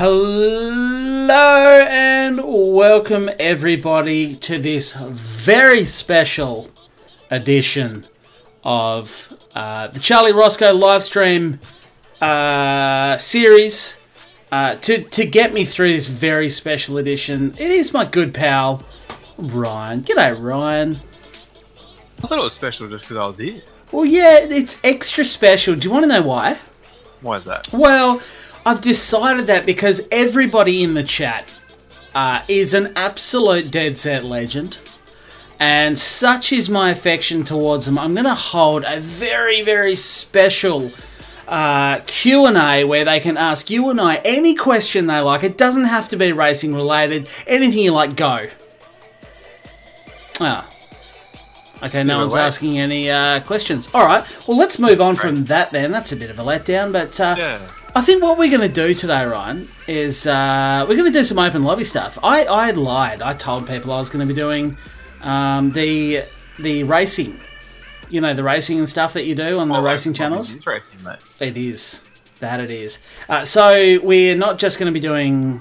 Hello and welcome everybody to this very special edition of the Charlie Roscoe livestream series. To get me through this very special edition, it is my good pal, Ryan. G'day, Ryan. I thought it was special just because I was here. Well, yeah, it's extra special. Do you want to know why? Why is that? Well, I've decided that because everybody in the chat is an absolute dead set legend, and such is my affection towards them, I'm going to hold a very, very special Q&A where they can ask you and I any question they like. It doesn't have to be racing related. Anything you like, go. Ah. Okay, no one's asking any questions. All right, well, let's move on from that then. That's a bit of a letdown, but yeah. I think what we're going to do today, Ryan, is we're going to do some open lobby stuff. I lied. I told people I was going to be doing the racing. You know, the racing and stuff that you do on the racing channels? It is racing, mate. It is. That it is. So we're not just going to be doing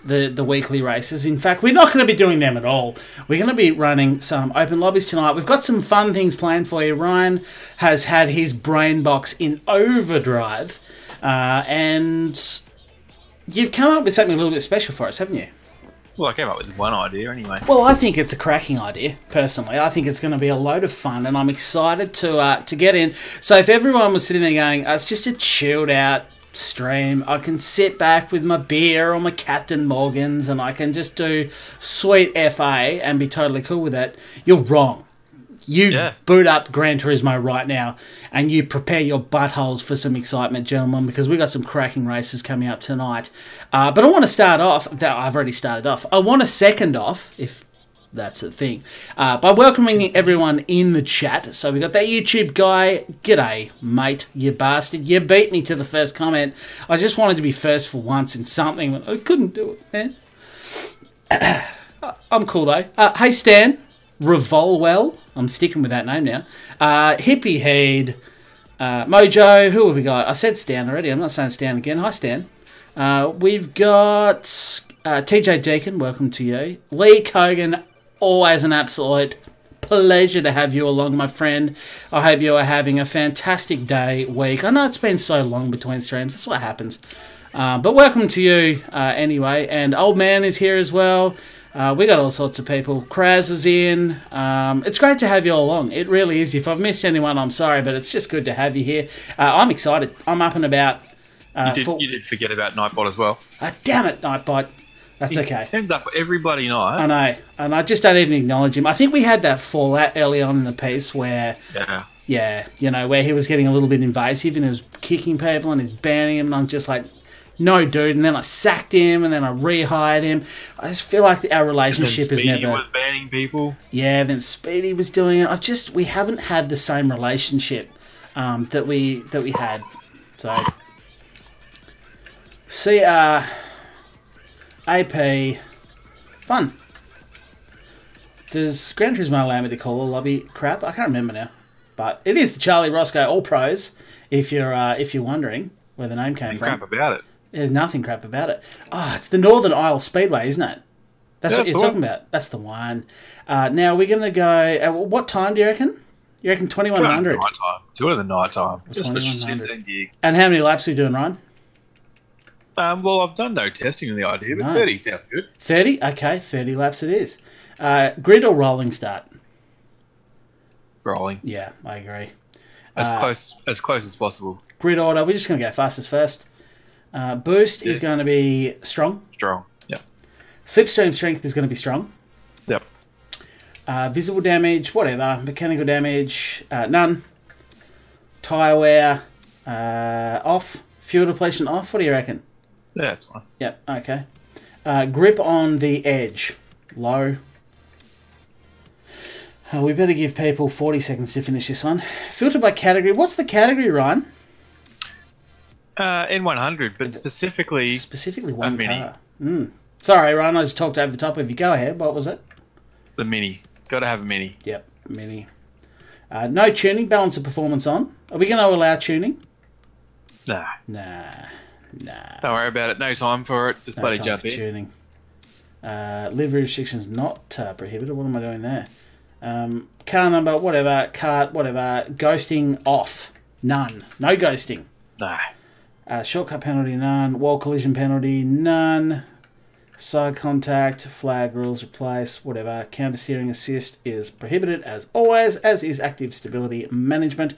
the weekly races. In fact, we're not going to be doing them at all. We're going to be running some open lobbies tonight. We've got some fun things planned for you. Ryan has had his brain box in overdrive, and you've come up with something a little bit special for us, haven't you? Well, I came up with one idea anyway. Well, I think it's a cracking idea, personally. I think it's going to be a load of fun, and I'm excited to get in. So if everyone was sitting there going, it's just a chilled out stream, I can sit back with my beer or my Captain Morgan's and I can just do sweet FA and be totally cool with it, you're wrong. You boot up Gran Turismo right now and you prepare your buttholes for some excitement, gentlemen, because we've got some cracking races coming up tonight. But I want to start off, I've already started off, I want to second off, if that's the thing, by welcoming everyone in the chat. So we got that YouTube guy. G'day, mate, you bastard. You beat me to the first comment. I just wanted to be first for once in something. I couldn't do it, man. I'm cool, though. Hey, Stan. Revolwell. I'm sticking with that name now. Hippie Heed. Mojo. Who have we got? I said Stan already. I'm not saying Stan again. Hi, Stan. We've got TJ Deacon. Welcome to you. Lee Kogan. Always an absolute pleasure to have you along, my friend. I hope you are having a fantastic day, week. I know it's been so long between streams. That's what happens. But welcome to you anyway. And Old Man is here as well. We got all sorts of people. Kraz is in. It's great to have you all along. It really is. If I've missed anyone, I'm sorry, but it's just good to have you here. I'm excited. I'm up and about. You did forget about Nightbot as well. Damn it, Nightbot. That's okay. He turns up every bloody night. I know, and I just don't even acknowledge him. I think we had that fallout early on in the piece where, you know, where he was getting a little bit invasive and he was kicking people and he's banning him, and I'm just like, no, dude. And then I sacked him, and then I rehired him. I just feel like our relationship is never. Speedy was banning people. Yeah, then Speedy was doing it. We haven't had the same relationship that we had. So, see, AP, fun. Does Gran Turismo allow me to call a lobby crap? I can't remember now, but it is the Charlie Roscoe All Pros. If you're wondering where the name came from, crap about it. There's nothing crap about it. Oh, it's the Northern Isle Speedway, isn't it? That's what you're talking about. That's the one. Now we're gonna go. What time do you reckon? You reckon 2100? Do it in the night time. Just for 2100. And how many laps are you doing, Ryan? Well, I've done no testing of the idea, but 30 sounds good. 30? Okay, 30 laps it is. Grid or rolling start? Rolling. Yeah, I agree. As close as possible. Grid order, we're just going to go fastest first. Boost is going to be strong. Strong, yep. Slipstream strength is going to be strong. Yep. Visible damage, whatever. Mechanical damage, none. Tyre wear, off. Fuel depletion off. What do you reckon? Yeah, that's fine. Yep, okay. Grip on the edge, low. We better give people 40 seconds to finish this one. Filter by category. What's the category, Ryan? N100, but specifically... Specifically one car. Sorry, Ryan, I just talked over the top of you. Go ahead. What was it? The Mini. Got to have a Mini. Yep, Mini. No tuning. Balance of performance on. Are we going to allow tuning? Nah. Nah. Nah. Don't worry about it. No time for it. Just bloody jump in. Tuning. Livery restrictions not prohibited. What am I doing there? Car number, whatever. Cart, whatever. Ghosting off. None. No ghosting. No. Shortcut penalty, none. Wall collision penalty, none. Side contact, flag rules replace, whatever. Counter steering assist is prohibited as always, as is active stability management.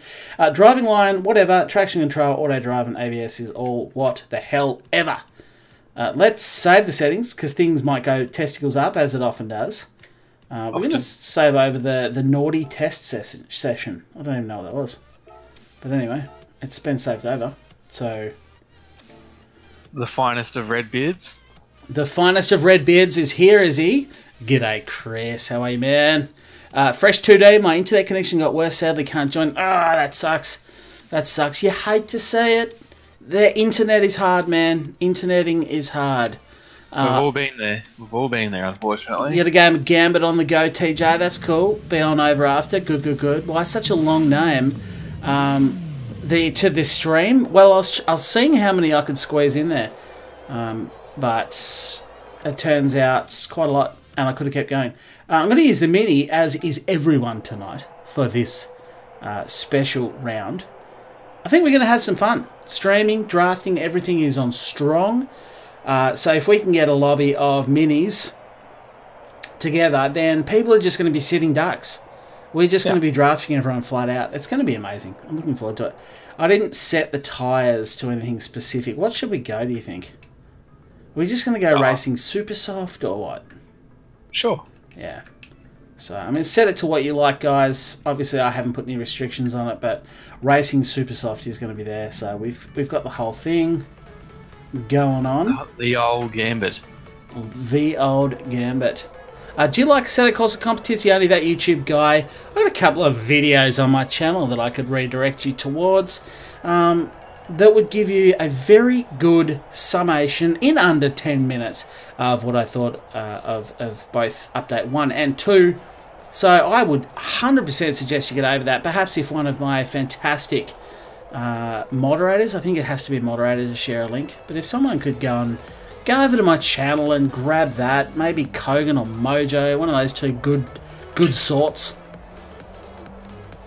Driving line, whatever. Traction control, auto drive, and ABS is all what the hell ever. Let's save the settings because things might go testicles up as it often does. We're going to save over the naughty test session. I don't even know what that was. But anyway, it's been saved over. So the finest of Redbeards. The finest of Redbeards is here, is he? G'day, Chris. How are you, man? Fresh 2D. My internet connection got worse. Sadly, can't join. Ah, that sucks. That sucks. You hate to say it. The internet is hard, man. Interneting is hard. We've all been there. We've all been there, unfortunately. You got a game of Gambit on the go, TJ. That's cool. Be on over after. Good, good, good. Why such a long name? To this stream? Well, I was seeing how many I could squeeze in there. But it turns out it's quite a lot, and I could have kept going. I'm going to use the Mini, as is everyone tonight, for this special round. I think we're going to have some fun. Streaming, drafting, everything is on strong. So if we can get a lobby of Minis together, then people are just going to be sitting ducks. We're just going to be drafting everyone flat out. It's going to be amazing. I'm looking forward to it. I didn't set the tyres to anything specific. What should we go, do you think? We're just going to go racing super soft or what? Sure. Yeah. So, I mean, set it to what you like, guys. Obviously, I haven't put any restrictions on it, but racing super soft is going to be there. So, we've got the whole thing going on. The old Gambit. The old Gambit. Do you like Assetto Corsa Competizione, that YouTube guy? I've got a couple of videos on my channel that I could redirect you towards. That would give you a very good summation in under 10 minutes of what I thought of both Update 1 and 2. So I would 100% suggest you get over that. Perhaps if one of my fantastic moderators, I think it has to be a moderator to share a link, but if someone could go over to my channel and grab that, maybe Kogan or Mojo, one of those two good sorts,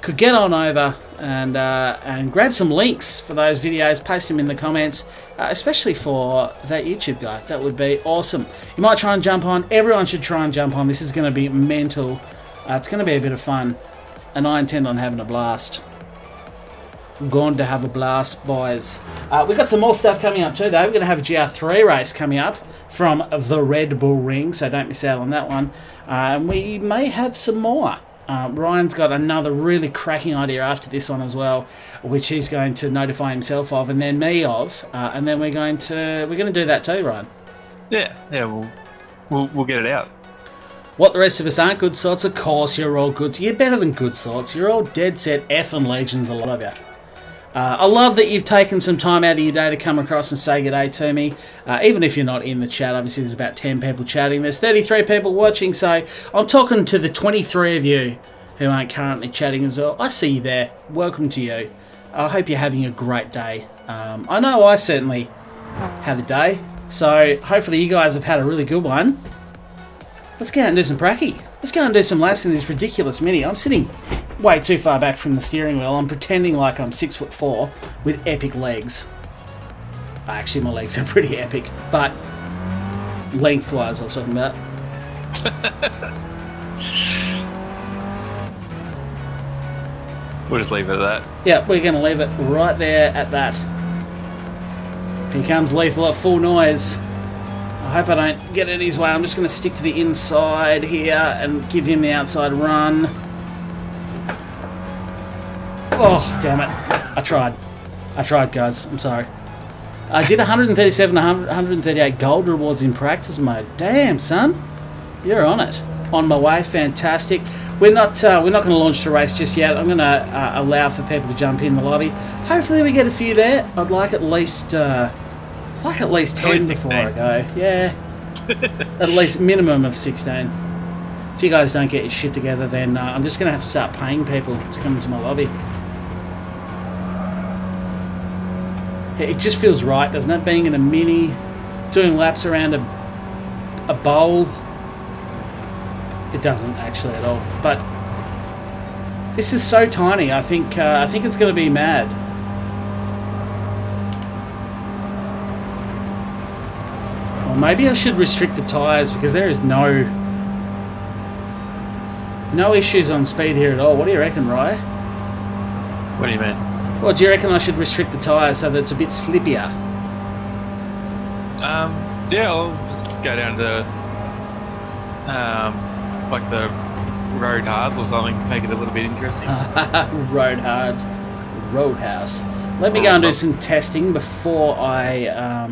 could get on over and grab some links for those videos, paste them in the comments, especially for that YouTube guy. That would be awesome. You might try and jump on. Everyone should try and jump on. This is going to be mental. It's going to be a bit of fun, and I intend on having a blast. I'm going to have a blast, boys. We've got some more stuff coming up too, though. We're going to have a GR3 race coming up from the Red Bull Ring, so don't miss out on that one. And we may have some more. Ryan's got another really cracking idea after this one as well, which he's going to notify himself of, and then me of, and then we're going to do that too, Ryan. Yeah, we'll get it out. What the rest of us aren't good sorts, of course you're all good. You're better than good sorts. You're all dead set effing legends, a lot of you. I love that you've taken some time out of your day to come across and say g'day to me. Even if you're not in the chat, obviously there's about 10 people chatting. There's 33 people watching, so I'm talking to the 23 of you who aren't currently chatting as well. I see you there. Welcome to you. I hope you're having a great day. I know I certainly had a day, so hopefully you guys have had a really good one. Let's go out and do some pracky. Let's go and do some laps in this ridiculous Mini. I'm sitting way too far back from the steering wheel. I'm pretending like I'm 6'4" with epic legs. Actually, my legs are pretty epic, but lengthwise I was talking about. We'll just leave it at that. Yeah, we're going to leave it right there at that. Here comes Lethal at full noise. I hope I don't get in his way. I'm just going to stick to the inside here and give him the outside run. Oh, damn it. I tried, guys. I'm sorry. I did 137 138 gold rewards in practice mode. Damn, son. You're on it. On my way. Fantastic. We're not going to launch the race just yet. I'm going to allow for people to jump in the lobby. Hopefully we get a few there. I'd like at least 10 before I go. Yeah. At least minimum of 16. If you guys don't get your shit together, then I'm just going to have to start paying people to come into my lobby. It just feels right, doesn't it? Being in a mini, doing laps around a bowl. It doesn't actually at all. But this is so tiny. I think it's going to be mad. Or maybe I should restrict the tyres because there is no issues on speed here at all. What do you reckon, Rye? What do you mean? Well, do you reckon I should restrict the tyres so that it's a bit slippier? Yeah, I'll just go down to like the road hards or something, make it a little bit interesting. Road hards, Roadhouse. Let me go and do some testing before I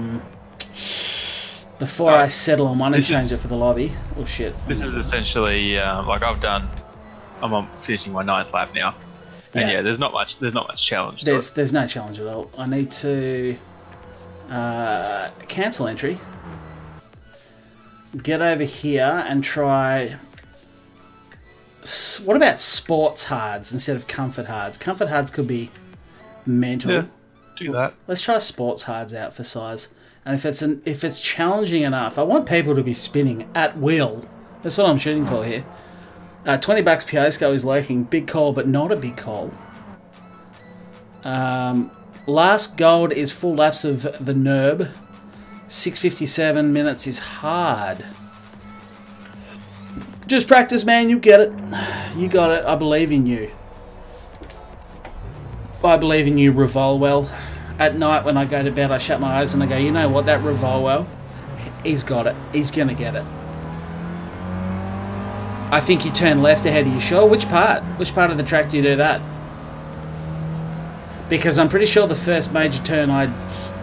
settle on one and change it for the lobby. Oh shit! This is essentially like I'm finishing my 9th lap now, and yeah, there's not much challenge. There's no challenge at all. I need to cancel entry. Get over here and try. What about sports hards instead of comfort hards? Comfort hards could be mental. Yeah, do that. Let's try sports hards out for size. And if it's challenging enough, I want people to be spinning at will. That's what I'm shooting for here. $20 Piosco is lurking. Big call, but not a big call. Last gold is full laps of the NERB. 6:57 minutes is hard. Just practice, man. You get it. You got it. I believe in you. I believe in you, Revolwell. At night when I go to bed, I shut my eyes and I go, you know what? That Revolwell, he's got it. He's going to get it. I think you turn left ahead. Are you sure? Which part? Which part of the track do you do that? Because I'm pretty sure the first major turn I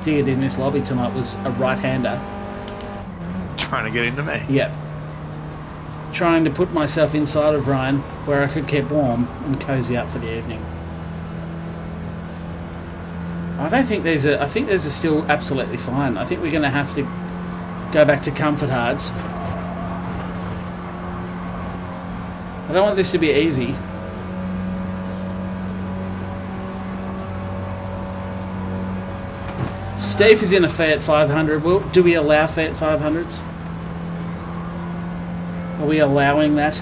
did in this lobby tonight was a right-hander. Trying to get into me. Yep. Trying to put myself inside of Ryan where I could keep warm and cozy up for the evening. I don't think these are... I think these are still absolutely fine. I think we're going to have to go back to comfort hards. I don't want this to be easy. Steve is in a Fiat 500. Well, do we allow Fiat 500s? Are we allowing that?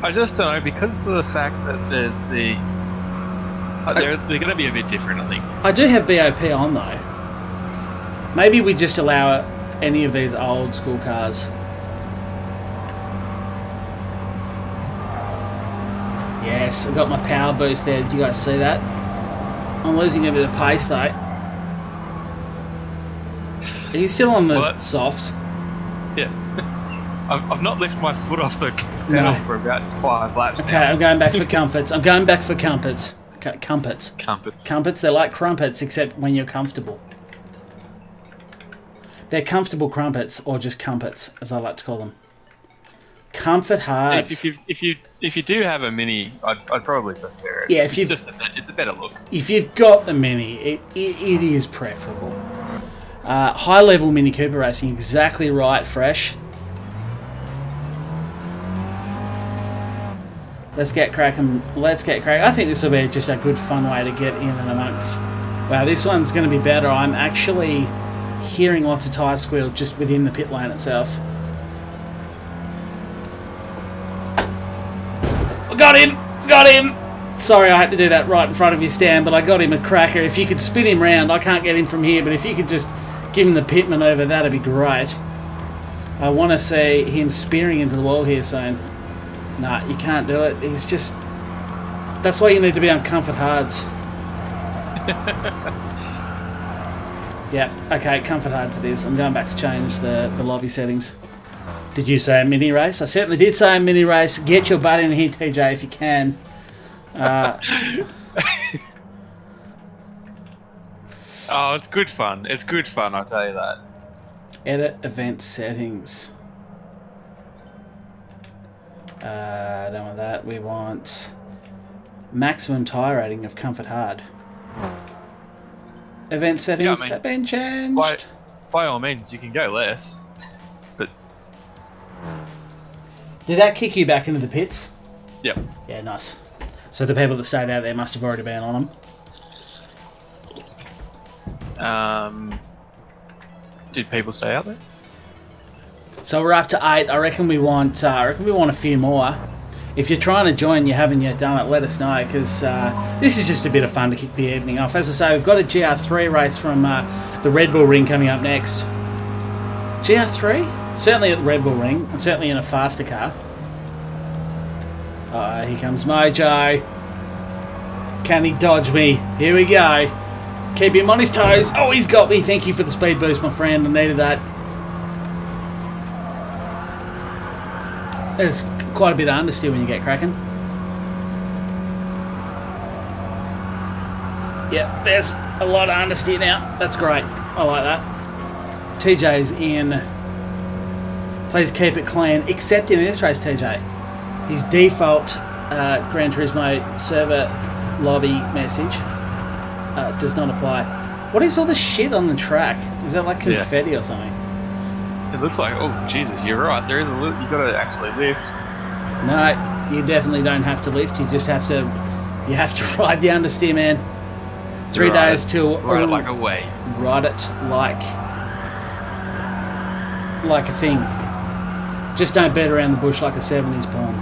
I just don't know, because of the fact that there's the... they're going to be a bit different, I think. I do have BOP on, though. Maybe we just allow any of these old school cars. Yes, I got my power boost there. Did you guys see that? I'm losing a bit of pace, though. Are you still on the softs? Yeah. I've not lifted my foot off the pedal for about 5 laps Okay, now. I'm going back for comforts. I'm going back for comforts. Comforts. Comforts, they're like crumpets, except when you're comfortable. They're comfortable crumpets, or just comforts, as I like to call them. Comfort hards. If you do have a mini, I'd probably prefer it. Yeah, it's a better look. If you've got the mini, it is preferable. High level Mini Cooper racing, exactly right, Fresh. Let's get cracking. Let's get cracking. I think this will be just a good fun way to get in and amongst. Wow, this one's going to be better. I'm actually hearing lots of tyre squeal just within the pit lane itself. Got him! Got him! Sorry, I had to do that right in front of his stand, but I got him a cracker. If you could spin him round, I can't get him from here, but if you could just give him the pitman over, that'd be great. I want to see him spearing into the wall here saying, nah, you can't do it. He's just... That's why you need to be on comfort hards. Yeah, okay, comfort hards it is. I'm going back to change the lobby settings. Did you say a mini race? I certainly did say a mini race. Get your butt in here, TJ, if you can. Oh, it's good fun. It's good fun, I'll tell you that. Edit event settings. Done with that. We want maximum tyre rating of comfort hard. Event settings have been changed. By all means, you can go less. But did that kick you back into the pits? Yep. Yeah, nice. So the people that stayed out there must have already been on them. Did people stay out there? So we're up to 8. I reckon we want a few more. If you're trying to join, you haven't yet done it, let us know, because this is just a bit of fun to kick the evening off. As I say, we've got a GR3 race from the Red Bull Ring coming up next. GR3? Certainly at the Red Bull Ring, and certainly in a faster car. Here comes Mojo. Can he dodge me? Here we go. Keep him on his toes. Oh, he's got me. Thank you for the speed boost, my friend. I needed that. There's quite a bit of understeer when you get cracking. Yeah, there's a lot of understeer now. That's great. I like that. TJ's in. Please keep it clean, except in this race, TJ. His default Gran Turismo server lobby message does not apply. What is all this shit on the track? Is that like confetti or something? It looks like, oh Jesus, you're right. There is a you've got to actually lift. No, you definitely don't have to lift. You just have to. You have to ride the understeer, man. 3 days till. Ride it like a wave. Ride it like a thing. Just don't beat around the bush like a 70s porn.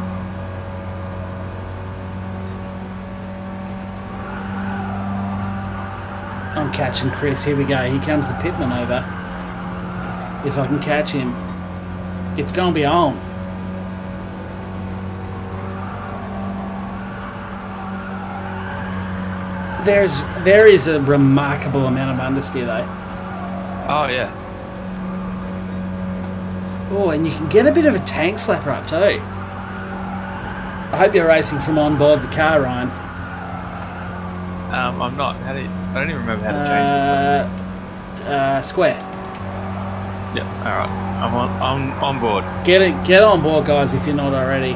I'm catching Chris. Here we go. Here comes the pit maneuver. If I can catch him, it's going to be on. There is a remarkable amount of understeer though. Oh yeah. Oh, and you can get a bit of a tank slapper up too. I hope you're racing from on board the car, Ryan. I'm not. I don't even remember how to change it. Square. Yeah. All right. I'm on board. Get on board, guys, if you're not already.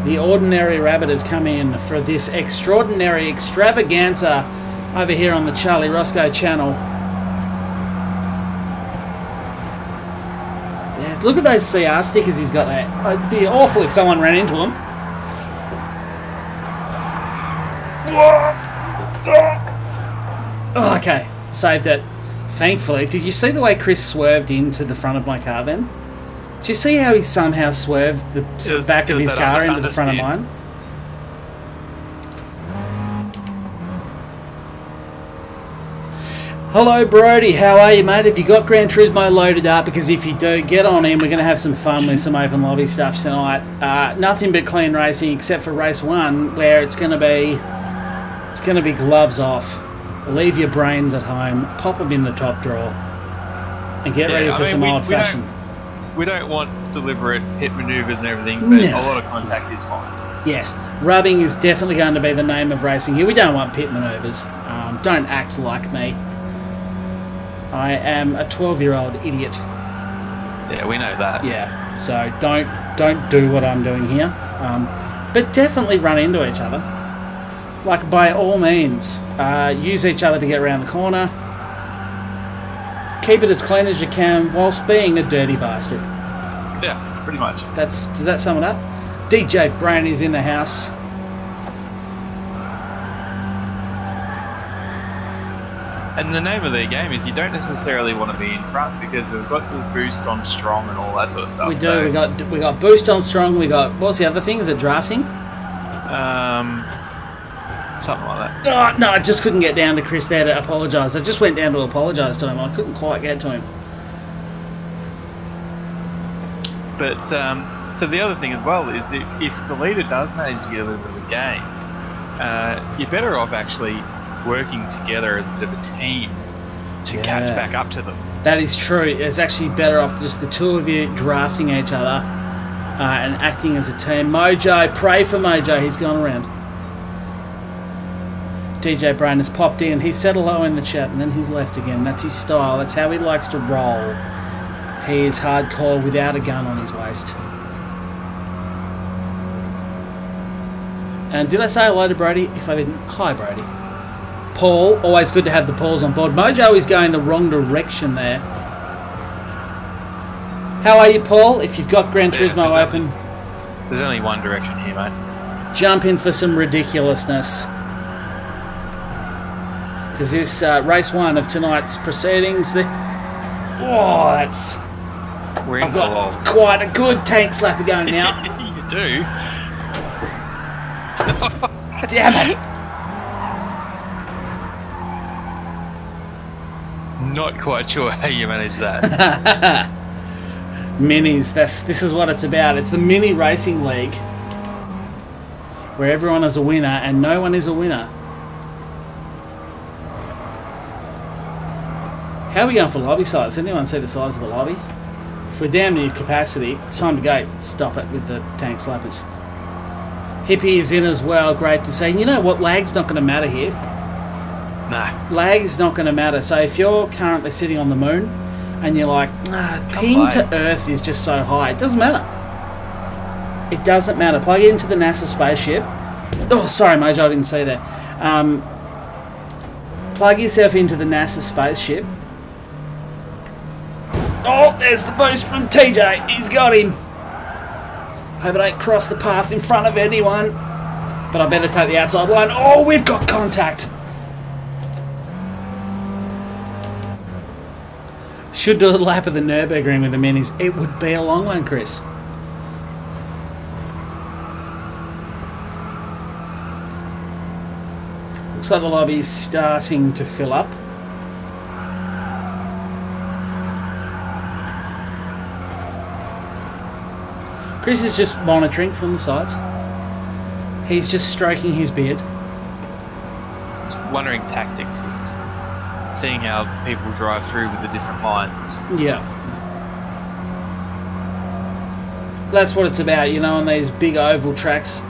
The Ordinary Rabbit has come in for this extraordinary extravaganza over here on the Charlie Roscoe channel. Yeah, look at those CR stickers he's got there. It'd be awful if someone ran into them. Oh, okay, saved it. Thankfully. Did you see the way Chris swerved into the front of my car then? Did you see how he somehow swerved the back of his car into the front of mine? Hello Brody, how are you mate? Have you got Gran Turismo loaded up? Because if you do, get on in. We're going to have some fun with some open lobby stuff tonight. Nothing but clean racing except for race 1 where it's going to be gloves off. Leave your brains at home, pop them in the top drawer and get ready for some old fashioned. We don't want deliberate hit manoeuvres and everything, but a lot of contact is fine. Yes, rubbing is definitely going to be the name of racing here. We don't want pit manoeuvres. Don't act like me. I am a 12-year-old idiot. Yeah, we know that. Yeah, so don't do what I'm doing here. But definitely run into each other. Like, by all means, use each other to get around the corner. Keep it as clean as you can whilst being a dirty bastard. Yeah, pretty much. Does that sum it up? DJ Brain is in the house. And the name of the game is you don't necessarily want to be in front because we've got the boost on strong and all that sort of stuff. We do. So we got boost on strong. We got what's the other thing? Is it drafting? Something like that. Oh, no, I just couldn't get down to Chris there to apologise. I just went down to apologise to him. I couldn't quite get to him. But, so the other thing as well is if the leader does manage to get a little bit of a game, you're better off actually working together as a bit of a team to catch back up to them. That is true. It's actually better off just the two of you drafting each other and acting as a team. Mojo, pray for Mojo. He's gone around. DJ Brain has popped in. He said hello in the chat and then he's left again. That's his style. That's how he likes to roll. He is hardcore without a gun on his waist. And did I say hello to Brody? If I didn't, hi Brody. Paul, always good to have the Pauls on board. Mojo is going the wrong direction there. How are you, Paul? If you've got Gran Turismo open. There's only one direction here, mate. Jump in for some ridiculousness. Because this race 1 of tonight's proceedings, that's... We're I've got quite a good tank slapper going now. You do? Damn it! Not quite sure how you manage that. Minis, this is what it's about. It's the mini racing league where everyone is a winner and no one is a winner. How are we going for lobby size? Anyone see the size of the lobby? If we're down near capacity, it's time to go. Stop it with the tank slappers. Hippie is in as well. Great to see. You know what? Lag's not going to matter here. No. Lag is not going to matter. So if you're currently sitting on the moon and you're like, ping to Earth is just so high, it doesn't matter. It doesn't matter. Plug it into the NASA spaceship. Oh, sorry, Mojo, I didn't see that. Plug yourself into the NASA spaceship. Oh, there's the boost from TJ. He's got him. Hope I don't cross the path in front of anyone. But I better take the outside line. Oh, we've got contact. Should do a lap of the Nürburgring with the minis. It would be a long one, Chris. Looks like the lobby is starting to fill up. Chris is just monitoring from the sides. He's just stroking his beard. It's wondering tactics. It's seeing how people drive through with the different lines. Yeah. That's what it's about, you know, on these big oval tracks.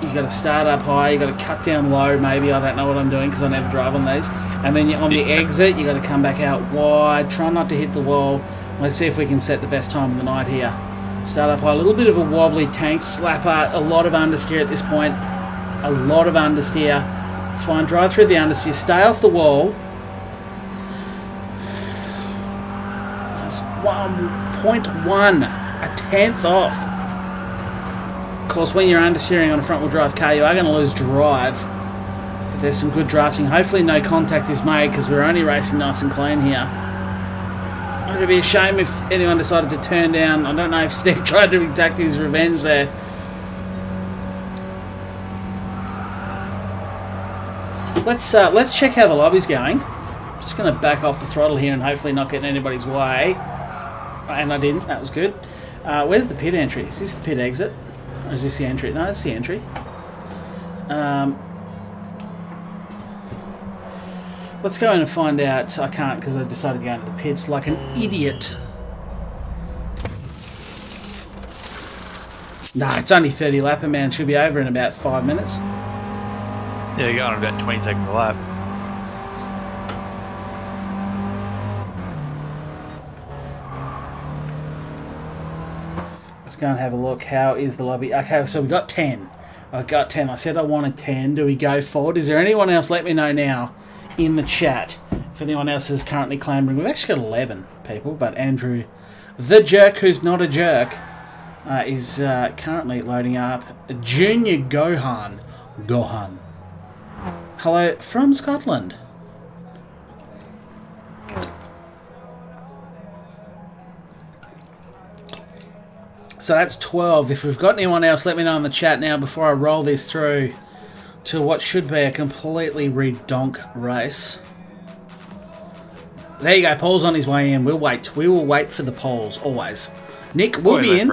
You got to start up high, you got to cut down low, maybe. I don't know what I'm doing because I never drive on these. And then on the exit, you got to come back out wide. Try not to hit the wall. Let's see if we can set the best time of the night here. Start up high, a little bit of a wobbly tank slapper, a lot of understeer at this point. A lot of understeer. It's fine, drive through the understeer, stay off the wall. That's 1.1, a tenth off. Of course, when you're understeering on a front-wheel drive car, you are going to lose drive. But there's some good drafting. Hopefully no contact is made because we're only racing nice and clean here. It would be a shame if anyone decided to turn down. I don't know if Steve tried to exact his revenge there. Let's check how the lobby's going. Just going to back off the throttle here and hopefully not get in anybody's way. And I didn't. That was good. Where's the pit entry? Is this the pit exit? Or is this the entry? No, it's the entry. Let's go in and find out. I can't because I decided to go into the pits like an idiot. Nah, it's only 30 lapper, man. Should be over in about 5 minutes. Yeah, you're going about 20 seconds a lap. Let's go and have a look. How is the lobby? Okay, so we got 10. I got 10. I said I wanted 10. Do we go forward? Is there anyone else? Let me know now in the chat if anyone else is currently clambering. We've actually got 11 people, but Andrew, the jerk who's not a jerk, is currently loading up Junior Gohan. Hello from Scotland. So that's 12. If we've got anyone else, let me know in the chat now before I roll this through to what should be a completely redonk race. There you go, Paul's on his way in. We'll wait. We will wait for the polls, always. Nick will be in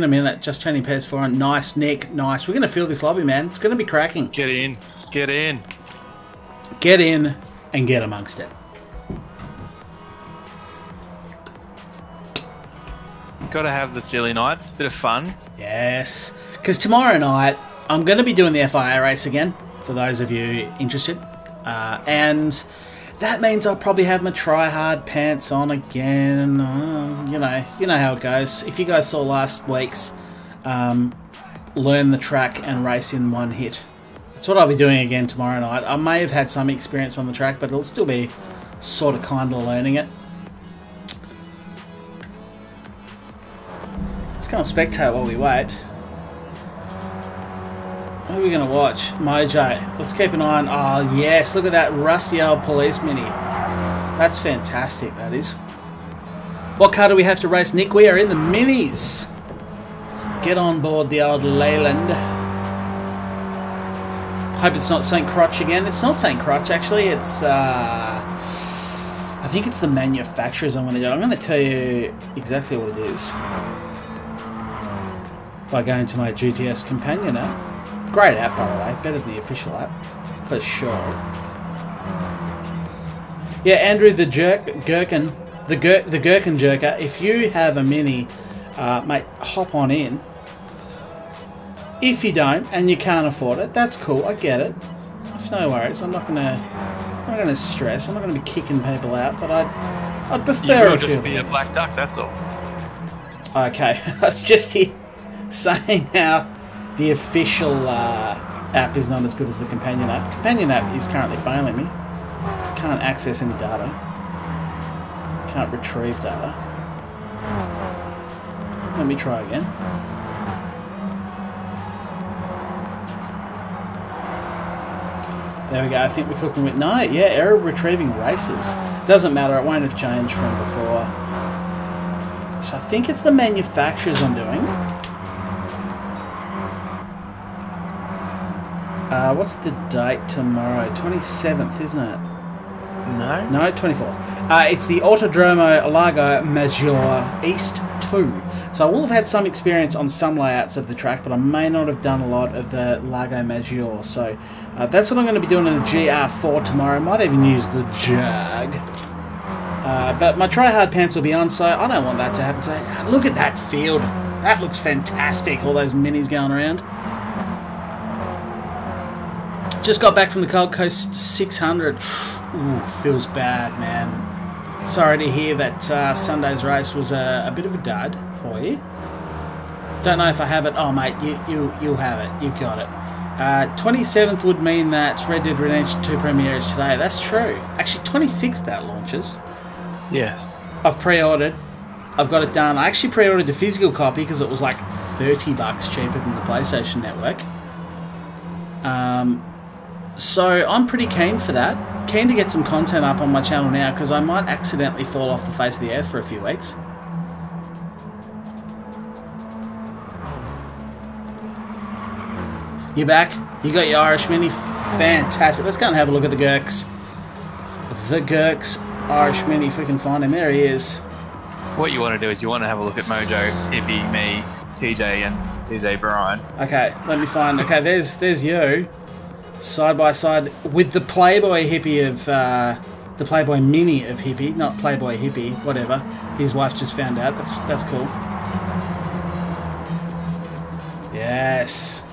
a minute. Just turning PS4 on. Nice, Nick. Nice. We're going to fill this lobby, man. It's going to be cracking. Get in. Get in. Get in and get amongst it. Got to have the silly nights. Bit of fun. Yes. Because tomorrow night, I'm going to be doing the FIA race again, for those of you interested. And that means I'll probably have my try-hard pants on again. You know how it goes. If you guys saw last week's learn the track and race in one hit, that's what I'll be doing again tomorrow night. I may have had some experience on the track, but it'll still be sort of kind of learning it. Let's go and spectate while we wait. What are we going to watch? Mojo. Let's keep an eye on... Oh, yes. Look at that rusty old police mini. That's fantastic, that is. What car do we have to race, Nick? We are in the minis. Get on board the old Leyland. Hope it's not St. Crotch again. It's not St. Crotch, actually. It's... I think it's the manufacturers I'm going to do. I'm going to tell you exactly what it is by going to my GTS companion app. Great app, by the way. Better than the official app, for sure. Yeah, Andrew the Gherkin Jerker. If you have a mini, mate, hop on in. If you don't and you can't afford it, that's cool. I get it. It's no worries. I'm not gonna stress. I'm not gonna be kicking people out, but I'd prefer you just be a black duck. That's all. Okay, I was just here saying how the official app is not as good as the companion app. Companion app is currently failing me. Can't access any data. Can't retrieve data. Let me try again. There we go. I think we're cooking with... No, yeah, error retrieving races. Doesn't matter. It won't have changed from before. So I think it's the manufacturers I'm doing. What's the date tomorrow? 27th, isn't it? No. No, 24th. It's the Autodromo Largo Major East 2. So I will have had some experience on some layouts of the track, but I may not have done a lot of the Largo Major. So that's what I'm going to be doing in the GR4 tomorrow. Might even use the Jag. But my try-hard pants will be on, so I don't want that to happen today. Look at that field. That looks fantastic, all those minis going around. Just got back from the Gold Coast 600. Ooh, feels bad, man. Sorry to hear that Sunday's race was a bit of a dud for you. Don't know if I have it. Oh, mate, you'll have it. You've got it. 27th would mean that Red Dead Redemption 2 premieres today. That's true. Actually, 26th that launches. Yes. I've pre-ordered. I've got it done. I actually pre-ordered the physical copy because it was like $30 cheaper than the PlayStation Network. So I'm pretty keen for that. Keen to get some content up on my channel now because I might accidentally fall off the face of the earth for a few weeks. You back? You got your Irish Mini? Fantastic. Let's go and have a look at the Gurks. The Gurks Irish Mini, if we can find him. There he is. What you want to do is you want to have a look at Mojo, Hippie, me, TJ, and TJ Brian. Okay, let me find... Okay, there's you. Side by side with the Playboy Hippie of... the Playboy Mini of Hippie. Not Playboy Hippie, whatever. His wife just found out. That's cool. Yes.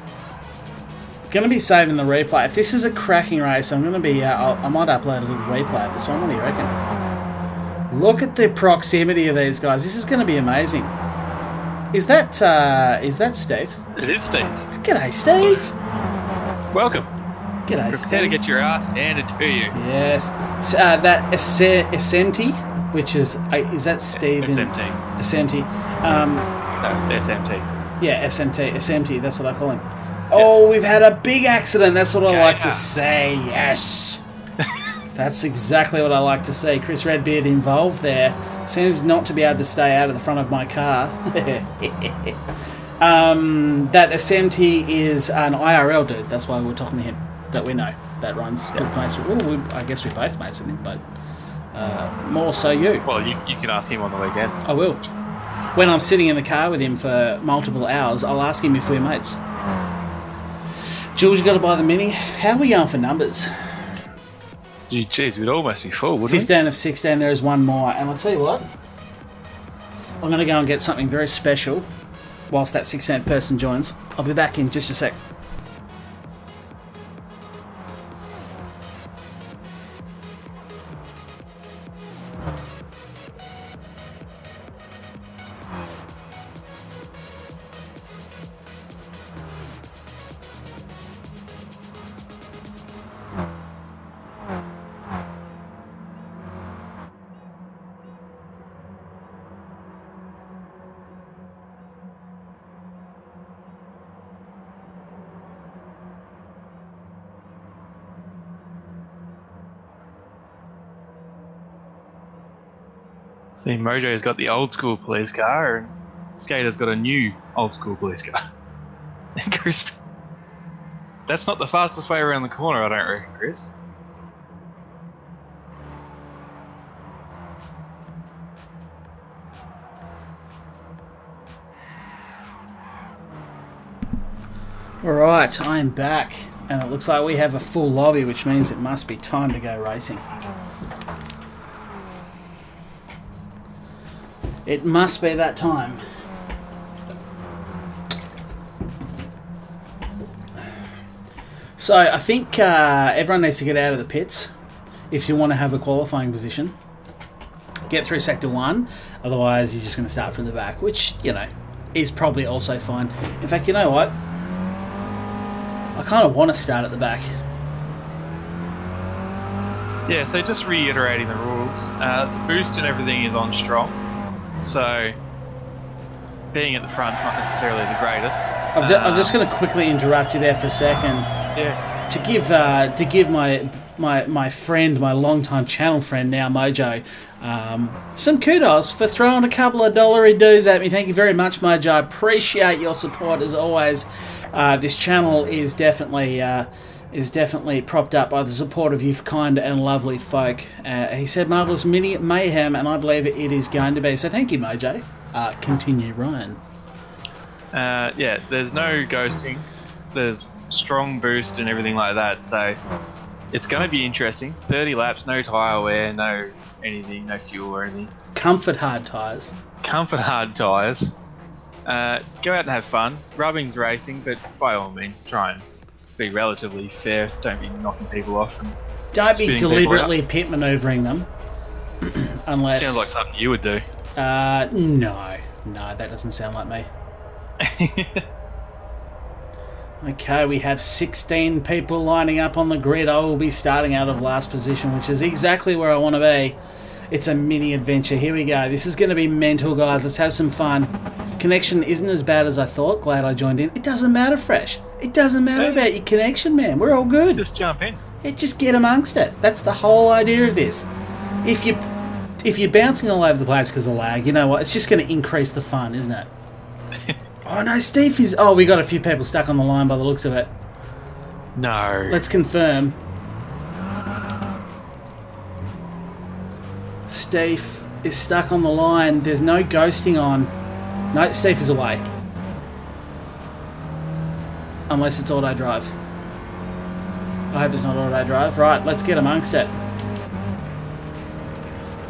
Going to be saving the replay. If this is a cracking race, I'm going to be... I might upload a little replay of this one. What do you reckon? Look at the proximity of these guys. This is going to be amazing. Is that Steve? It is Steve. G'day, Steve. Welcome. G'day, Steve. Prepare to get your ass handed to you. Yes. So, that SMT, which is that Steve? SMT. SMT. No, it's SMT. Yeah, SMT. SMT, that's what I call him. Oh, we've had a big accident. That's what I like to say. Yes. That's exactly what I like to see. Chris Redbeard involved there. Seems not to be able to stay out of the front of my car. That SMT is an IRL dude. That's why we're talking to him. That we know. That runs good mates. Well, I guess we both mates with him, but more so you. Well, you can ask him on the weekend. I will. When I'm sitting in the car with him for multiple hours, I'll ask him if we're mates. Jules, you got to buy the Mini. How are we going for numbers? Geez, we'd almost be full, wouldn't 15 of 16, there is one more. And I'll tell you what, I'm going to go and get something very special whilst that 16th person joins. I'll be back in just a sec. See, Mojo's got the old school police car, and Skater's got a new old school police car. And Chris, that's not the fastest way around the corner, I don't reckon, Chris. Alright, I am back, and it looks like we have a full lobby, which means it must be time to go racing. It must be that time. So, I think everyone needs to get out of the pits if you want to have a qualifying position. Get through Sector 1, otherwise you're just going to start from the back, which, you know, is probably also fine. In fact, you know what? I kind of want to start at the back. Yeah, so just reiterating the rules. The boost and everything is on strong, so being at the front's not necessarily the greatest. I'm just going to quickly interrupt you there for a second. Yeah. To give my friend, my longtime channel friend now, Mojo, some kudos for throwing a couple of dollary dues at me. Thank you very much, Mojo. I appreciate your support as always. This channel is definitely propped up by the support of you kind and lovely folk. He said marvellous mini mayhem, and I believe it is going to be. So thank you, Mojo. Continue, Ryan. Yeah, there's no ghosting. There's strong boost and everything like that. So it's going to be interesting. 30 laps, no tyre wear, no anything, no fuel or anything. Comfort hard tyres. Comfort hard tyres. Go out and have fun. Rubbing's racing, but by all means try and be relatively fair. Don't be knocking people off. And don't be deliberately pit manoeuvring them. Unless... Sounds like something you would do. No, that doesn't sound like me. Okay, we have 16 people lining up on the grid. I will be starting out of last position, which is exactly where I want to be. It's a mini adventure. Here we go. This is going to be mental, guys. Let's have some fun. Connection isn't as bad as I thought. Glad I joined in. It doesn't matter, Fresh. It doesn't matter about your connection, man. We're all good. Just jump in. Just get amongst it. That's the whole idea of this. If you're bouncing all over the place because of lag, you know what? It's just going to increase the fun, isn't it? Oh, no, Steve is... Oh, we got a few people stuck on the line by the looks of it. No. Let's confirm. Steve is stuck on the line. There's no ghosting on. No, Steve is away. Unless it's auto drive. I hope it's not auto drive. Right, let's get amongst it.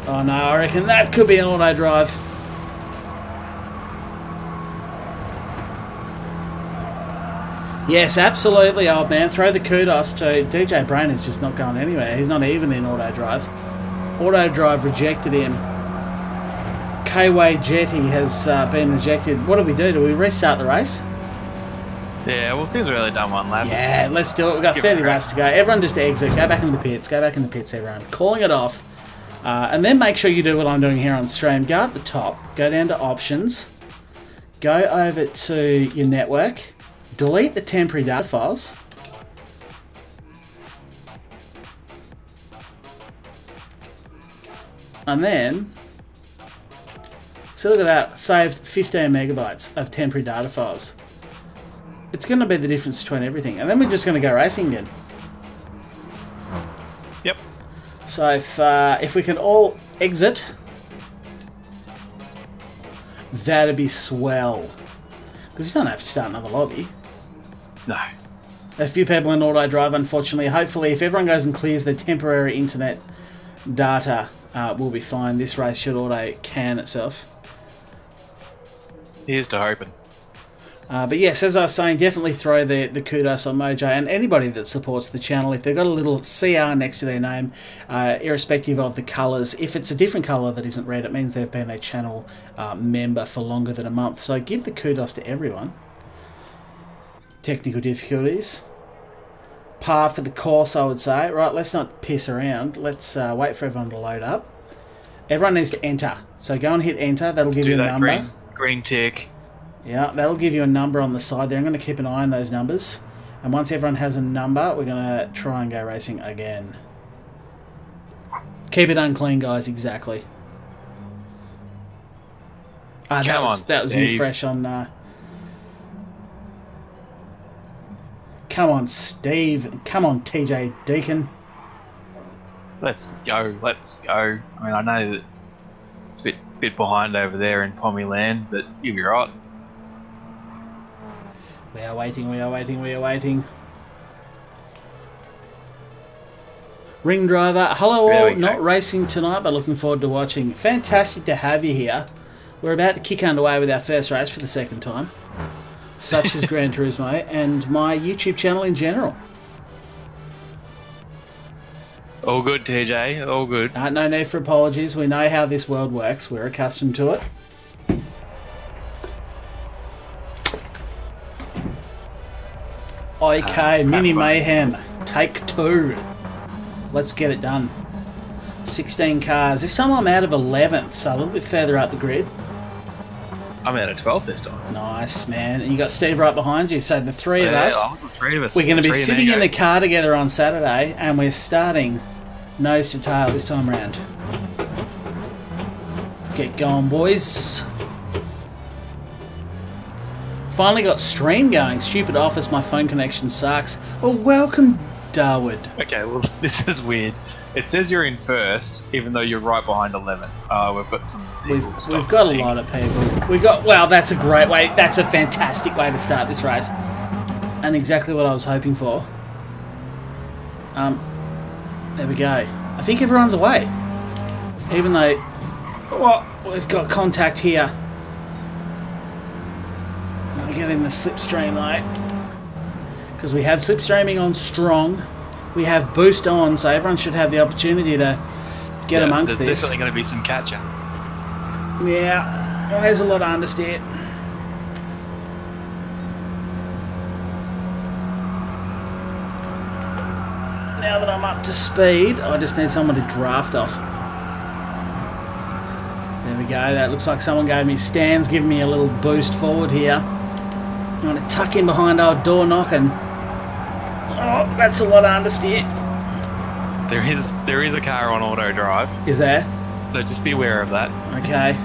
Oh no, I reckon that could be an auto drive. Yes, absolutely, old man. Throw the kudos to DJ Brain. Is just not going anywhere. He's not even in auto drive. Auto drive rejected him. K-Way Jetty has been rejected. What do we do? Do we restart the race? Yeah, well, seems we've only done one lap. Yeah, let's do it. We've got 30 laps to go. Everyone just exit. Go back into the pits. Go back in the pits, everyone. Calling it off. And then make sure you do what I'm doing here on stream. Go at the top. Go down to options. Go over to your network. Delete the temporary data files. And then, so look at that, saved 15 megabytes of temporary data files. It's going to be the difference between everything. And then we're just going to go racing again. Yep. So if we can all exit, that'd be swell. Because you don't have to start another lobby. No. A few people in auto drive, unfortunately. Hopefully, if everyone goes and clears their temporary internet data, we'll be fine. This race should auto can itself. Here's to hoping. But yes, as I was saying, definitely throw the kudos on Mojo and anybody that supports the channel. If they've got a little CR next to their name, irrespective of the colours, if it's a different colour that isn't red, it means they've been a channel member for longer than a month. So give the kudos to everyone. Technical difficulties. Par for the course, I would say. Right, let's not piss around. Let's wait for everyone to load up. Everyone needs to enter. So go and hit enter. That'll give you a number. Green tick. Yeah, that'll give you a number on the side there. I'm going to keep an eye on those numbers. And once everyone has a number, we're going to try and go racing again. Keep it unclean, guys, exactly. Ah, Come on, that was new Steve. fresh on... Come on, Steve. Come on, TJ Deacon. Let's go. Let's go. I mean, I know that it's a bit behind over there in Pommy Land, but you'll be right. We are waiting, we are waiting, we are waiting. Ring driver, hello all. Not racing tonight, but looking forward to watching. Fantastic to have you here. We're about to kick underway with our first race for the second time. Such as Gran Turismo and my YouTube channel in general. All good, TJ. All good. No need for apologies. We know how this world works. We're accustomed to it. Okay, Mini Mayhem. Take 2. Let's get it done. 16 cars. This time I'm out of 11th, so a little bit further up the grid. I'm out of 12th this time. Nice, man. And you got Steve right behind you. So the three of us, we're going to be Three sitting in the amigos. car together on Saturday, and we're starting nose to tail this time round. Let's get going, boys. Finally got stream going. Stupid office, my phone connection sucks. Well, welcome, Darwood. Okay, well, this is weird. It says you're in first, even though you're right behind 11th. We've got some people We've got a lot of people. We've got, well, that's a great way. That's a fantastic way to start this race. And exactly what I was hoping for. There we go. I think everyone's away. Even though, well, we've got contact here. I'll get in the slipstream though. Because we have slipstreaming on strong. We have boost on, so everyone should have the opportunity to get amongst this. There's definitely going to be some catcher. Yeah, well, there's a lot of understeer. Now that I'm up to speed, I just need someone to draft off. There we go. That looks like someone gave me stands, giving me a little boost forward here. I'm going to tuck in behind our door knocking. Oh, that's a lot of understeer. There is a car on auto drive. Is there? So just be aware of that. Okay.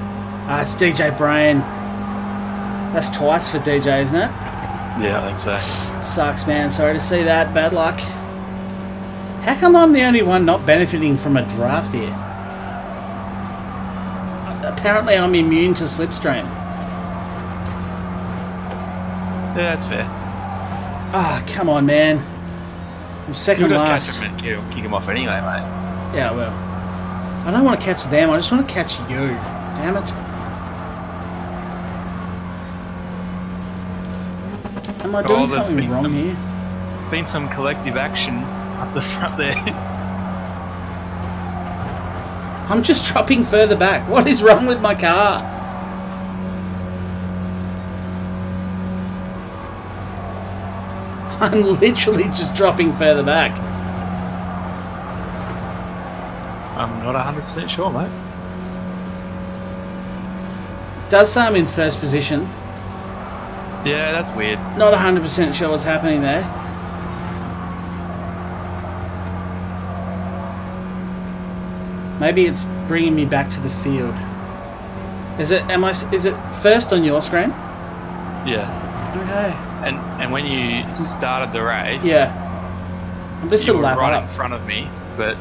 It's DJ Brain. That's twice for DJ, isn't it? Yeah, I think so. Sucks, man. Sorry to see that. Bad luck. How come I'm the only one not benefiting from a draft here? Apparently I'm immune to slipstream. Yeah, that's fair. Ah, come on, man. I'm second You'll last. just catch him and kick him off anyway, mate. Yeah, well. I don't want to catch them. I just want to catch you. Damn it. Am I doing something wrong here? Been some collective action up the front there. I'm just dropping further back. What is wrong with my car? I'm literally just dropping further back. I'm not 100% sure, mate. Does say I'm in first position. Yeah, that's weird. Not 100% sure what's happening there. Maybe it's bringing me back to the field. Is it first on your screen? Yeah. Okay. And when you started the race, Yeah. I'm just a you were lap right up. in front of me, but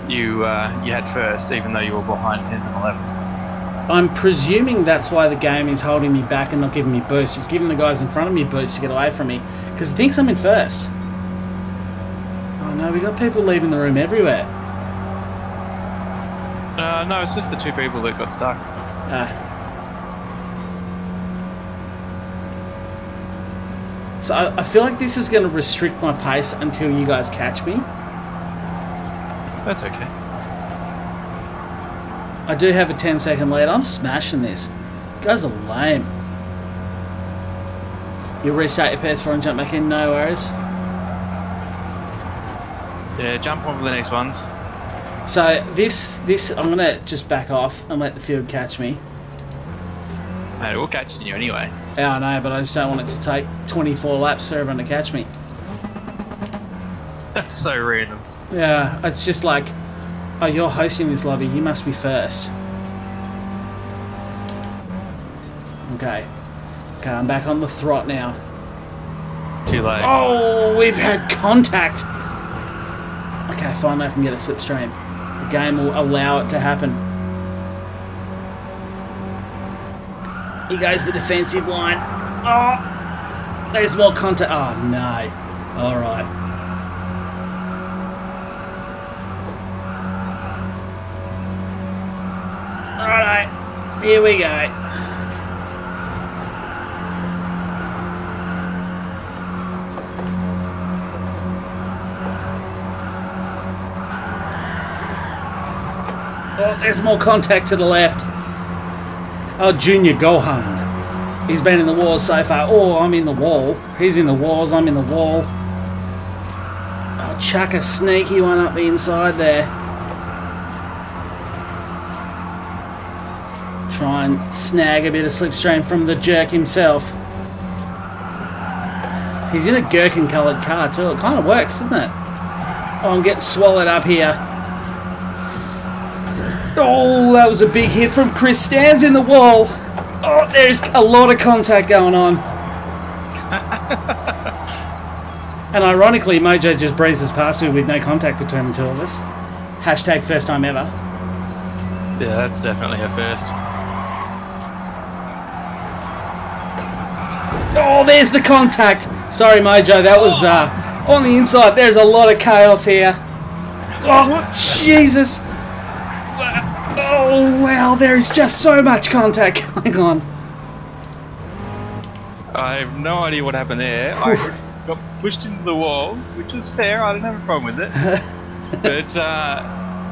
you had first, even though you were behind 10th and 11th. I'm presuming that's why the game is holding me back and not giving me boost. It's giving the guys in front of me boost to get away from me because it thinks I'm in first. Oh no, we got people leaving the room everywhere. No, it's just the two people that got stuck. So I feel like this is going to restrict my pace until you guys catch me. That's okay. I do have a 10-second lead. I'm smashing this. You guys are lame. You restart your PS4 and jump back in, no worries. Yeah, jump on for the next ones. So this I'm going to just back off and let the field catch me. Mate, we'll catch you anyway. Yeah, I know, but I just don't want it to take 24 laps for everyone to catch me. That's so random. Yeah, it's just like, oh, you're hosting this lobby, you must be first. Okay. Okay, I'm back on the throt now. Too late. Oh, we've had contact. Okay, finally I can get a slipstream. The game will allow it to happen. Here goes the defensive line. Oh, there's more contact. Oh, no. All right. All right. Here we go. Oh, there's more contact to the left. Oh, Junior Gohan. He's been in the walls so far. Oh, I'm in the wall. He's in the walls. I'm in the wall. I'll chuck a sneaky one up the inside there. Try and snag a bit of slipstream from the jerk himself. He's in a gherkin-coloured car too. It kind of works, doesn't it? Oh, I'm getting swallowed up here. Oh, that was a big hit from Chris. Stands in the wall. Oh, there's a lot of contact going on. And ironically, Mojo just breezes past me with no contact between the two of us. Hashtag first time ever. Yeah, that's definitely a first. Oh, there's the contact. Sorry, Mojo, that was on the inside. There's a lot of chaos here. Oh, Jesus. Oh, wow, there is just so much contact going on. I have no idea what happened there. I got pushed into the wall, which was fair. I didn't have a problem with it. But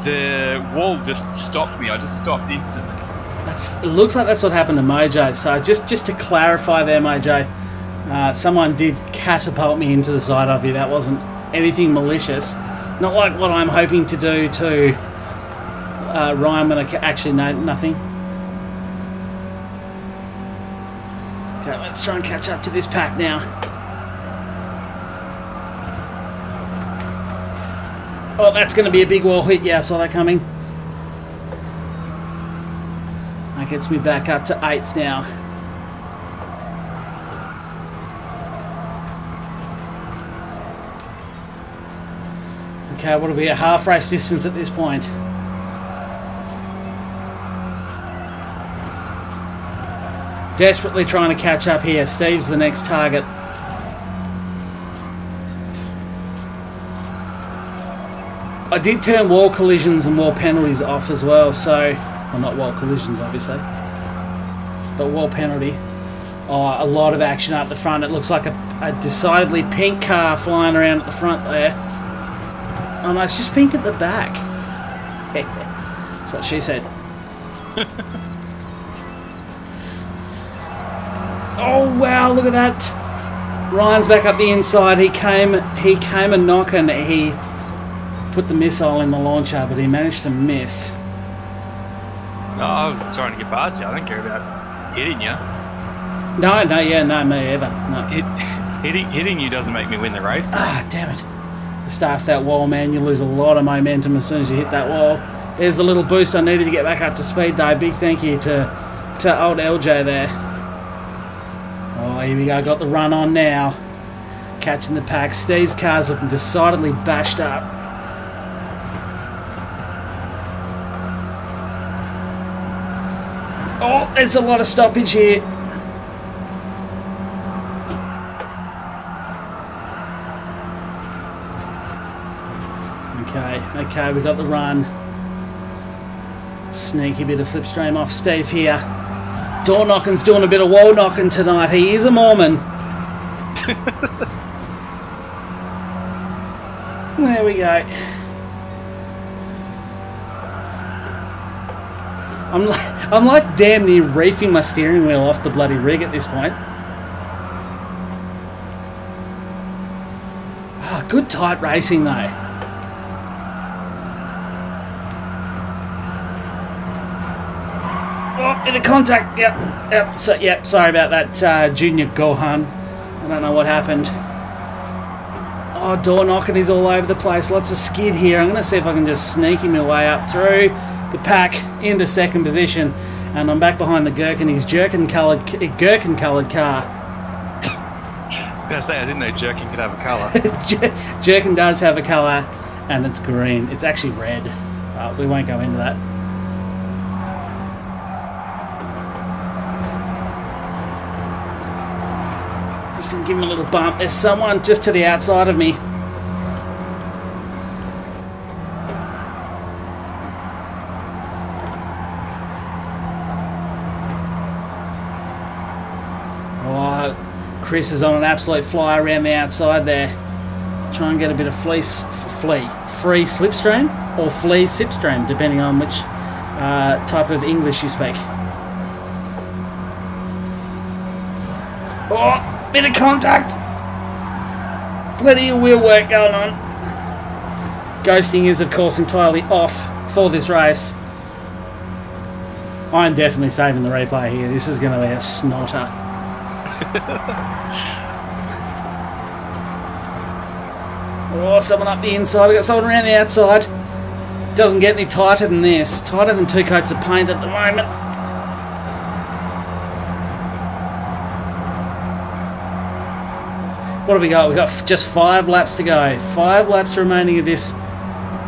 the wall just stopped me. I just stopped instantly. It looks like that's what happened to Mojo. So just to clarify there, Mojo, someone did catapult me into the side of you. That wasn't anything malicious. Not like what I'm hoping to do to Ryan when actually no, nothing. Okay, let's try and catch up to this pack now. Oh, that's going to be a big wall hit. Yeah, I saw that coming. That gets me back up to 8th now. Okay, what are we at? Half race distance at this point. Desperately trying to catch up here. Steve's the next target. I did turn wall collisions and wall penalties off as well, so... Well, not wall collisions, obviously. But wall penalty. Oh, a lot of action up the front. It looks like a decidedly pink car flying around at the front there. Oh no, it's just pink at the back. That's what she said. Oh wow, look at that. Ryan's back up the inside. He came a knocking. He put the missile in the launcher, but he managed to miss. No, I was trying to get past you. I don't care about hitting you. No, me either. No. Hitting you doesn't make me win the race. Ah, damn it. You start off that wall, man, you lose a lot of momentum as soon as you hit that wall. There's the little boost I needed to get back up to speed, though. Big thank you to old LJ there. Oh, here we go. Got the run on now. Catching the pack. Steve's car's looking decidedly bashed up. Oh, there's a lot of stoppage here. Okay, we got the run. Sneaky bit of slipstream off Steve here. Door knocking's doing a bit of wall knocking tonight. He is a Mormon. There we go. I'm like damn near reefing my steering wheel off the bloody rig at this point. Ah, good tight racing though. Oh, bit of contact. Yep. Sorry about that, Junior Gohan. I don't know what happened. Oh, door knocking is all over the place. Lots of skid here. I'm going to see if I can just sneak him my way up through the pack into second position. And I'm back behind the Gherkin, his gherkin-coloured car. I was going to say, I didn't know jerking could have a colour. Gherkin does have a colour, and it's green. It's actually red. We won't go into that. Just going to give him a little bump. There's someone just to the outside of me. Chris is on an absolute fly around the outside there. Try and get a bit of free slipstream or flea sipstream, depending on which type of English you speak. Oh, bit of contact. Plenty of wheel work going on. Ghosting is, of course, entirely off for this race. I'm definitely saving the replay here. This is going to be a snotter. Oh, someone up the inside. I got someone around the outside. Doesn't get any tighter than this. Tighter than 2 coats of paint at the moment. What do we got? We've got just 5 laps to go. 5 laps remaining of this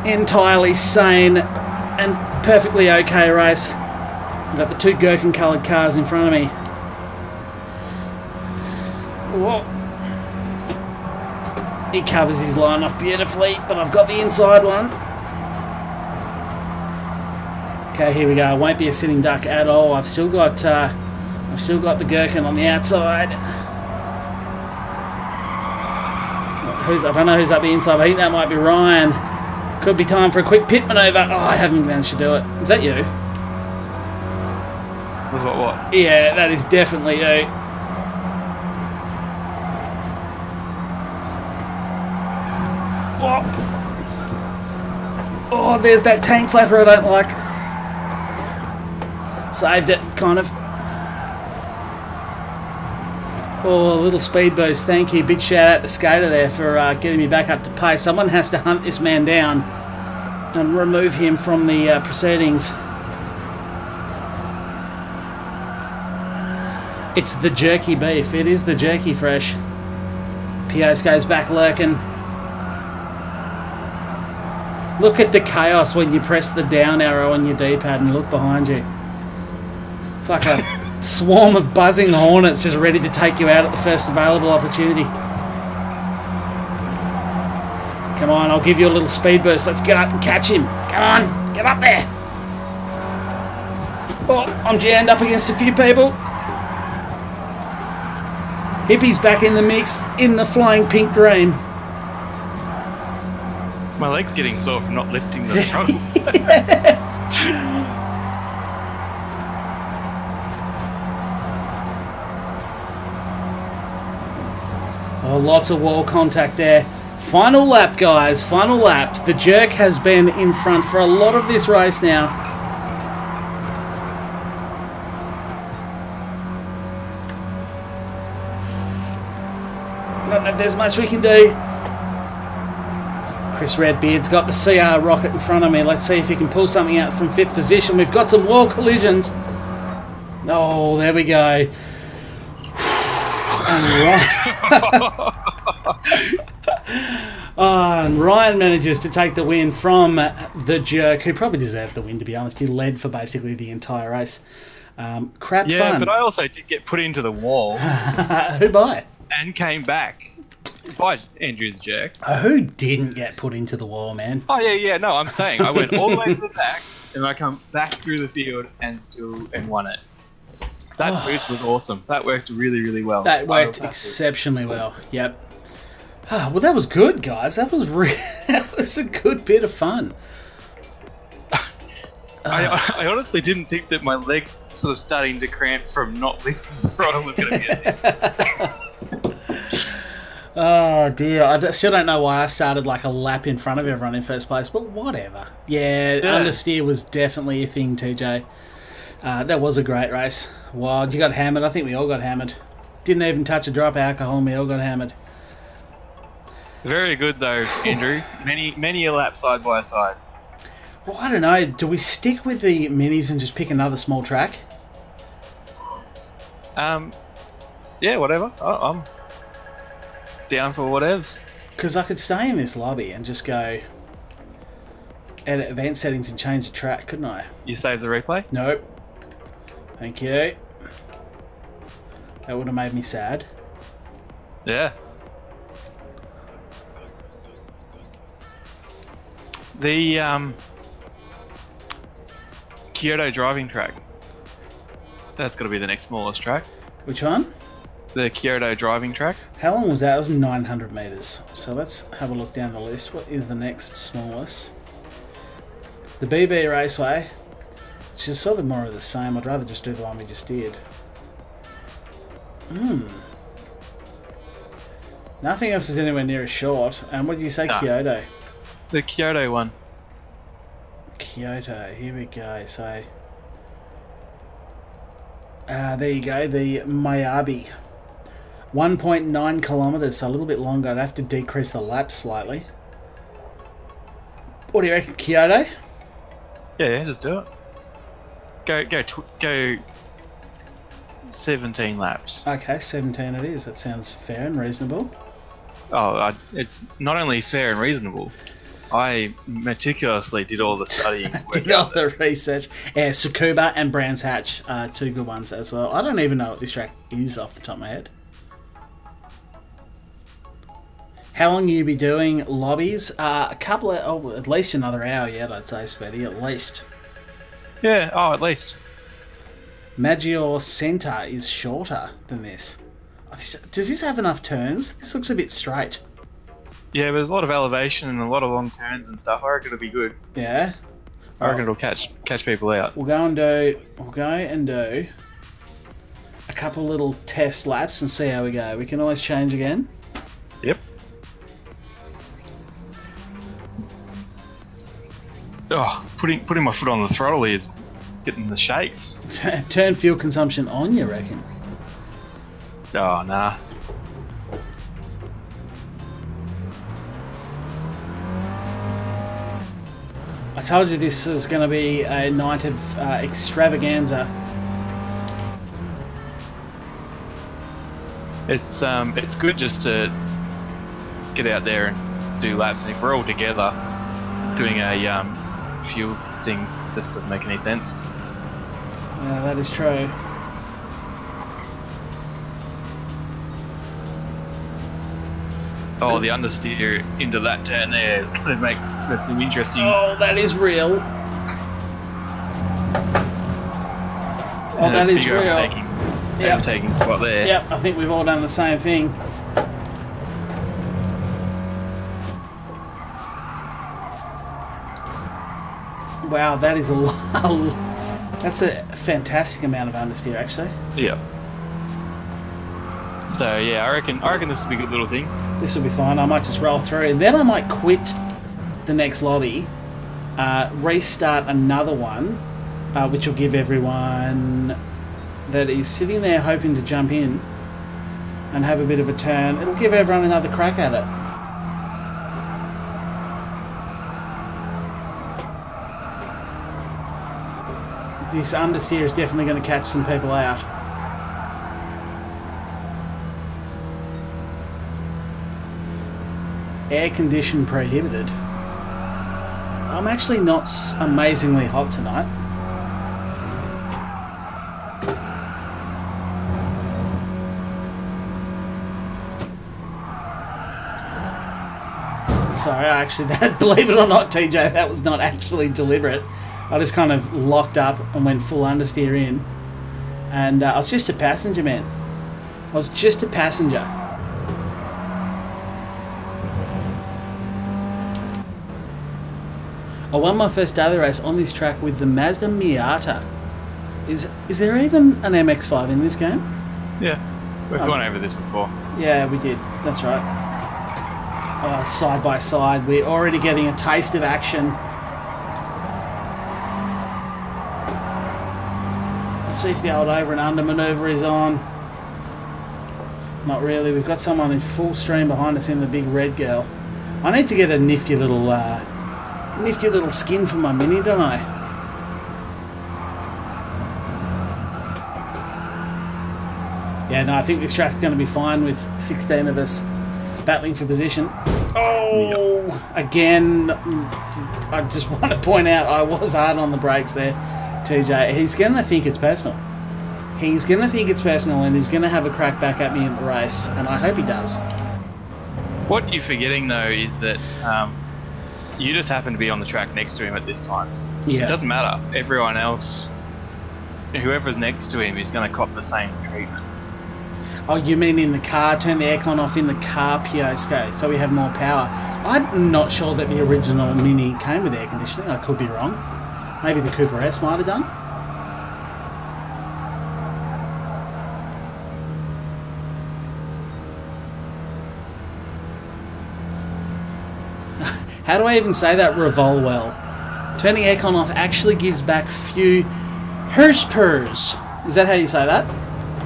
entirely sane and perfectly okay race. We've got the 2 gherkin-coloured cars in front of me. Whoa. He covers his line off beautifully, but I've got the inside one. Okay, here we go. It won't be a sitting duck at all. I've still got the Gherkin on the outside. I don't know who's up the inside. I think that might be Ryan. Could be time for a quick pit manoeuvre. Oh, I haven't managed to do it. Is that you? Was what? Yeah, that is definitely you. Oh, there's that tank slapper I don't like. Saved it, kind of. Oh, a little speed boost. Thank you. Big shout out to Skater there for getting me back up to pace. Someone has to hunt this man down and remove him from the proceedings. It's the jerky beef. It is the jerky fresh. Pios goes back lurking. Look at the chaos when you press the down arrow on your D-pad and look behind you. It's like a swarm of buzzing hornets just ready to take you out at the first available opportunity. Come on, I'll give you a little speed boost. Let's get up and catch him. Come on, get up there. Oh, I'm jammed up against a few people. Hippie's back in the mix in the flying pink dream. My leg's getting sore from not lifting the throttle. Oh, lots of wall contact there. Final lap, guys. Final lap. The Jerk has been in front for a lot of this race now. I don't know if there's much we can do. Chris Redbeard's got the CR rocket in front of me. Let's see if he can pull something out from 5th position. We've got some wall collisions. Oh, there we go. And Ryan manages to take the win from the Jerk, who probably deserved the win, to be honest. He led for basically the entire race. Crap fun. Yeah, but I also did get put into the wall. Who by? And came back. By Andrew the Jerk. Who didn't get put into the wall, man? Oh, yeah, no, I'm saying I went all the way to the back, and I come back through the field and won it. That boost was awesome. That worked really, really well. That worked exceptionally well. Yep. Well, that was good, guys. That was that was a good bit of fun. I honestly didn't think that my leg sort of starting to cramp from not lifting the throttle was going to be a thing. Oh dear, I still don't know why I started like a lap in front of everyone in first place, but whatever. Yeah, understeer was definitely a thing, TJ. That was a great race. Wild, you got hammered. I think we all got hammered. Didn't even touch a drop of alcohol and we all got hammered. Very good though, Andrew. Many a lap side by side. Well, I don't know. Do we stick with the minis and just pick another small track? Yeah, whatever. I'm down for whatevs. Because I could stay in this lobby and just go edit event settings and change the track, couldn't I? You save the replay? Nope. Thank you. That would have made me sad. Yeah. The Kyoto driving track. That's got to be the next smallest track. Which one? The Kyoto driving track. How long was that? It was 900 meters. So let's have a look down the list. What is the next smallest? The BB Raceway, which is sort of more of the same. I'd rather just do the one we just did. Nothing else is anywhere near as short. And what did you say, Kyoto? The Kyoto one. Kyoto, here we go. So, there you go, the Miyabi. 1.9 kilometers, so a little bit longer. I'd have to decrease the laps slightly. What do you reckon, Kyoto? Yeah, just do it. Go 17 laps. Okay, 17 it is. That sounds fair and reasonable. Oh, it's not only fair and reasonable. I meticulously did all the studying. Did all the research. Yeah, Tsukuba and Brands Hatch are two good ones as well. I don't even know what this track is off the top of my head. How long you be doing lobbies? A couple of, at least another hour yet, I'd say, Spetty, at least. Yeah, at least. Maggiore Center is shorter than this. Does this have enough turns? This looks a bit straight. Yeah, but there's a lot of elevation and a lot of long turns and stuff. I reckon it'll be good. Yeah? I reckon it'll catch people out. We'll go and do a couple little test laps and see how we go. We can always change again. Yep. Oh, putting my foot on the throttle is getting the shakes. Turn fuel consumption on, you reckon? Oh, nah. I told you this is going to be a night of extravaganza. It's good just to get out there and do laps, and if we're all together doing a fuel thing, just doesn't make any sense. Yeah, that is true. Oh, the understeer into that turn there is going to make some interesting... Oh, that is real. Oh, that is real. Overtaking spot there. Yep, I think we've all done the same thing. Wow, that is a lot. That's a fantastic amount of understeer, actually. Yeah. So yeah, I reckon this will be a good little thing. This will be fine. I might just roll through, and then I might quit the next lobby, restart another one, which will give everyone that is sitting there hoping to jump in and have a bit of a turn. It'll give everyone another crack at it. This understeer is definitely going to catch some people out. Air condition prohibited. I'm actually not amazingly hot tonight. Sorry, believe it or not, TJ, that was not actually deliberate. I just kind of locked up and went full understeer in. And I was just a passenger, man. I was just a passenger. I won my first daily race on this track with the Mazda Miata. Is there even an MX-5 in this game? Yeah, we've gone over this before. Yeah, we did. That's right. Oh, side by side. We're already getting a taste of action. Let's see if the old over and under manoeuvre is on. Not really. We've got someone in full stream behind us in the big red girl. I need to get a nifty little skin for my Mini, don't I? Yeah, no, I think this track's going to be fine with 16 of us battling for position. Oh, yep. Again, I just want to point out I was hard on the brakes there, TJ. He's going to think it's personal. He's going to think it's personal, and he's going to have a crack back at me in the race, and I hope he does. What you're forgetting, though, is that you just happen to be on the track next to him at this time. Yeah. It doesn't matter. Everyone else, whoever's next to him, is going to cop the same treatment. Oh, you mean in the car? Turn the aircon off in the car, Piosko, so we have more power. I'm not sure that the original Mini came with air conditioning. I could be wrong. Maybe the Cooper S might have done. How do I even say that? Revol well. Turning aircon off actually gives back few horsepower. Is that how you say that?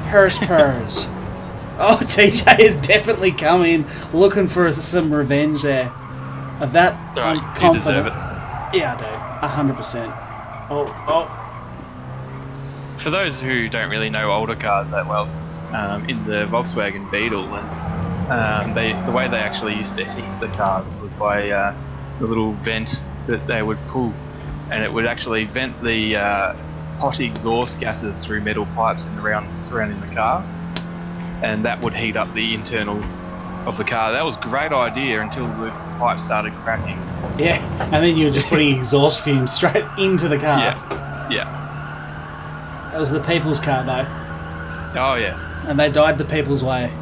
Horsepower. Oh, TJ has definitely come in looking for some revenge there. Of that, right, I'm confident. You deserve it. Yeah, I do. 100%. Oh. For those who don't really know older cars that well, in the Volkswagen Beetle, and the way they actually used to heat the cars was by the little vent that they would pull, and it would actually vent the hot exhaust gases through metal pipes surrounding the car. And that would heat up the internal of the car. That was a great idea until the pipes started cracking. Yeah, and then you were just putting exhaust fumes straight into the car. Yeah. That was the people's car, though. Oh, yes. And they died the people's way.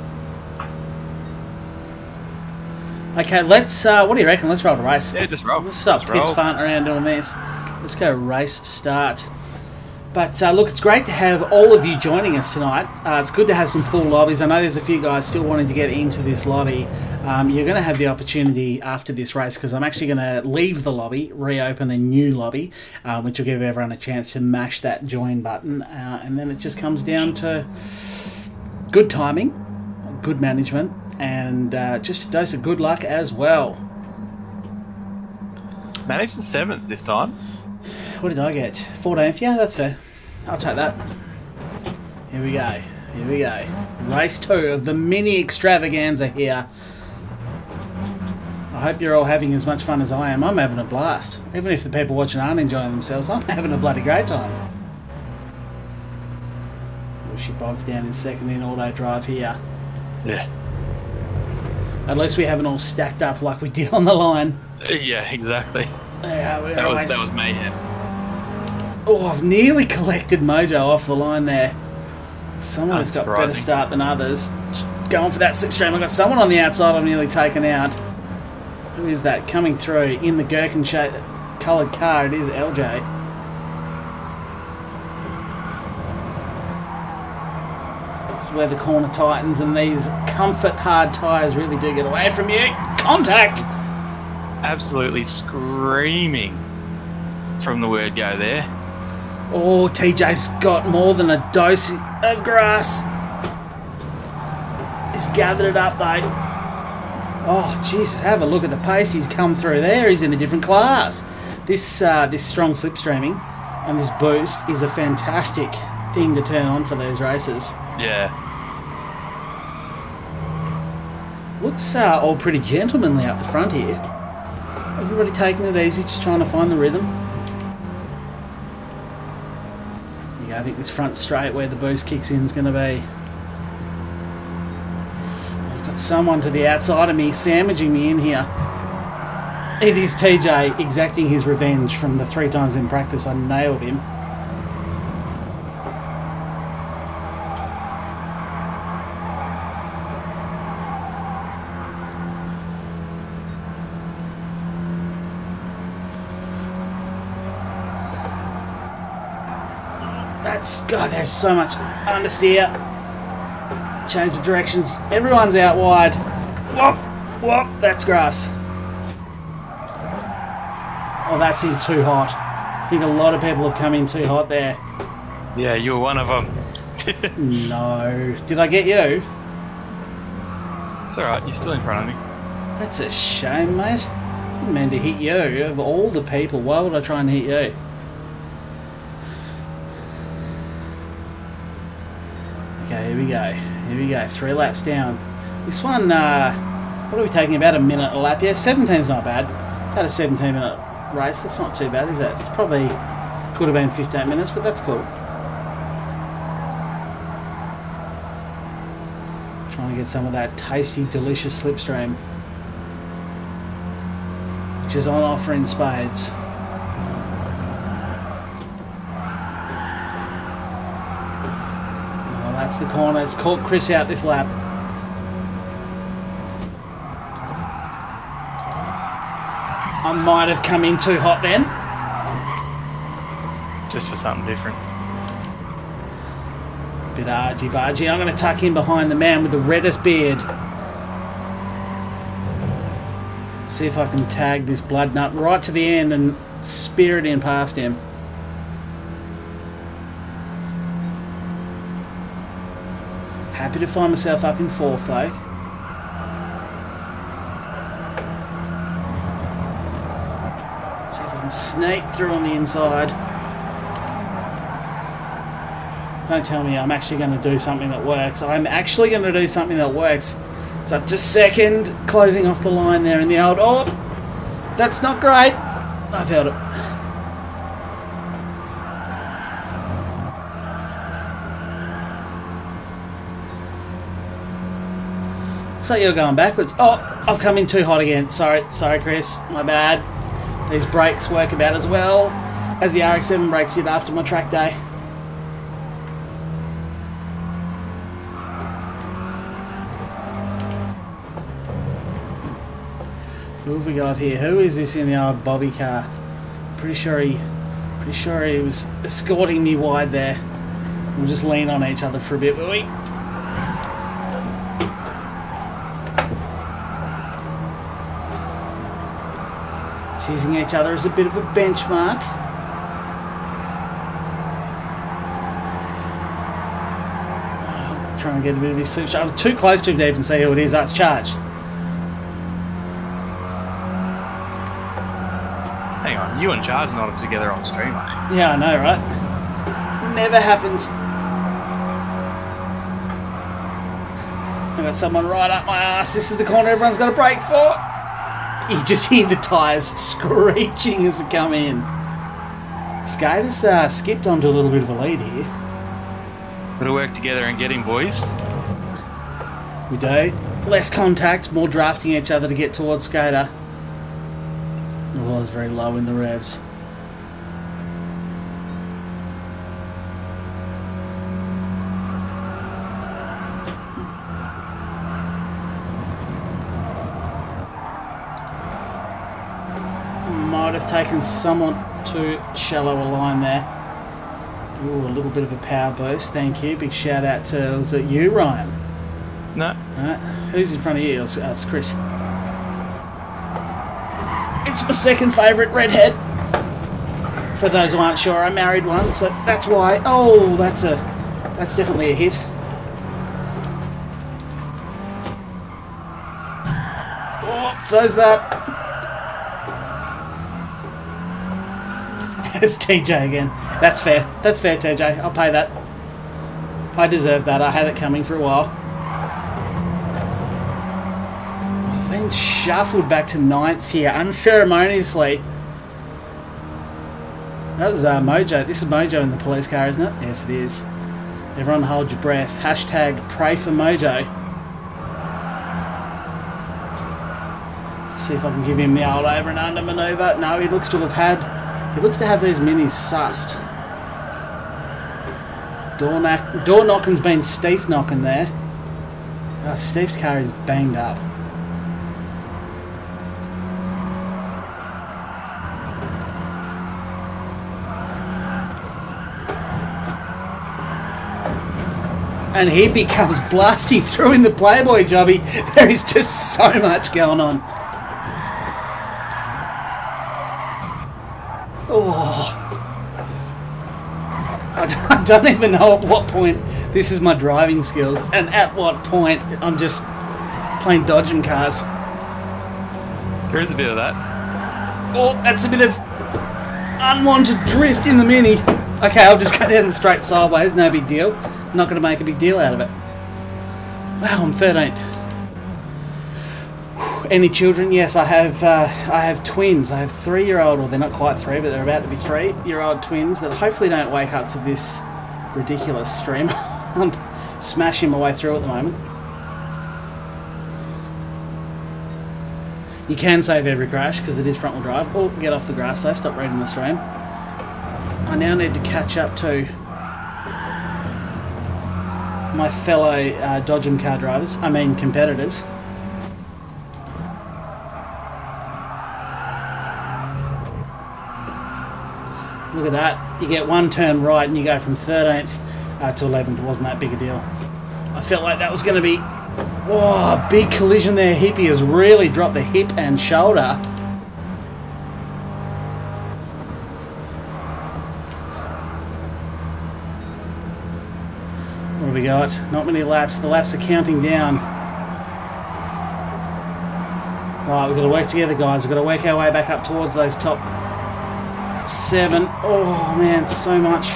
Okay, let's... what do you reckon? Let's roll the race. Yeah, just roll. Let's stop piss-farting around doing this. Let's go race start. But look, it's great to have all of you joining us tonight. It's good to have some full lobbies. I know there's a few guys still wanting to get into this lobby. You're going to have the opportunity after this race, because I'm actually going to leave the lobby, reopen a new lobby, which will give everyone a chance to mash that join button. And then it just comes down to good timing, good management, and just a dose of good luck as well. Managed the 7th this time. What did I get? 14th? Yeah, that's fair. I'll take that. Here we go. Here we go. Race 2 of the mini extravaganza here. I hope you're all having as much fun as I am. I'm having a blast. Even if the people watching aren't enjoying themselves, I'm having a bloody great time. Well, she bogs down in second in auto drive here. Yeah. At least we haven't all stacked up like we did on the line. Yeah, exactly. Yeah, that was mayhem. Oh, I've nearly collected Mojo off the line there. Someone's got a better start than others. Going for that slipstream. I've got someone on the outside I've nearly taken out. Who is that coming through in the gherkin shade coloured car? It is LJ. This is where the corner tightens and these comfort hard tyres really do get away from you. Contact! Absolutely screaming from the word go there. Oh, TJ's got more than a dose of grass. He's gathered it up, though. Oh, Jesus, have a look at the pace he's come through there. He's in a different class. This strong slipstreaming and this boost is a fantastic thing to turn on for those races. Yeah. Looks all pretty gentlemanly up the front here. Everybody taking it easy, just trying to find the rhythm. Yeah, I think this front straight where the boost kicks in is going to be... I've got someone to the outside of me sandwiching me in here. It is TJ exacting his revenge from the 3 times in practice I nailed him. God, there's so much understeer. Change the directions. Everyone's out wide. Whoop, whoop, that's grass. Oh, that's in too hot. I think a lot of people have come in too hot there. Yeah, you were one of them. No. Did I get you? It's alright, you're still in front of me. That's a shame, mate. I didn't mean to hit you. Of all the people, why would I try and hit you? Okay, here we go. Here we go, 3 laps down. This one, what are we taking, about a minute a lap? Yeah, 17's not bad. About a 17-minute race, that's not too bad, is it? It's probably could have been 15 minutes, but that's cool. Trying to get some of that tasty, delicious slipstream, which is on offer in spades. Oh, that's the corner. It's caught Chris out this lap. I might have come in too hot then. Just for something different. Bit argy-bargy. I'm going to tuck in behind the man with the reddest beard. See if I can tag this blood nut right to the end and spear it in past him. Happy to find myself up in 4th though. See if I can snake through on the inside. Don't tell me I'm actually going to do something that works. I'm actually going to do something that works. It's up to 2nd, closing off the line there in the old... Oh, that's not great. I felt it. Looks like you're going backwards. Oh, I've come in too hot again. Sorry, Chris. My bad. These brakes work about as well as the RX-7 brakes did after my track day. Who have we got here? Who is this in the old Bobby car? Pretty sure he was escorting me wide there. We'll just lean on each other for a bit, will we? Using each other as a bit of a benchmark. Trying to get a bit of his slip shot. I'm too close to him to even see who it is. That's charged. Hang on, you and Charge not together on stream, mate. Yeah, I know, right? Never happens. I've got someone right up my ass. This is the corner everyone's got to brake for. You just hear the tyres screeching as they come in. Skaters skipped onto a little bit of a lead here. Gotta work together and get him, boys. We do. Less contact, more drafting each other to get towards Skater. It was very low in the revs. Might have taken somewhat too shallow a line there. Ooh, a little bit of a power boost. Thank you. Big shout out to, was it you, Ryan? No. Who's in front of you? It's Chris. It's my second favourite redhead. For those who aren't sure, I married one, so that's why. Oh, that's definitely a hit. Oh, so's that. It's TJ again. That's fair. That's fair, TJ. I'll pay that. I deserve that. I had it coming for a while. I've been shuffled back to 9th here unceremoniously. That was Mojo. This is Mojo in the police car, isn't it? Yes, it is. Everyone hold your breath. Hashtag pray for Mojo. See if I can give him the old over and under manoeuvre. No, he looks to have these minis sussed. Door knocking's been Steve knocking there. Oh, Steve's car is banged up. And he becomes blasting through in the Playboy jobby. There is just so much going on. Oh, I don't even know at what point this is my driving skills and at what point I'm just playing dodgem cars. There is a bit of that. Oh, that's a bit of unwanted drift in the Mini. Okay, I'll just go down the straight sideways, no big deal. I'm not going to make a big deal out of it. Wow, I'm 13th. Any children? Yes, I have twins. I have 3-year-old, well, they're not quite 3, but they're about to be 3-year-old twins that hopefully don't wake up to this ridiculous stream. I'm smashing my way through at the moment. You can save every crash because it is front-wheel drive. Oh, get off the grass though, stop reading the stream. I now need to catch up to my fellow Dodgem car drivers, I mean competitors. Look at that, you get one turn right and you go from 13th to 11th. It wasn't that big a deal. I felt like that was going to be, whoa, big collision there. Hippie has really dropped the hip and shoulder. What do we got? Not many laps. The laps are counting down. Right, we've got to work together, guys. We've got to work our way back up towards those top 7. Oh, man, so much.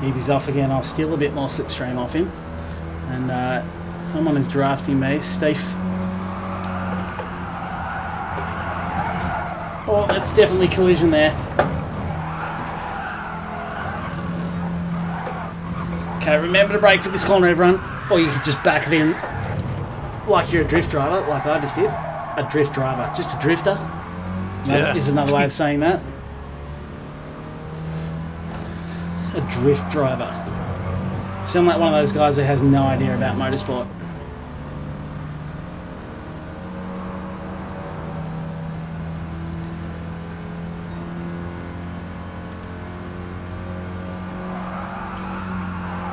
He's off again. I'll steal a bit more slipstream off him. And someone is drafting me. Steve. Oh, that's definitely collision there. Okay, remember to brake for this corner, everyone. Or you could just back it in like you're a drift driver, like I just did. A drift driver. Just a drifter. Yeah. Is another way of saying that. A drift driver. Sound like one of those guys who has no idea about motorsport.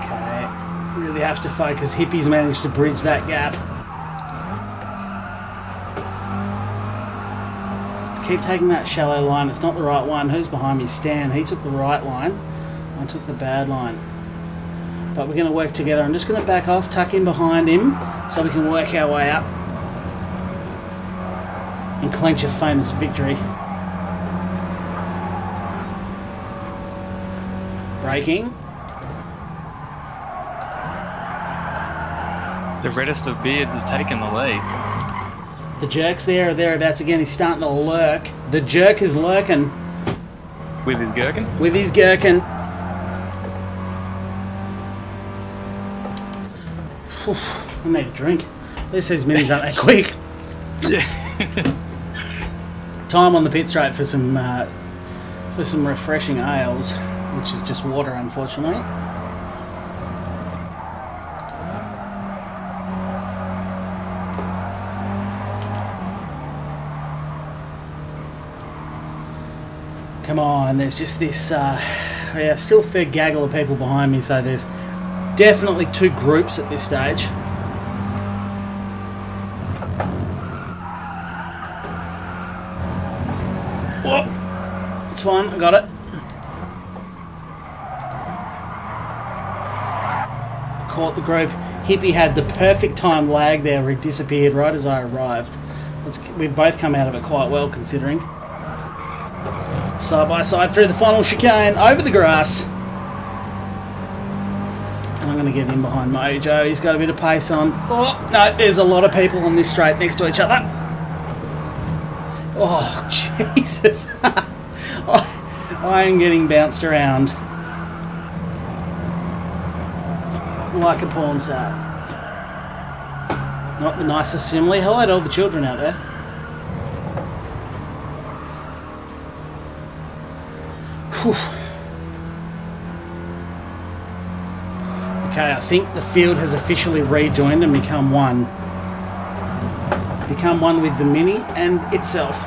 Okay, really have to focus. Hippie's managed to bridge that gap. Keep taking that shallow line. It's not the right one. Who's behind me? Stan. He took the right line. I took the bad line. But we're going to work together. I'm just going to back off, tuck in behind him so we can work our way up and clinch a famous victory. Braking. The reddest of beards has taken the lead. The jerk's there or thereabouts again. He's starting to lurk. The jerk is lurking. With his gherkin? With his gherkin. I need a drink. At least these minis aren't that quick. Time on the pit straight for some refreshing ales, which is just water, unfortunately. Come on, there's just this, yeah, still a fair gaggle of people behind me, so there's definitely 2 groups at this stage. Whoa, it's fine, I got it. Caught the group. Hippie had the perfect time lag there where he disappeared right as I arrived. We've both come out of it quite well, considering. Side by side through the final chicane, over the grass. And I'm going to get in behind Mojo. He's got a bit of pace on. Oh, no, there's a lot of people on this straight next to each other. Oh, Jesus. I am getting bounced around like a porn star. Not the nicest simile. Hello to all the children out there. Whew. Okay, I think the field has officially rejoined and become one. Become one with the Mini and itself.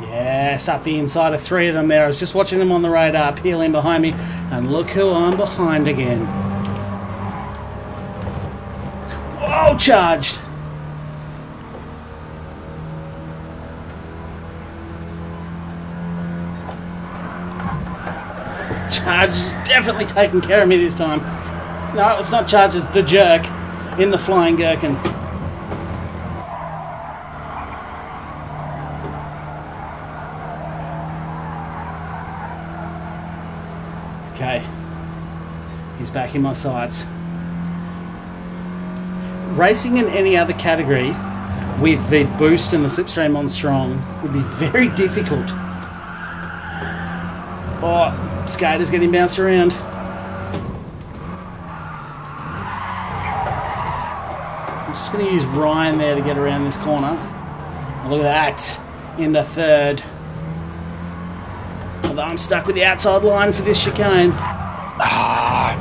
Yes, up the inside of 3 of them there. I was just watching them on the radar, peel in behind me, and look who I'm behind again. Whoa, charged! Charge is definitely taking care of me this time. No, it's not Charge, it's the jerk in the flying gherkin. Okay. He's back in my sights. Racing in any other category with the boost and the slipstream on strong would be very difficult. Oh, Skater's getting bounced around. I'm just going to use Ryan there to get around this corner. Oh, look at that. Into third. Although I'm stuck with the outside line for this chicane. Ah,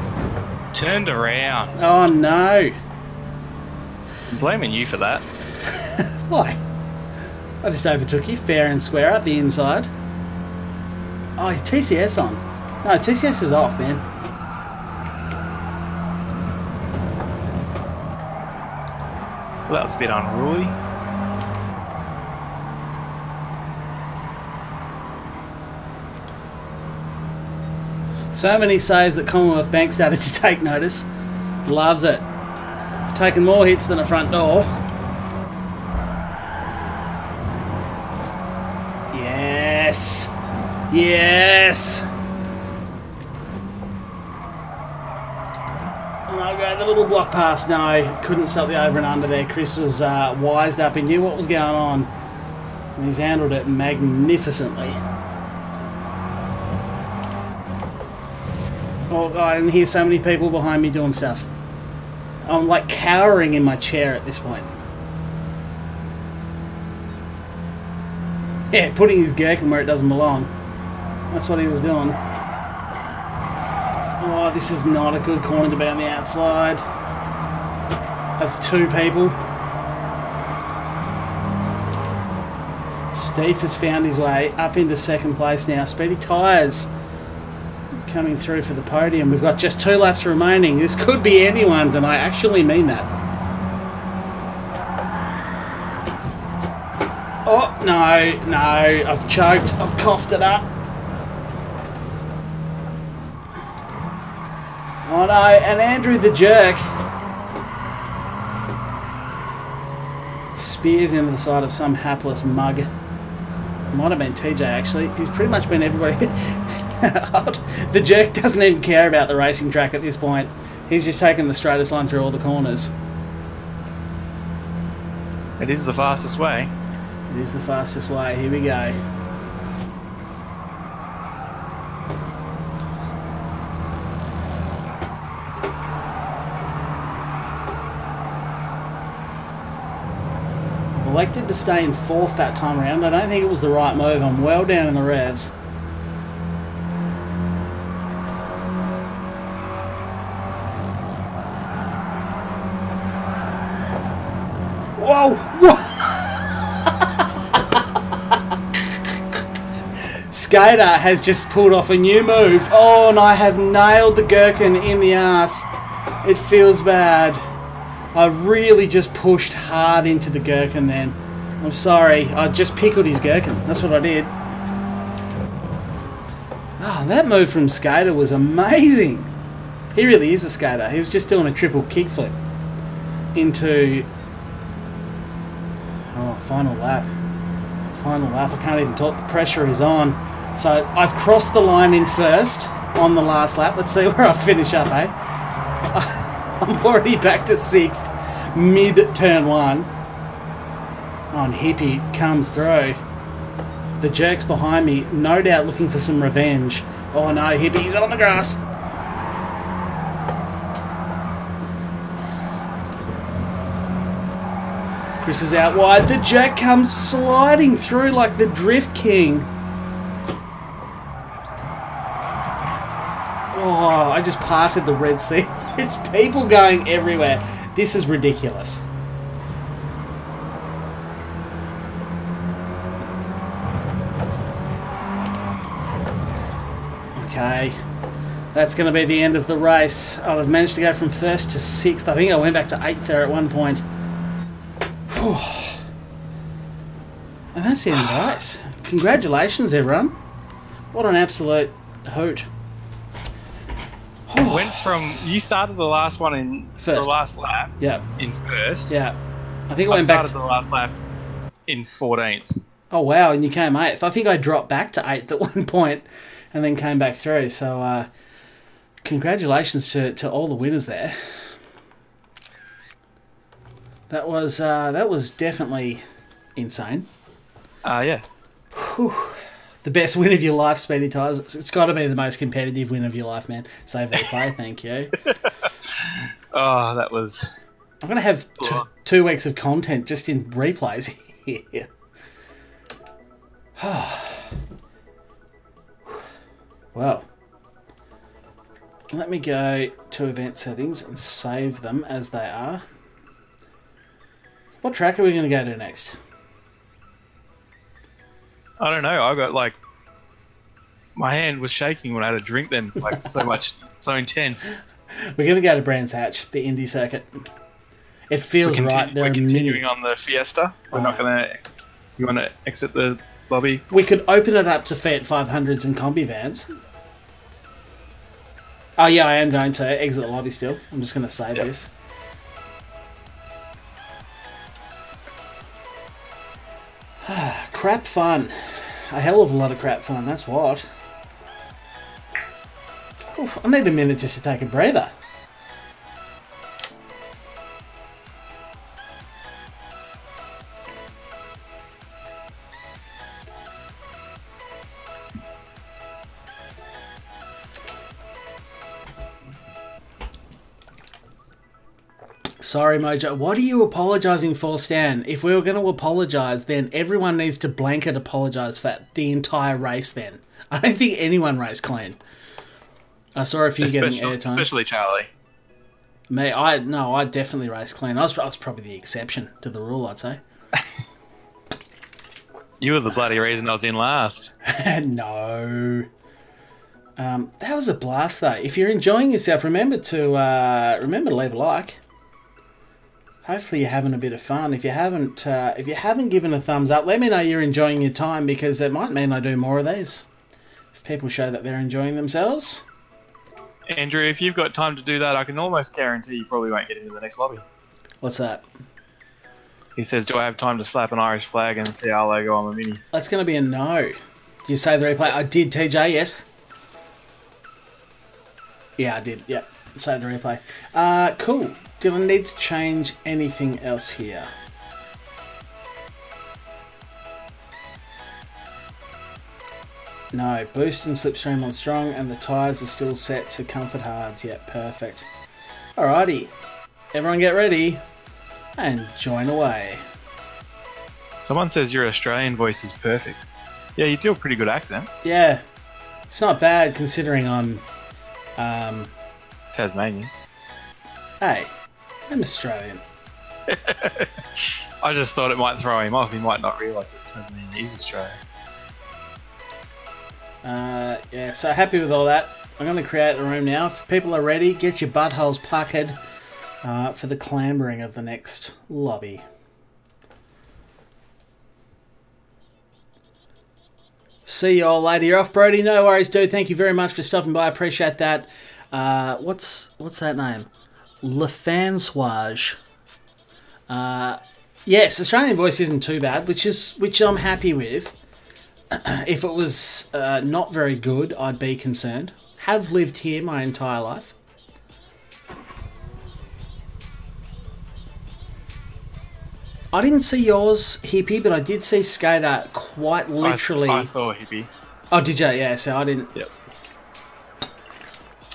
turned around. Oh no. I'm blaming you for that. Why? I just overtook you fair and square up the inside. Oh, he's TCS on. No, TCS is off, man. Well, that was a bit unruly. So many saves that Commonwealth Bank started to take notice. Loves it. I've taken more hits than a front door. Yes. Yes. And I'll go the little block pass. No, couldn't stop the over and under there. Chris was wised up. He knew what was going on. And he's handled it magnificently. Oh God, I can hear so many people behind me doing stuff. I'm like cowering in my chair at this point. Yeah, putting his gherkin where it doesn't belong. That's what he was doing. Oh, this is not a good corner to be on the outside of two people. Steve has found his way up into second place now. Speedy Tyres coming through for the podium. We've got just 2 laps remaining. This could be anyone's, and I actually mean that. Oh, no, no. I've choked. I've coughed it up. Oh, no. And Andrew the Jerk spears into the side of some hapless mug. Might have been TJ, actually. He's pretty much been everybody. The Jerk doesn't even care about the racing track at this point. He's just taking the straightest line through all the corners. It is the fastest way. It is the fastest way. Here we go. I've elected to stay in 4th that time around. I don't think it was the right move. I'm well down in the revs. Whoa! Whoa! Skater has just pulled off a new move. Oh, and I have nailed the gherkin in the ass. It feels bad. I really just pushed hard into the gherkin then. I'm sorry. I just pickled his gherkin. That's what I did. Oh, that move from Skater was amazing. He really is a skater. He was just doing a triple kickflip into... Oh, final lap. Final lap. I can't even talk. The pressure is on. So I've crossed the line in 1st on the last lap. Let's see where I finish up, eh? I'm already back to 6th, mid-turn 1. Oh, and Hippie comes through. The Jerk's behind me, no doubt looking for some revenge. Oh no, Hippie's on the grass. Chris is out wide. The Jerk comes sliding through like the Drift King. Oh, I just parted the Red Sea. It's people going everywhere. This is ridiculous. Okay. That's going to be the end of the race. I'll have managed to go from 1st to 6th. I think I went back to 8th there at one point. Whew. And that's the end of the race. Congratulations, everyone. What an absolute hoot. Went from... You started the last one in... First. The last lap. Yeah. In 1st. Yeah. I think I went back started the last lap in 14th. Oh, wow. And you came 8th. I think I dropped back to 8th at one point and then came back through. So, congratulations to all the winners there. That was definitely insane. Yeah. Whew. The best win of your life, Speedy Tires. It's got to be the most competitive win of your life, man. Save replay, thank you. Oh, that was... I'm going to have 2 weeks of content just in replays here. Well, let me go to event settings and save them as they are. What track are we going to go to next? I don't know. I got like... My hand was shaking when I had a drink then. Like so intense. We're going to go to Brands Hatch, the indie circuit. It feels right. We're continuing on the Fiesta. We're not going to... You want to exit the lobby? We could open it up to Fiat 500s and combi vans. Oh yeah, I am going to exit the lobby still. I'm just going to save this. Crap fun. A hell of a lot of crap fun, that's what. Oof, I need a minute just to take a breather. Sorry, Mojo. What are you apologising for, Stan? If we were going to apologise, then everyone needs to blanket apologise for the entire race then. I don't think anyone raced clean. I saw a few getting airtime. Especially Charlie. Me, I definitely raced clean. I was probably the exception to the rule, I'd say. You were the bloody reason I was in last. No. That was a blast, though. If you're enjoying yourself, remember to leave a like. Hopefully you're having a bit of fun. If you haven't given a thumbs up, let me know you're enjoying your time, because it might mean I do more of these. If people show that they're enjoying themselves. Andrew, if you've got time to do that, I can almost guarantee you probably won't get into the next lobby. What's that? He says, do I have time to slap an Irish flag and see our logo on the mini? That's going to be a no. Do you save the replay? I did, TJ, yes. Yeah, I did. Yep. Save the replay. Cool. Do I need to change anything else here? No. Boost and slipstream on strong, and the tyres are still set to comfort hards. Yep, perfect. Alrighty. Everyone get ready and join away. Someone says your Australian voice is perfect. Yeah, you do a pretty good accent. Yeah. It's not bad considering I'm... Tasmanian. Hey, I'm Australian. I just thought it might throw him off. He might not realise that Tasmania is Australia. Yeah, so happy with all that. I'm going to create the room now. If people are ready, get your buttholes puckered for the clambering of the next lobby. See you all later. You're off, Brody. No worries, dude. Thank you very much for stopping by. I appreciate that. What's that name? LeFansoise. Yes, Australian voice isn't too bad, which I'm happy with. If it was not very good, I'd be concerned. Have lived here my entire life. I didn't see yours, Hippie, but I did see Skater quite literally. I saw Hippie. Oh, did you? Yeah, so I didn't. Yep.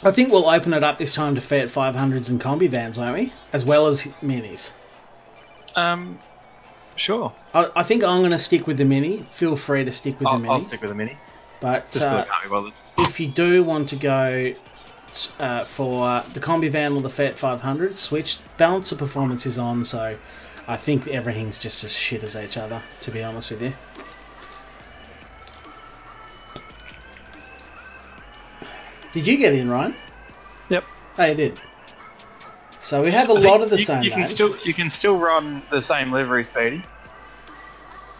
I think we'll open it up this time to Fiat 500s and combi vans, won't we? As well as minis. Sure. I think I'm going to stick with the mini. Feel free to stick with the mini. I'll stick with the mini. But just can't be bothered. If you do want to go for the combi van or the Fiat 500, switch. Balance of performance is on, so I think everything's just as shit as each other, to be honest with you. Did you get in, Ryan? Yep. Oh, you did. So we have a lot of the same names. You can still run the same livery, Speedy.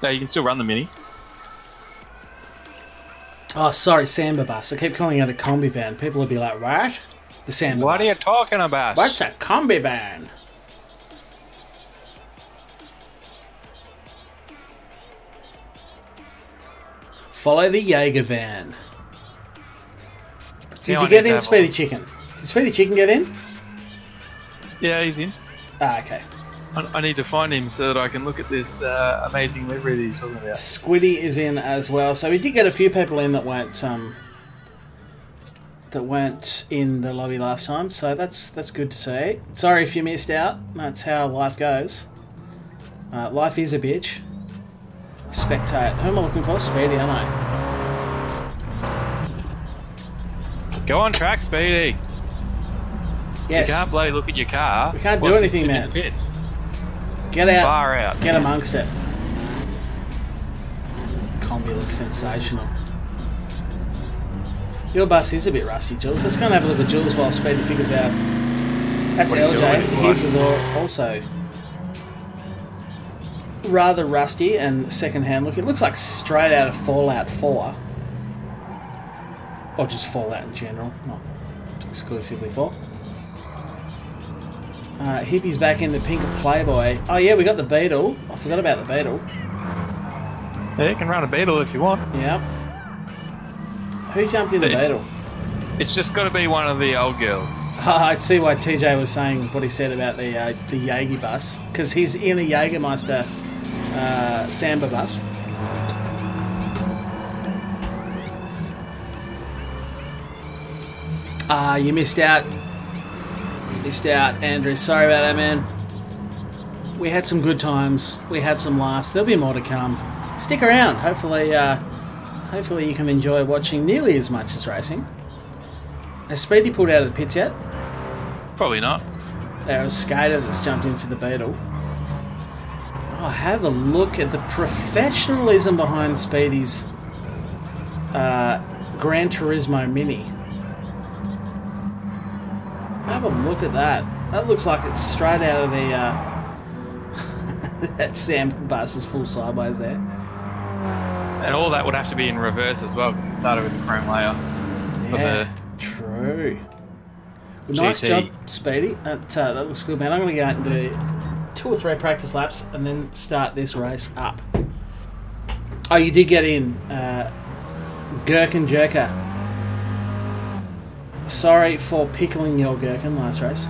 No, you can still run the mini. Oh, sorry, Samba Bus. I keep calling it a combi van. People will be like, what? The Samba Bus. What are you talking about? What's a combi van? Follow the Jaeger van. Did you get in, Speedy Chicken? Did Sweetie Chicken get in? Yeah, he's in. Ah, okay. I need to find him so that I can look at this amazing livery that he's talking about. Squiddy is in as well. So we did get a few people in that weren't in the lobby last time. So that's good to see. Sorry if you missed out. That's how life goes. Life is a bitch. Spectate. Who am I looking for? Speedy, aren't I? Go on track, Speedy. Yes. You can't bloody look at your car. We can't do anything, man. Pits. Get out. Far out. Get amongst it. Combi looks sensational. Your bus is a bit rusty, Jules. Let's go and have a look at Jules while Speedy figures out. That's what he's LJ. doing with his His is also rather rusty and second-hand looking. It looks like straight out of Fallout 4. Or just Fallout in general, not exclusively 4. Hippie's back in the pink Playboy. Oh yeah, we got the Beetle. I forgot about the Beetle. Yeah, you can run a Beetle if you want. Yeah. Who jumped in the Beetle? It's just got to be one of the old girls. I see why TJ was saying what he said about the Jaeger bus. Because he's in a Jägermeister Samba bus. You missed out. Missed out, Andrew. Sorry about that, man. We had some good times. We had some laughs. There'll be more to come. Stick around. Hopefully you can enjoy watching nearly as much as racing. Has Speedy pulled out of the pits yet? Probably not. There's a skater that's jumped into the Beetle. Oh, have a look at the professionalism behind Speedy's Gran Turismo Mini. Have a look at that. That looks like it's straight out of the... that Sam bus is full sideways there. And all that would have to be in reverse as well, because it started with the chrome layer. Yeah, true. Well, nice job, Speedy. That looks good, man. I'm going to go out and do 2 or 3 practice laps and then start this race up. Oh, you did get in. Gherkin Jerker. Sorry for pickling your gherkin last race.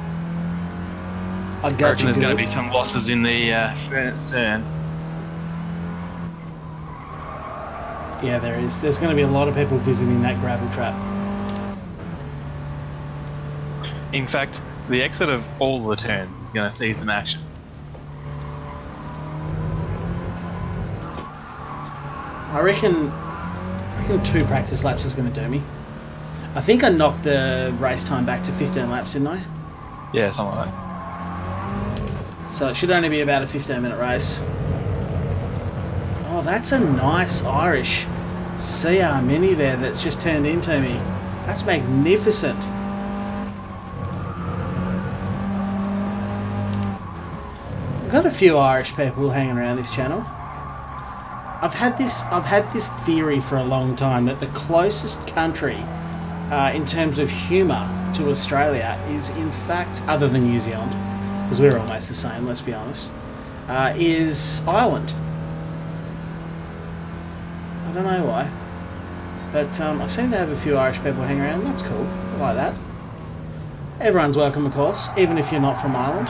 I got you. There's going to be some losses in the furnace turn. Yeah, there is. There's going to be a lot of people visiting that gravel trap. In fact, the exit of all the turns is going to see some action. I reckon 2 practice laps is going to do me. I think I knocked the race time back to 15 laps, didn't I? Yeah, something like that. So it should only be about a 15-minute race. Oh, that's a nice Irish CR Mini there that's just turned into me. That's magnificent. We've got a few Irish people hanging around this channel. I've had this theory for a long time that the closest country in terms of humour to Australia is, in fact, other than New Zealand, because we're almost the same, let's be honest, is Ireland. I don't know why, but I seem to have a few Irish people hanging around. That's cool. I like that. Everyone's welcome, of course, even if you're not from Ireland.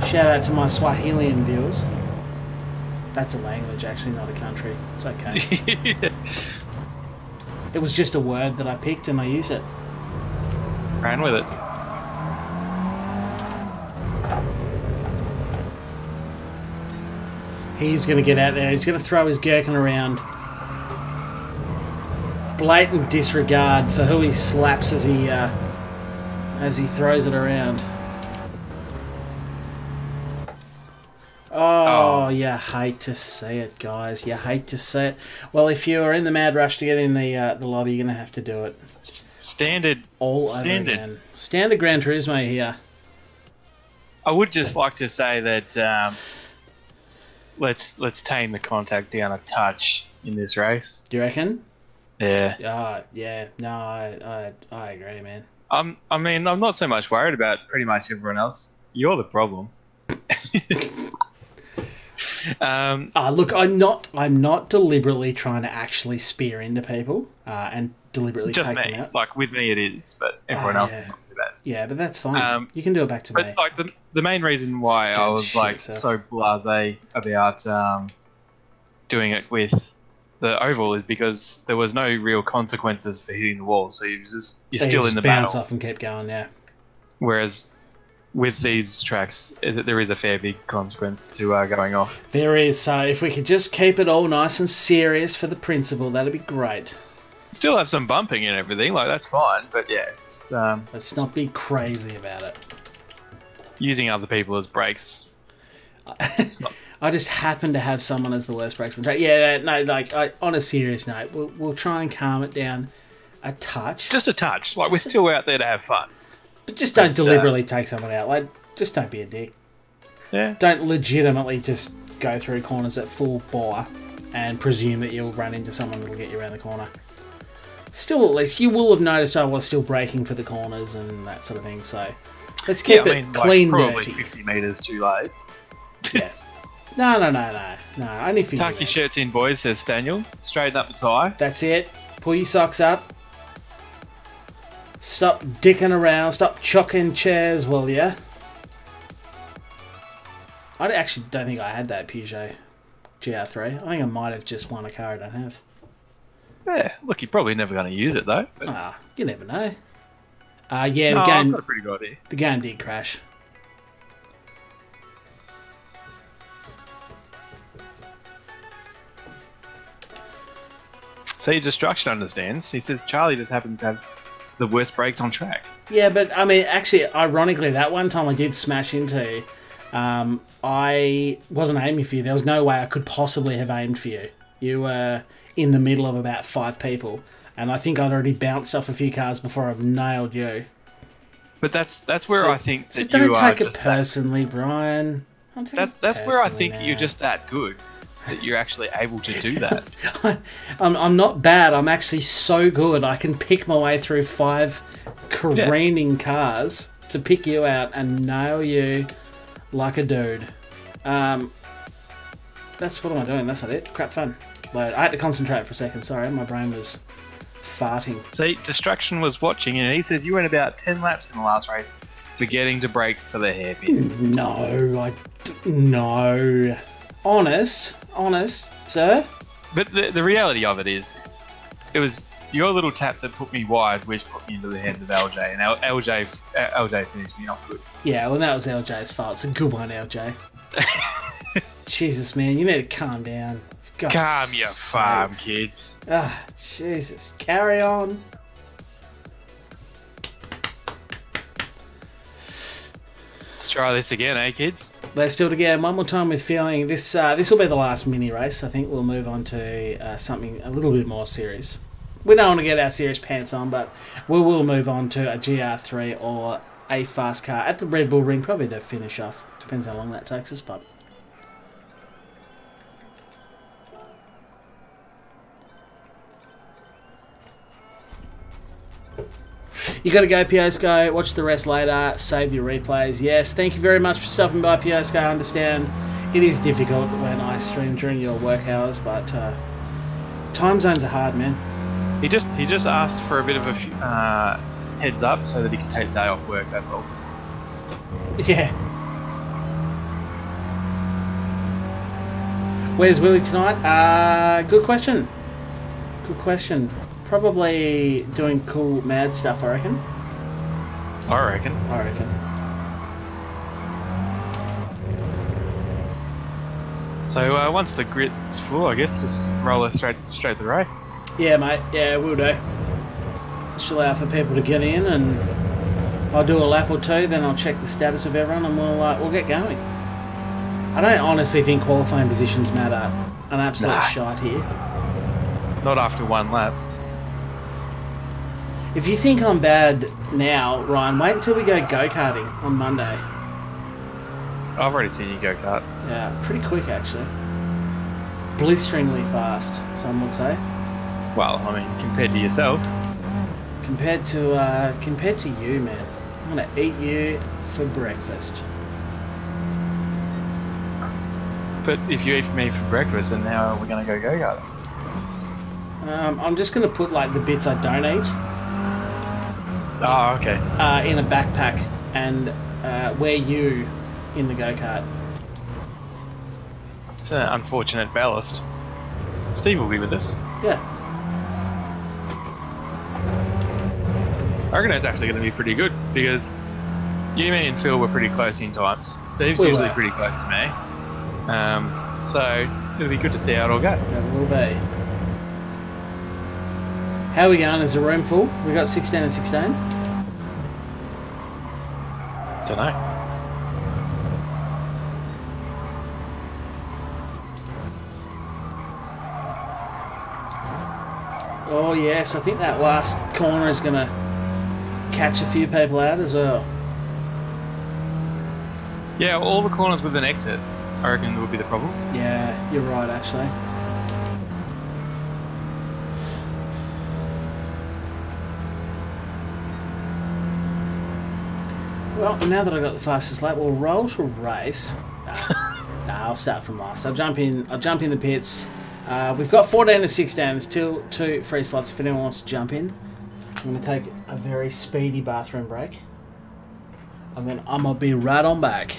Shout out to my Swahilian viewers. That's a language, actually, not a country. It's okay. It was just a word that I picked and I used it. Ran with it. He's going to get out there. He's going to throw his gherkin around. Blatant disregard for who he slaps as he throws it around. Oh, you hate to see it, guys. You hate to see it. Well, if you're in the mad rush to get in the lobby, you're going to have to do it. Standard. All over again. Standard Gran Turismo here. I would just like to say that let's tame the contact down a touch in this race. Do you reckon? Yeah. Yeah. No, I agree, man. I mean, I'm not so much worried about pretty much everyone else. You're the problem. Look, I'm not deliberately trying to actually spear into people and deliberately just take me. them out. Like with me, it is, but everyone else is not too bad. Yeah, but that's fine. You can do it back to me. But like the main reason why I was like so blasé about doing it with the oval is because there was no real consequences for hitting the wall, so you're still in the bounce battle. Off and keep going. Yeah. Whereas with these tracks, there is a fair big consequence to going off. There is. So if we could just keep it all nice and serious for the principal, that'd be great. Still have some bumping and everything, like that's fine. But yeah, just let's not be crazy about it. Using other people as brakes. It's not. I just happen to have someone as the worst brakes on the track. Yeah, no, like on a serious note, we'll try and calm it down a touch. Just a touch. Like we're still out there to have fun. But just don't deliberately take someone out. Like, just don't be a dick. Yeah. Don't legitimately just go through corners at full bore and presume that you'll run into someone that'll get you around the corner. Still, at least, you will have noticed I was still braking for the corners and that sort of thing, so let's keep it clean, like probably dirty. 50 metres too late. Yeah. No, only 50 Tuck your shirts in, boys, says Daniel. Straighten up the tie. That's it. Pull your socks up. Stop dicking around. Stop chucking chairs, will ya? I actually don't think I had that Peugeot GR3. I think I might have just won a car I don't have. Yeah, look, you're probably never going to use it, though. But... you never know. Yeah, no, the game... I've got a pretty good idea. The game did crash. See, Destruction understands. He says Charlie just happens to have the worst brakes on track. Yeah, but I mean, actually, ironically, that one time I did smash into, I wasn't aiming for you. There was no way I could possibly have aimed for you. You were in the middle of about 5 people, and I think I'd already bounced off a few cars before I've nailed you. But that's where I think that you are. Don't take it personally, Brian. That's where I think you're just that good. That you're actually able to do that. I'm not bad. I'm actually so good. I can pick my way through 5 careening cars to pick you out and nail you like a dude. That's what am I doing? That's not it. Crap fun. Load. I had to concentrate for a second. Sorry, my brain was farting. See, Distraction was watching and he says you went about 10 laps in the last race forgetting to brake for the hairpin. No. Honest, sir. But the reality of it is, it was your little tap that put me wide, which put me into the hands of LJ, and LJ finished me off good. Yeah, well, that was LJ's fault. It's a good one, LJ. Jesus, man, you need to calm down. Calm your farm, kids. Ah, Jesus. Carry on. Let's try this again, eh, kids? Let's do it again. One more time with feeling. This will be the last mini race. I think we'll move on to something a little bit more serious. We don't want to get our serious pants on, but we will move on to a GR3 or a fast car at the Red Bull Ring, probably to finish off. Depends how long that takes us, but... You got to go, Piosco. Watch the rest later. Save your replays. Yes, thank you very much for stopping by, Piosco. I understand it is difficult when I stream during your work hours, but time zones are hard, man. He just asked for a bit of a heads up so that he can take the day off work. That's all. Yeah. Where's Willie tonight? Good question. Good question. Probably doing cool mad stuff, I reckon. I reckon. So once the grid's full, I guess just roll it straight to the race. Yeah, mate. Yeah, we'll do. Just allow for people to get in, and I'll do a lap or two. Then I'll check the status of everyone, and we'll get going. I don't honestly think qualifying positions matter. An absolute shite here. Not after one lap. If you think I'm bad now, Ryan, wait until we go go-karting on Monday. I've already seen you go-kart. Yeah, pretty quick, actually. Blisteringly fast, some would say. Well, I mean, compared to yourself. Compared to you, man. I'm going to eat you for breakfast. But if you eat me for breakfast, then now we're going to go go-karting. I'm just going to put like the bits I don't eat. Oh, okay. In a backpack and wear you in the go-kart. It's an unfortunate ballast. Steve will be with us. Yeah. I reckon it's actually going to be pretty good because you, me, and Phil were pretty close in times. Steve's usually pretty close to me. So it'll be good to see how it all goes. It will be. How are we going? Is the room full? We got 16 and 16? Don't know. Oh yes, I think that last corner is going to catch a few people out as well. Yeah, all the corners with an exit, I reckon, would be the problem. Yeah, you're right actually. Well, now that I've got the fastest lap, we'll roll to race. I'll start from last. I'll jump in the pits. We've got 14 and 16. There's still 2 free slots if anyone wants to jump in. I'm going to take a very speedy bathroom break. And then I'm going to be right on back.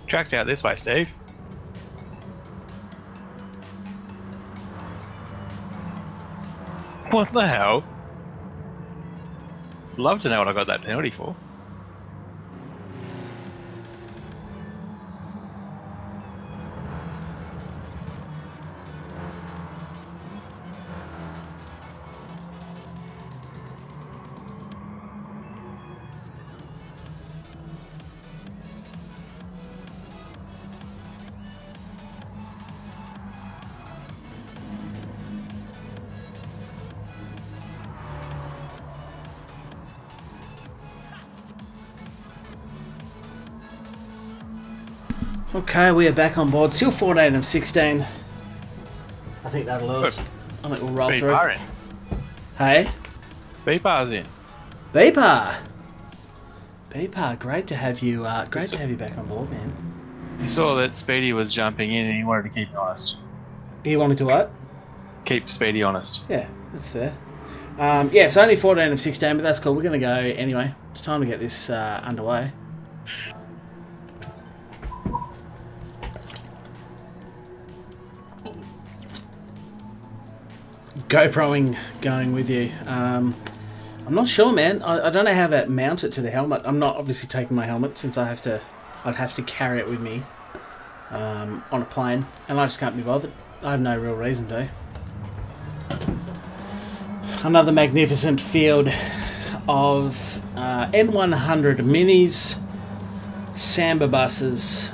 Track's out this way, Steve. What the hell? Love to know what I got that penalty for. Okay, we are back on board. Still 14 of 16. I think that'll us. I think we'll roll through. B-Par in. Hey? B-Par's in. B-Par! B-Par, great to have you back on board, man. He saw that Speedy was jumping in and he wanted to keep him honest. He wanted to what? Keep Speedy honest. Yeah, that's fair. Yeah, it's only 14 of 16, but that's cool. We're going to go anyway. It's time to get this underway. GoProing going with you. I'm not sure, man. I don't know how to mount it to the helmet. I'm not obviously taking my helmet since I'd have to carry it with me on a plane, and I just can't be bothered. I have no real reason to. Another magnificent field of N100 minis, Samba buses,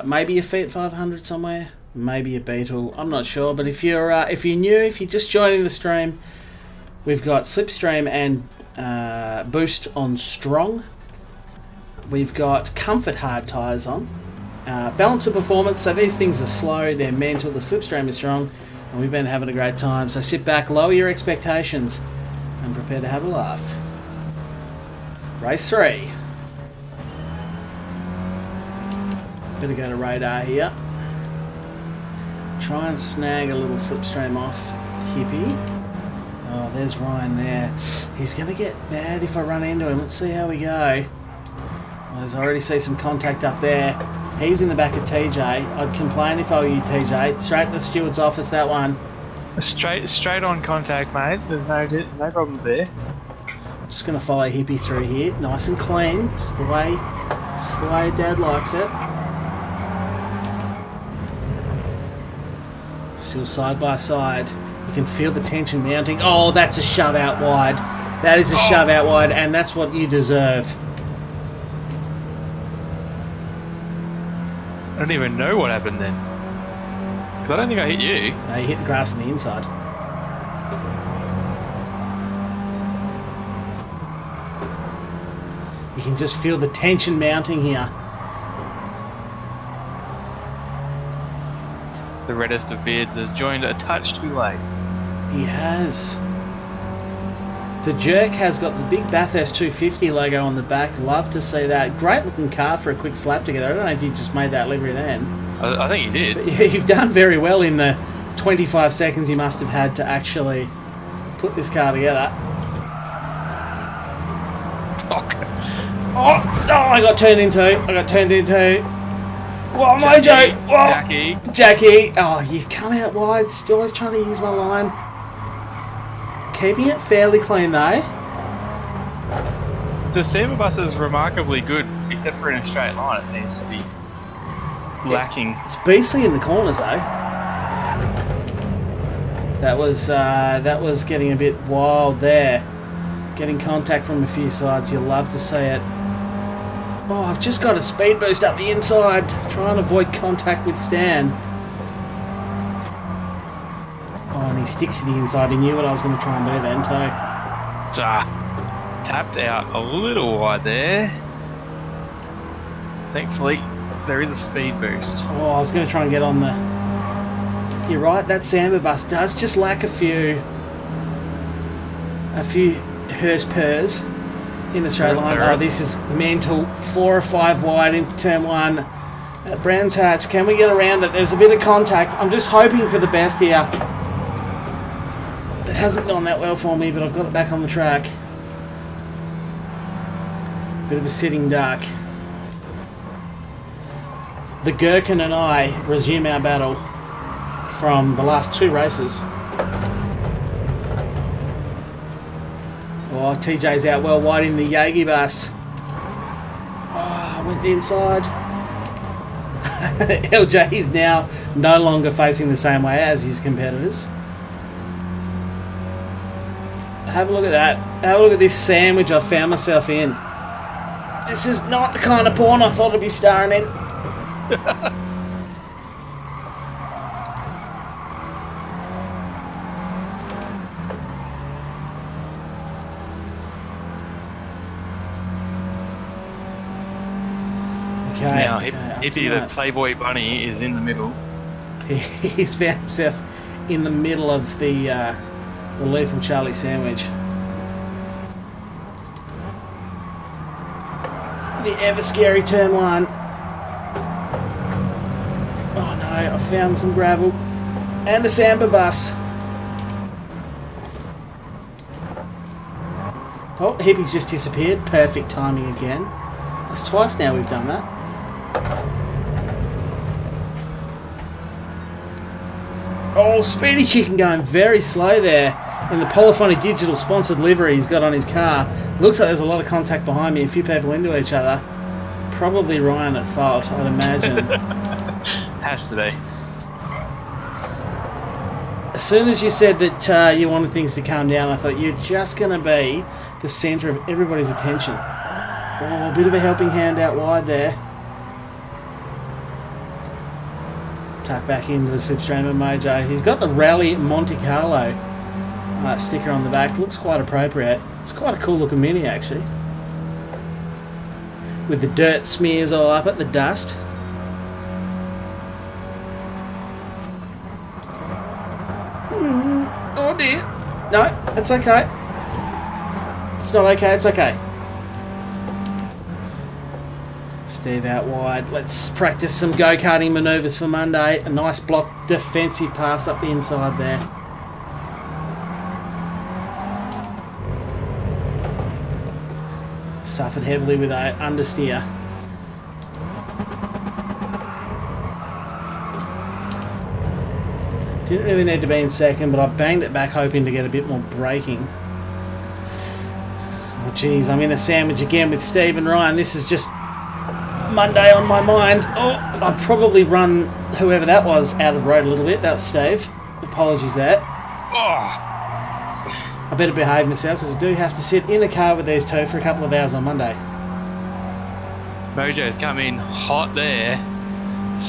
maybe a Fiat 500 somewhere. Maybe a Beetle, I'm not sure, but if you're new, if you're just joining the stream, we've got Slipstream and Boost on Strong. We've got Comfort hard tyres on. Balance of performance, so these things are slow, they're mental, the Slipstream is strong, and we've been having a great time. So sit back, lower your expectations, and prepare to have a laugh. Race 3. Better go to radar here. Try and snag a little Slipstream off Hippie. Oh, there's Ryan there. He's going to get mad if I run into him. Let's see how we go. Well, I already see some contact up there. He's in the back of TJ. I'd complain if I were you, TJ. Straight to the steward's office, that one. Straight on contact, mate. There's no problems there. Just going to follow Hippie through here. Nice and clean. Just the way Dad likes it. Still side by side. You can feel the tension mounting. Oh, that's a shove out wide. That is a shove out wide, and that's what you deserve. I don't even know what happened then. Because I don't think I hit you. No, you hit the grass on the inside. You can just feel the tension mounting here. The reddest of beards has joined a touch too late. He has. The Jerk has got the big Bathurst 250 logo on the back. Love to see that. Great looking car for a quick slap together. I don't know if you just made that livery then. I think you did. But yeah, you've done very well in the 25 seconds you must have had to actually put this car together. Oh, I got turned into. Whoa, Mojo! Whoa. Jackie! Oh, you've come out wide. Still always trying to use my line. Keeping it fairly clean though. The Samba bus is remarkably good, except for in a straight line. It seems to be lacking. It's beastly in the corners though. That was getting a bit wild there. Getting contact from a few sides. You'll love to see it. Oh, I've just got a speed boost up the inside. Try and avoid contact with Stan. Oh, and he sticks to the inside. He knew what I was going to try and do then too. Tapped out a little wide there. Thankfully, there is a speed boost. Oh, I was going to try and get on the... You're right, that Samba bus does just lack a few Hurst purrs in the straight line. Oh, this is mental. 4 or 5 wide into turn 1 at Brands Hatch. Can we get around it? There's a bit of contact. I'm just hoping for the best here. It hasn't gone that well for me, but I've got it back on the track. Bit of a sitting duck. The Gherkin and I resume our battle from the last 2 races. Oh, TJ's out well wide in the Yagi bus. Oh, went inside. LJ is now no longer facing the same way as his competitors. Have a look at that. Have a look at this sandwich I found myself in. This is not the kind of porn I thought I'd be starring in. Now, Hippie the Playboy Bunny is in the middle. He's found himself in the middle of the lethal Charlie sandwich. The ever scary turn 1. Oh no, I found some gravel and a Samba bus. Oh, Hippie's just disappeared. Perfect timing again. That's twice now we've done that. Oh, Speedy Chicken going very slow there. And the Polyphony Digital sponsored livery he's got on his car. Looks like there's a lot of contact behind me. A few people into each other. Probably Ryan at fault, I'd imagine. Has to be. As soon as you said that you wanted things to calm down, I thought you're just going to be the centre of everybody's attention. Oh, a bit of a helping hand out wide there. Tuck back into the slipstream of Mojo. He's got the Rally Monte Carlo sticker on the back. Looks quite appropriate. It's quite a cool looking Mini actually. With the dirt smears all up at the dust. Oh dear. No, it's okay. It's not okay, it's okay. Steve out wide. Let's practice some go-karting manoeuvres for Monday. A nice block defensive pass up the inside there. Suffered heavily with an understeer. Didn't really need to be in second, but I banged it back hoping to get a bit more braking. Oh geez, I'm in a sandwich again with Steve and Ryan. This is just Monday on my mind. Oh, I've probably run whoever that was out of road a little bit. That was Steve. Apologies there. Oh. I better behave myself because I do have to sit in a car with these two for a couple of hours on Monday. Mojo's come in hot there.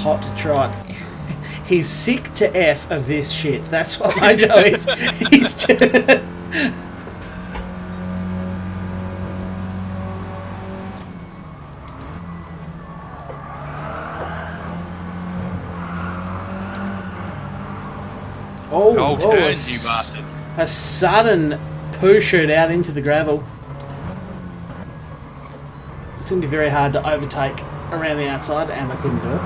Hot to trot. He's sick to F of this shit. That's what Mojo is. He's just... Oh, turns, you bastard. A sudden poo shoot out into the gravel. It's going to be very hard to overtake around the outside, and I couldn't do it.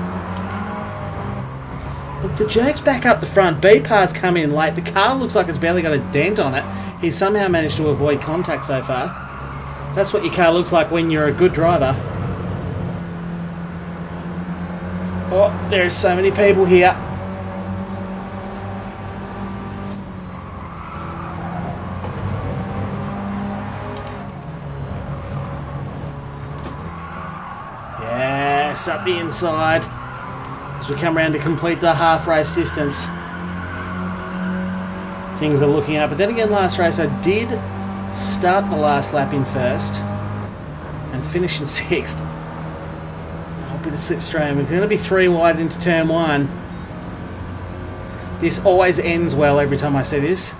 Look, the jerk's back up the front. B-Par's come in late. The car looks like it's barely got a dent on it. He's somehow managed to avoid contact so far. That's what your car looks like when you're a good driver. Oh, there's so many people here. Yes, up the inside as we come around to complete the half race distance. Things are looking up, but then again last race I did start the last lap in first and finish in sixth. Oh, a bit of slipstream. We're going to be 3 wide into turn 1. This always ends well every time I see this.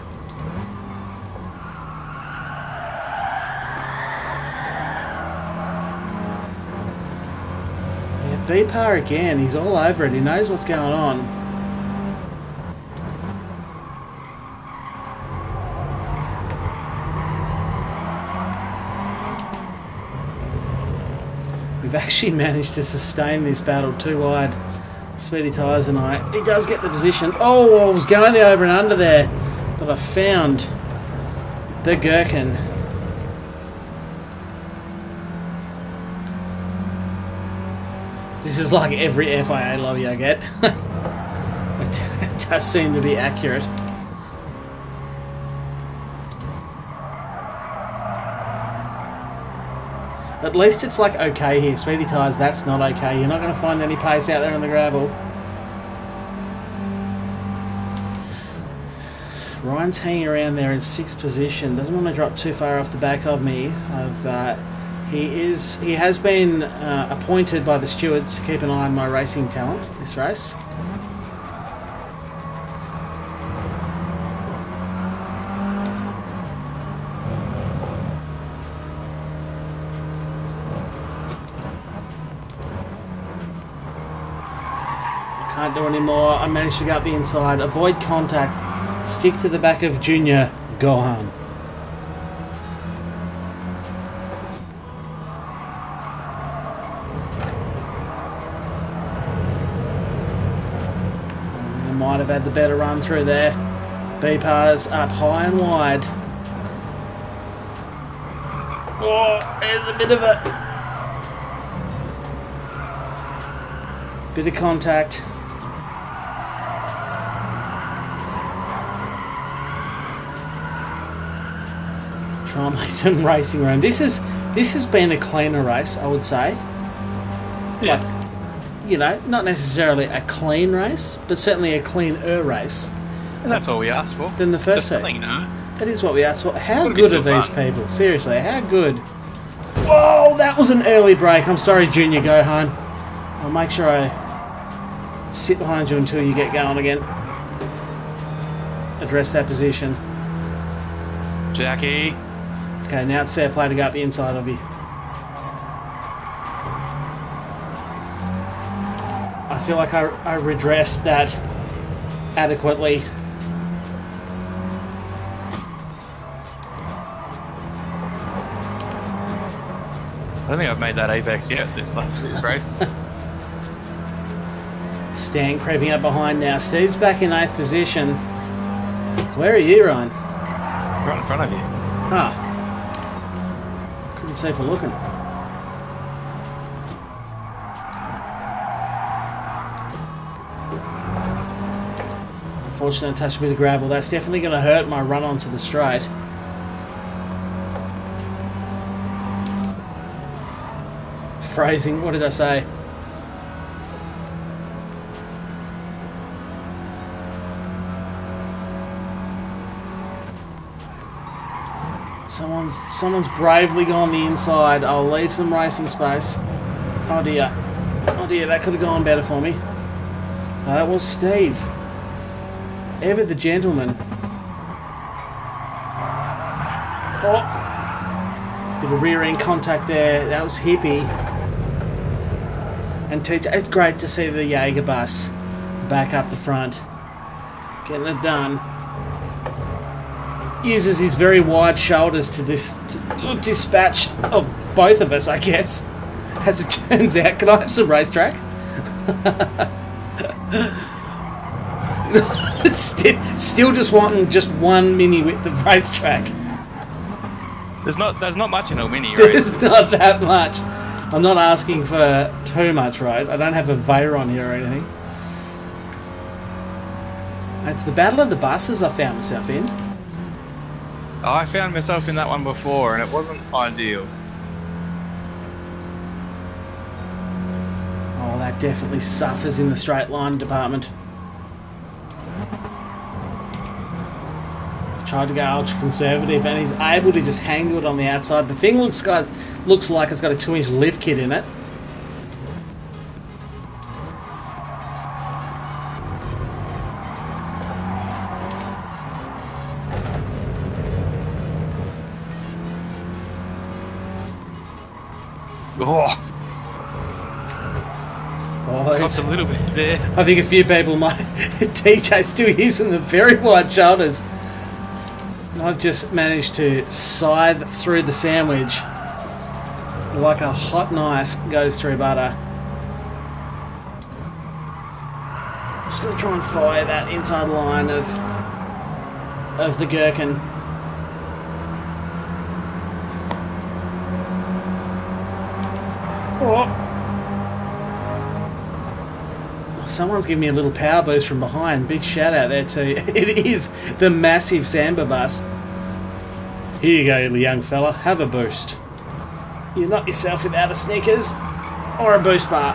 B-Par again, he's all over it, he knows what's going on. We've actually managed to sustain this battle 2 wide. Sweaty Tyres and I. He does get the position. Oh, I was going the over and under there, but I found the gherkin. This is like every FIA lobby I get. It does seem to be accurate. At least it's like okay here. Sweaty Tyres, that's not okay. You're not going to find any pace out there on the gravel. Ryan's hanging around there in 6th position. Doesn't want to drop too far off the back of me. He has been appointed by the stewards to keep an eye on my racing talent this race. I can't do any more. I managed to go up the inside, avoid contact, stick to the back of Junior Gohan. Might have had the better run through there. B-Par's up high and wide. Oh, there's a bit of of contact. Try and make some racing room. This has been a cleaner race, I would say. Yeah. Like, you know, not necessarily a clean race, but certainly a cleaner race. And that's all we asked for. Than the first two. Cleaner. That is what we asked for. How good are these people? Seriously, how good? Whoa, that was an early break. I'm sorry, Junior Gohan. I'll make sure I sit behind you until you get going again. Address that position. Jackie. Okay, now it's fair play to go up the inside of you. I feel like I redressed that adequately. I don't think I've made that apex yet this race. Stan creeping up behind now. Steve's back in 8th position. Where are you, Ryan? Right in front of you. Ah. Couldn't see for looking. Unfortunately, I touched a bit of gravel. That's definitely going to hurt my run onto the straight. Phrasing, what did I say? Someone's bravely gone the inside. I'll leave some racing space. Oh dear. Oh dear, that could have gone better for me. That was Steve. Ever the gentleman. Oh, bit of rear end contact there. That was Hippie. And TJ, it's great to see the Jaeger bus back up the front, getting it done. Uses his very wide shoulders to dispatch both of us, I guess. As it turns out, can I have some racetrack? Still just wanting just one mini width of racetrack. There's not much in a mini, right? There's not that much. I'm not asking for too much, right? I don't have a Veyron here or anything. It's the Battle of the Buses I found myself in. Oh, I found myself in that one before, and it wasn't ideal. Oh, that definitely suffers in the straight line department. Tried to go ultra conservative, and he's able to just hang to it on the outside. The thing looks like it's got a 2-inch lift kit in it. Oh, That's a little bit there. I think a few people might. TJ's still using the very wide shoulders. And I've just managed to scythe through the sandwich like a hot knife goes through butter. Just going to try and fire that inside line of the gherkin. Oh. Someone's giving me a little power boost from behind. Big shout out there too. It is the massive Samba bus. Here you go, young fella. Have a boost. You're not yourself without a Snickers or a boost bar.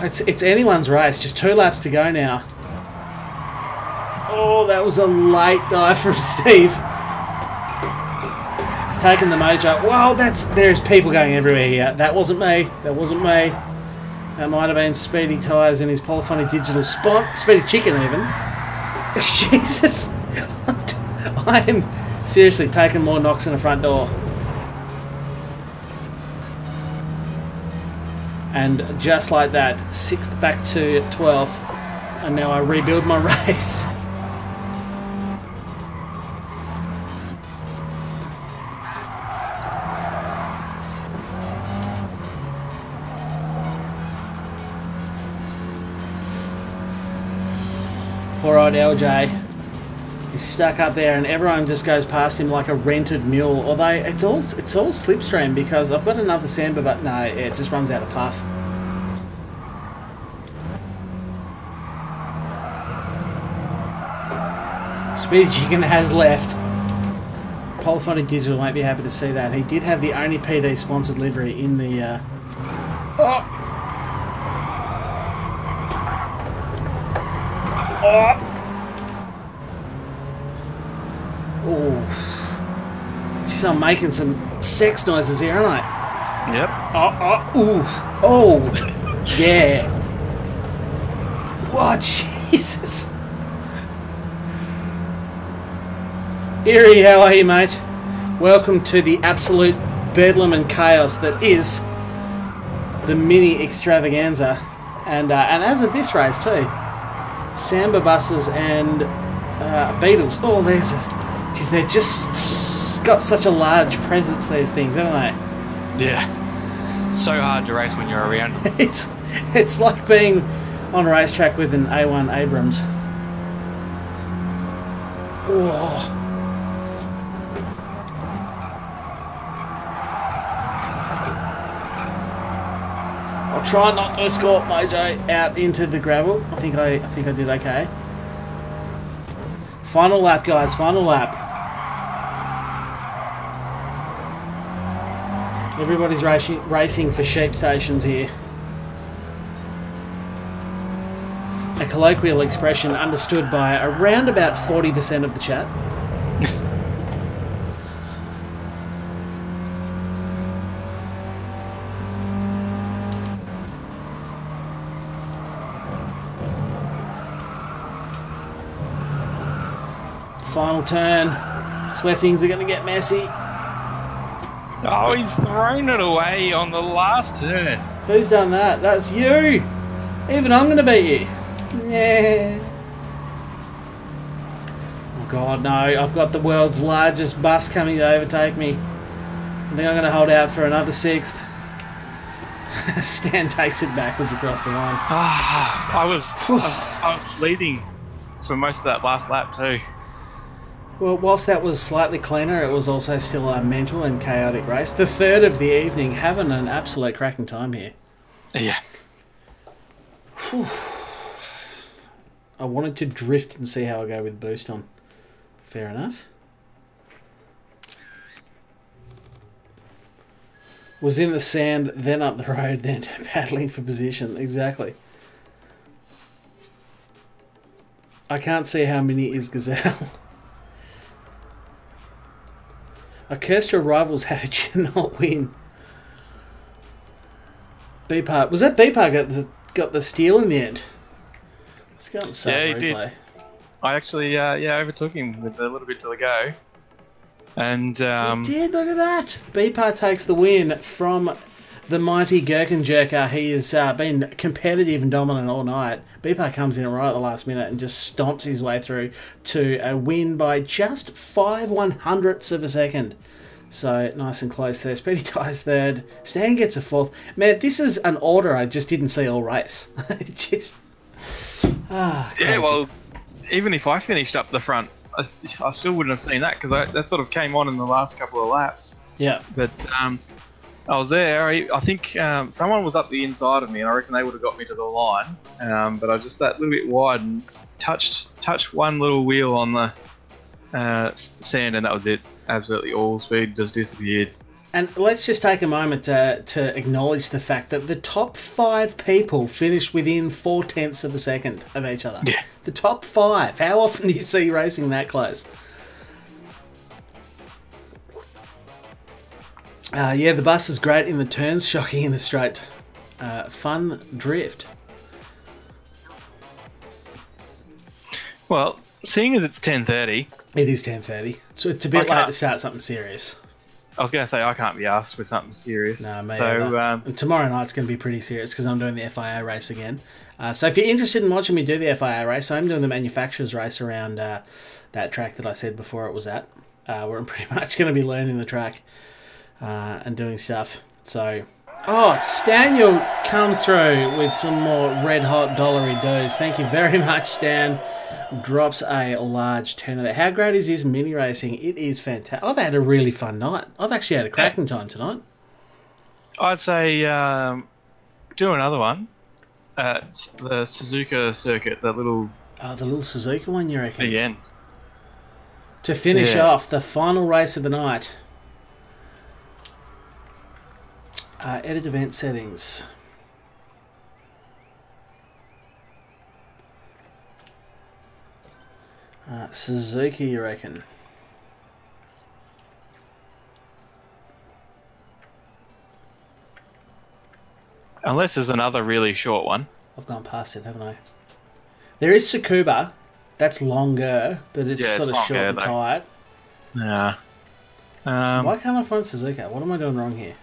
It's anyone's race. Just 2 laps to go now. Oh, that was a late dive from Steve. He's taken the mojo. Whoa, there's people going everywhere here. That wasn't me. That wasn't me. That might have been Speedy Tyres in his polyphonic digital spot. Speedy Chicken even. Jesus. I am seriously taking more knocks in the front door. And just like that, 6th back to 12th. And now I rebuild my race. Poor old LJ is stuck up there, and everyone just goes past him like a rented mule. Although it's all slipstream because I've got another Samba, but no, it just runs out of puff. Speedy Chicken has left. Polyphonic Digital won't be happy to see that. He did have the only PD sponsored livery in the. Oh. Jeez, I'm making some sex noises here, aren't I? Yep. Oh, yeah. Oh, Jesus. Erie, how are you, mate? Welcome to the absolute bedlam and chaos that is the mini extravaganza, and as of this race too. Samba buses and Beetles. Oh, there's a... Geez, they're just got such a large presence, these things, haven't they? Yeah. So hard to race when you're around them. It's like being on a racetrack with an A1 Abrams. Oh. I'll try not to escort Mojo out into the gravel. I think I did okay. Final lap, guys. Final lap. Everybody's racing for sheep stations here. A colloquial expression understood by around about 40% of the chat. Final turn. It's where things are going to get messy. Oh, he's thrown it away on the last turn. Who's done that? That's you. Even I'm going to beat you. Yeah. Oh God, no. I've got the world's largest bus coming to overtake me. I think I'm going to hold out for another 6th. Stan takes it backwards across the line. I was leading for most of that last lap too. Well, whilst that was slightly cleaner, it was also still a mental and chaotic race. The third of the evening, having an absolute cracking time here. Yeah. Whew. I wanted to drift and see how I go with boost on. Fair enough. Was in the sand, then up the road, then battling for position. Exactly. I can't see how many is Gazelle. I cursed your rivals. How did you not win? B-Park. Was that B-Park got the steal in the end? Let's go and save replay. Did. I actually overtook him with a little bit to go. And he did, look at that. B-Park takes the win from the mighty Gherkin-Jerker. He has been competitive and dominant all night. B-Park comes in right at the last minute and just stomps his way through to a win by just 5/100ths of a second. So, nice and close there. Speedy ties third. Stan gets a 4th. Man, this is an order I just didn't see all race. Just... yeah, well, even if I finished up the front, I still wouldn't have seen that because that sort of came on in the last couple of laps. Yeah. But I was there. I think someone was up the inside of me, and I reckon they would have got me to the line. But I was just that little bit wide and touched one little wheel on the sand, and that was it. Absolutely all speed just disappeared. And let's just take a moment to acknowledge the fact that the top 5 people finished within 0.4 of a second of each other. Yeah. The top 5. How often do you see racing that close? Yeah, the bus is great in the turns, shocking in the straight. Fun drift. Well, seeing as it's 10:30... It is 10:30. So it's a bit late to start something serious. I was going to say, I can't be asked with something serious. No, maybe and tomorrow night's going to be pretty serious because I'm doing the FIA race again. So if you're interested in watching me do the FIA race, I'm doing the manufacturer's race around that track that I said before it was at. Where I'm pretty much going to be learning the track and doing stuff. So... Oh, Staniel comes through with some more red-hot dollary doos. Thank you very much, Stan. Drops a large tenner there. How great is this mini racing? It is fantastic. I've had a really fun night. I've actually had a cracking time tonight. I'd say do another one at the Suzuka circuit, the little Suzuka one, you reckon? The end. To finish off the final race of the night. Edit event settings. Suzuki, you reckon? Unless there's another really short one. I've gone past it, haven't I? There is Tsukuba. That's longer, but it's sort of short and tight. Yeah. Why can't I find Suzuka? What am I doing wrong here?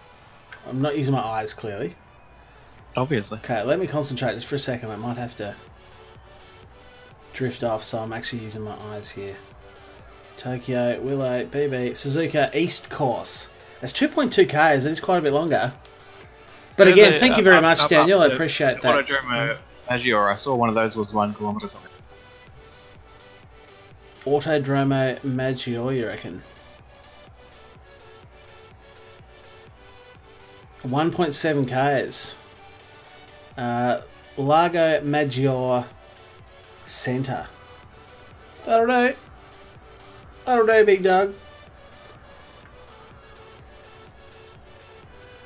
I'm not using my eyes, clearly. Obviously. Okay, let me concentrate just for a second. I might have to drift off, so I'm actually using my eyes here. Tokyo, Willow, BB, Suzuka, East Course. That's 2.2 k's. It's quite a bit longer. But again, thank you very much, Daniel. I appreciate that. Autodromo, I saw one of those was 1 kilometre something. Autodromo Maggiore, you reckon? 1.7 k's. Lago Maggiore Centre. That'll do. That'll do, big dog.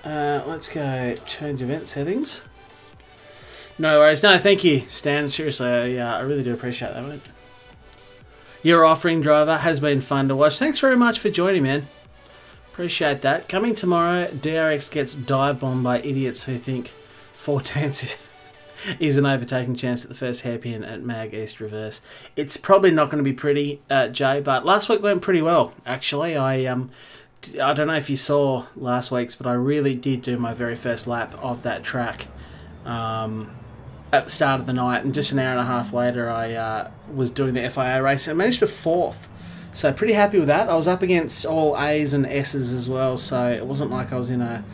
Let's go change event settings. No worries. No, thank you, Stan. Seriously, I really do appreciate that, mate. Your offering driver has been fun to watch. Thanks very much for joining, man. Appreciate that. Coming tomorrow, DRX gets dive bombed by idiots who think 4 tenths is... is an overtaking chance at the first hairpin at Mag East Reverse. It's probably not going to be pretty, Jay, but last week went pretty well, actually. I don't know if you saw last week's, but I really did do my very first lap of that track at the start of the night, and just an hour and a half later I was doing the FIA race and managed to 4th. So pretty happy with that. I was up against all A's and S's as well, so it wasn't like I was in a...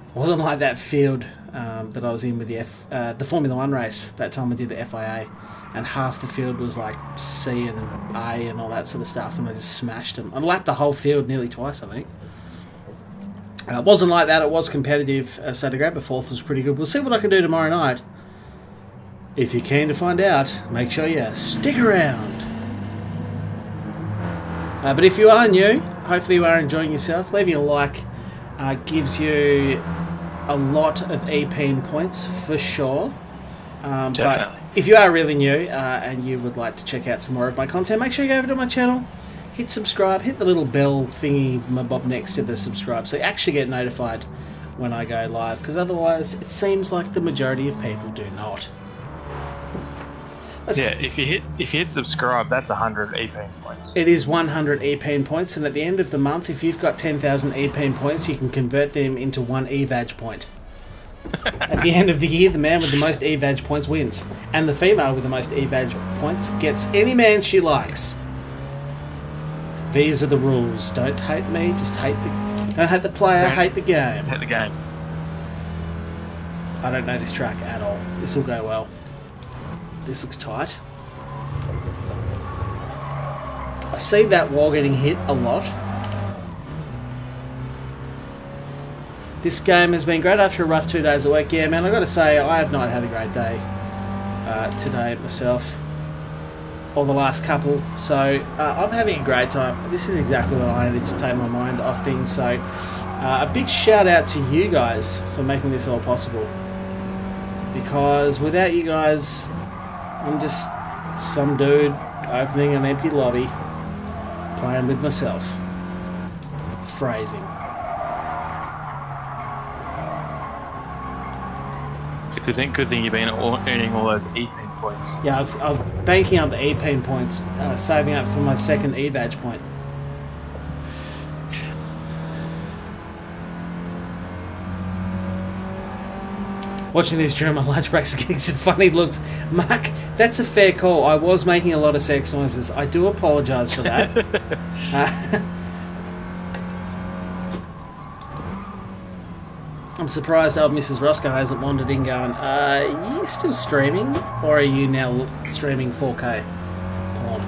It wasn't like that field that I was in with the Formula 1 race that time I did the FIA, and half the field was like C and A and all that sort of stuff, and I just smashed them. I lapped the whole field nearly twice, I think. It wasn't like that. It was competitive, so to grab a 4th was pretty good. We'll see what I can do tomorrow night. If you're keen to find out, make sure you stick around. But if you are new, hopefully you are enjoying yourself. Leaving a like gives you a lot of EPN points for sure. Definitely. But if you are really new and you would like to check out some more of my content, make sure you go over to my channel, hit subscribe, hit the little bell thingy bob next to the subscribe so you actually get notified when I go live, because otherwise it seems like the majority of people do not. Yeah, if you hit subscribe, that's 100 EPN points. It is 100 EPN points, and at the end of the month, if you've got 10,000 EPN points, you can convert them into 1 EVAG point. At the end of the year, the man with the most EVAG points wins, and the female with the most EVAG points gets any man she likes. These are the rules. Don't hate me, just don't hate the player, hate the game. Hate the game. I don't know this track at all. This will go well. This looks tight. I see that wall getting hit a lot. This game has been great after a rough 2 days of work. Yeah, man, I've got to say, I have not had a great day today myself. Or the last couple. So, I'm having a great time. This is exactly what I needed to take my mind off things. So, a big shout out to you guys for making this all possible. Because without you guys... I'm just some dude opening an empty lobby, playing with myself. Phrasing. It's a good thing you've been earning all those EPN points. Yeah, I've banking up the EPN points, saving up for my second EVAG point. Watching this during my lunch breaks and getting some funny looks. Mark, that's a fair call. I was making a lot of sex noises. I do apologise for that. I'm surprised old Mrs. Roscoe hasn't wandered in going, are you still streaming? Or are you now streaming 4K porn?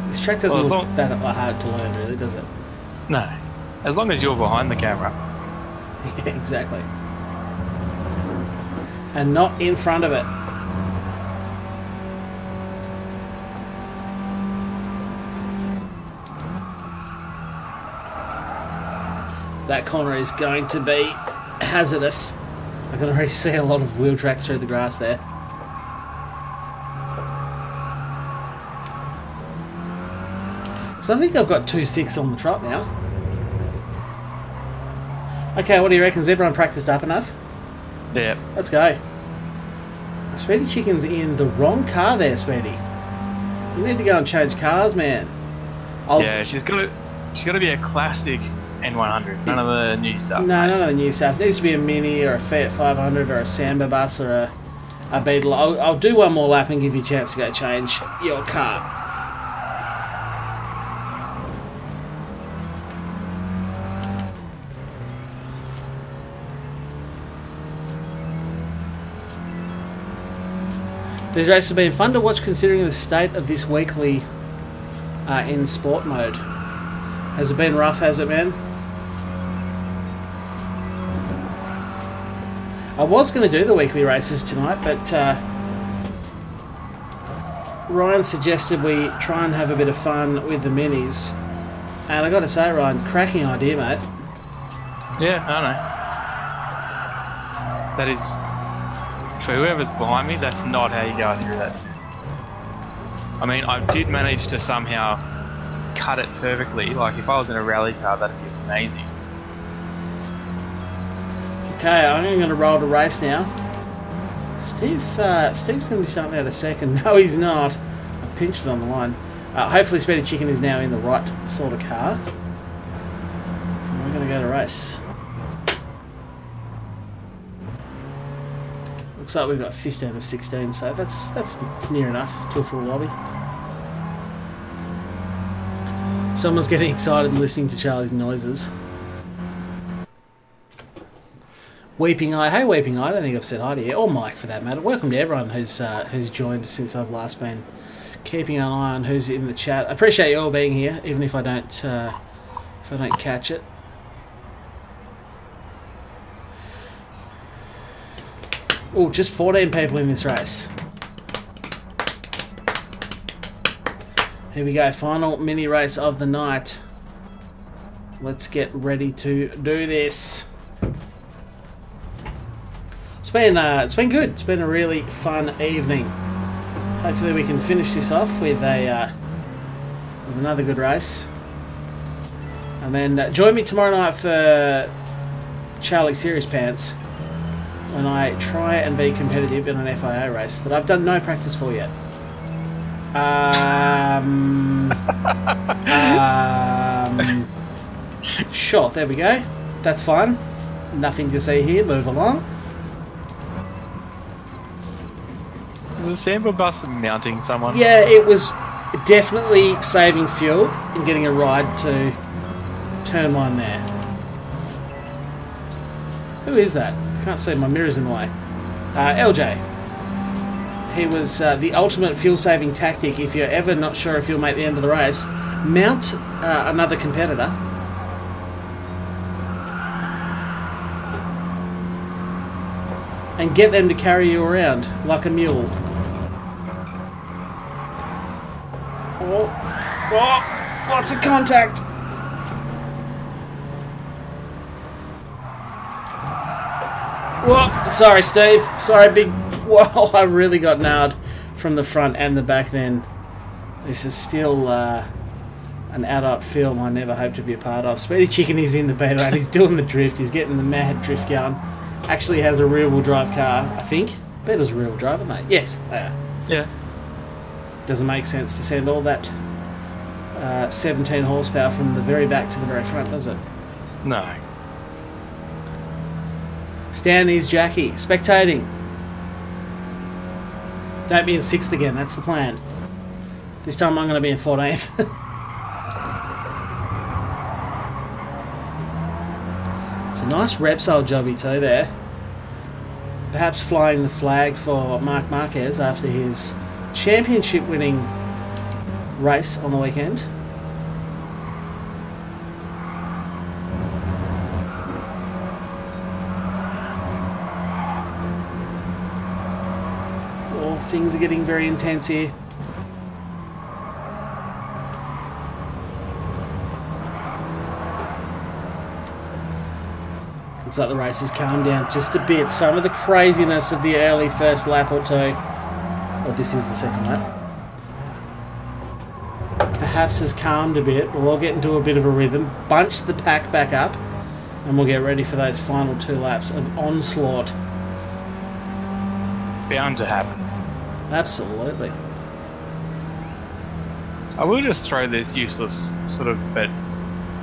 This track doesn't look that hard to learn, really, does it? No. As long as you're behind the camera. Yeah, exactly. And not in front of it. That corner is going to be hazardous. I can already see a lot of wheel tracks through the grass there. So I think I've got 2.6 on the trot now. Okay, what do you reckon? Has everyone practiced up enough? Yeah. Let's go. Speedy Chicken's in the wrong car there, Speedy. You need to go and change cars, man. Yeah, she's got to be a classic N100. None of the new stuff. No, none of the new stuff. It needs to be a Mini or a Fiat 500 or a Samba bus or a Beetle. I'll do one more lap and give you a chance to go change your car. These races have been fun to watch considering the state of this weekly in sport mode. Has it been rough, has it, man? I was going to do the weekly races tonight, but Ryan suggested we try and have a bit of fun with the minis. And I got to say, Ryan, cracking idea, mate. Yeah, I know. That is... For whoever's behind me, that's not how you go through that turn. I mean, I did manage to somehow cut it perfectly. Like, if I was in a rally car, that'd be amazing. Okay, I'm going to roll to race now. Steve's going to be starting out a second. No, he's not. I've pinched it on the line. Hopefully Speedy Chicken is now in the right sort of car. And we're going to go to race. Looks like we've got 15 of 16, so that's near enough to a full lobby. Someone's getting excited and listening to Charlie's noises. Weeping Eye, hey Weeping Eye, I don't think I've said hi to you, or Mike for that matter. Welcome to everyone who's joined since I've last been keeping an eye on who's in the chat. I appreciate you all being here, even if I don't catch it. Oh, just 14 people in this race. Here we go, final mini race of the night. Let's get ready to do this. It's been good. It's been a really fun evening. Hopefully we can finish this off with another good race. And then join me tomorrow night for Charlie Serious Pants when I try and be competitive in an FIA race that I've done no practice for yet. Sure, there we go. That's fine. Nothing to see here. Move along. Is the sample bus mounting someone? Yeah, it was definitely saving fuel and getting a ride to turn one there. Who is that? I can't see, my mirror's in the way. LJ. He was the ultimate fuel-saving tactic. If you're ever not sure if you'll make the end of the race, mount another competitor. And get them to carry you around like a mule. Oh, lots of contact. Whoa, sorry, Steve. Sorry, big. Whoa, I really got nailed from the front and the back then. This is still an adult film I never hoped to be a part of. Speedy Chicken is in the beta and he's doing the drift. He's getting the mad drift going. Actually has a rear-wheel drive car, I think. Beta's rear-wheel drive, aren't they? Yes, they are. Yeah. Doesn't make sense to send all that 17 horsepower from the very back to the very front, does it? No. Stanley's Jackie, spectating. Don't be in 6th again, that's the plan. This time I'm going to be in 14th. It's a nice Repsol jobby too there. Perhaps flying the flag for Marc Marquez after his championship winning race on the weekend. Oh, things are getting very intense here. Looks like the race has calmed down just a bit. Some of the craziness of the early first lap or two. Well, this is the second lap. Perhaps has calmed a bit. We'll all get into a bit of a rhythm. Bunch the pack back up. And we'll get ready for those final 2 laps of onslaught. Bound to happen. Absolutely. I will just throw this useless sort of, but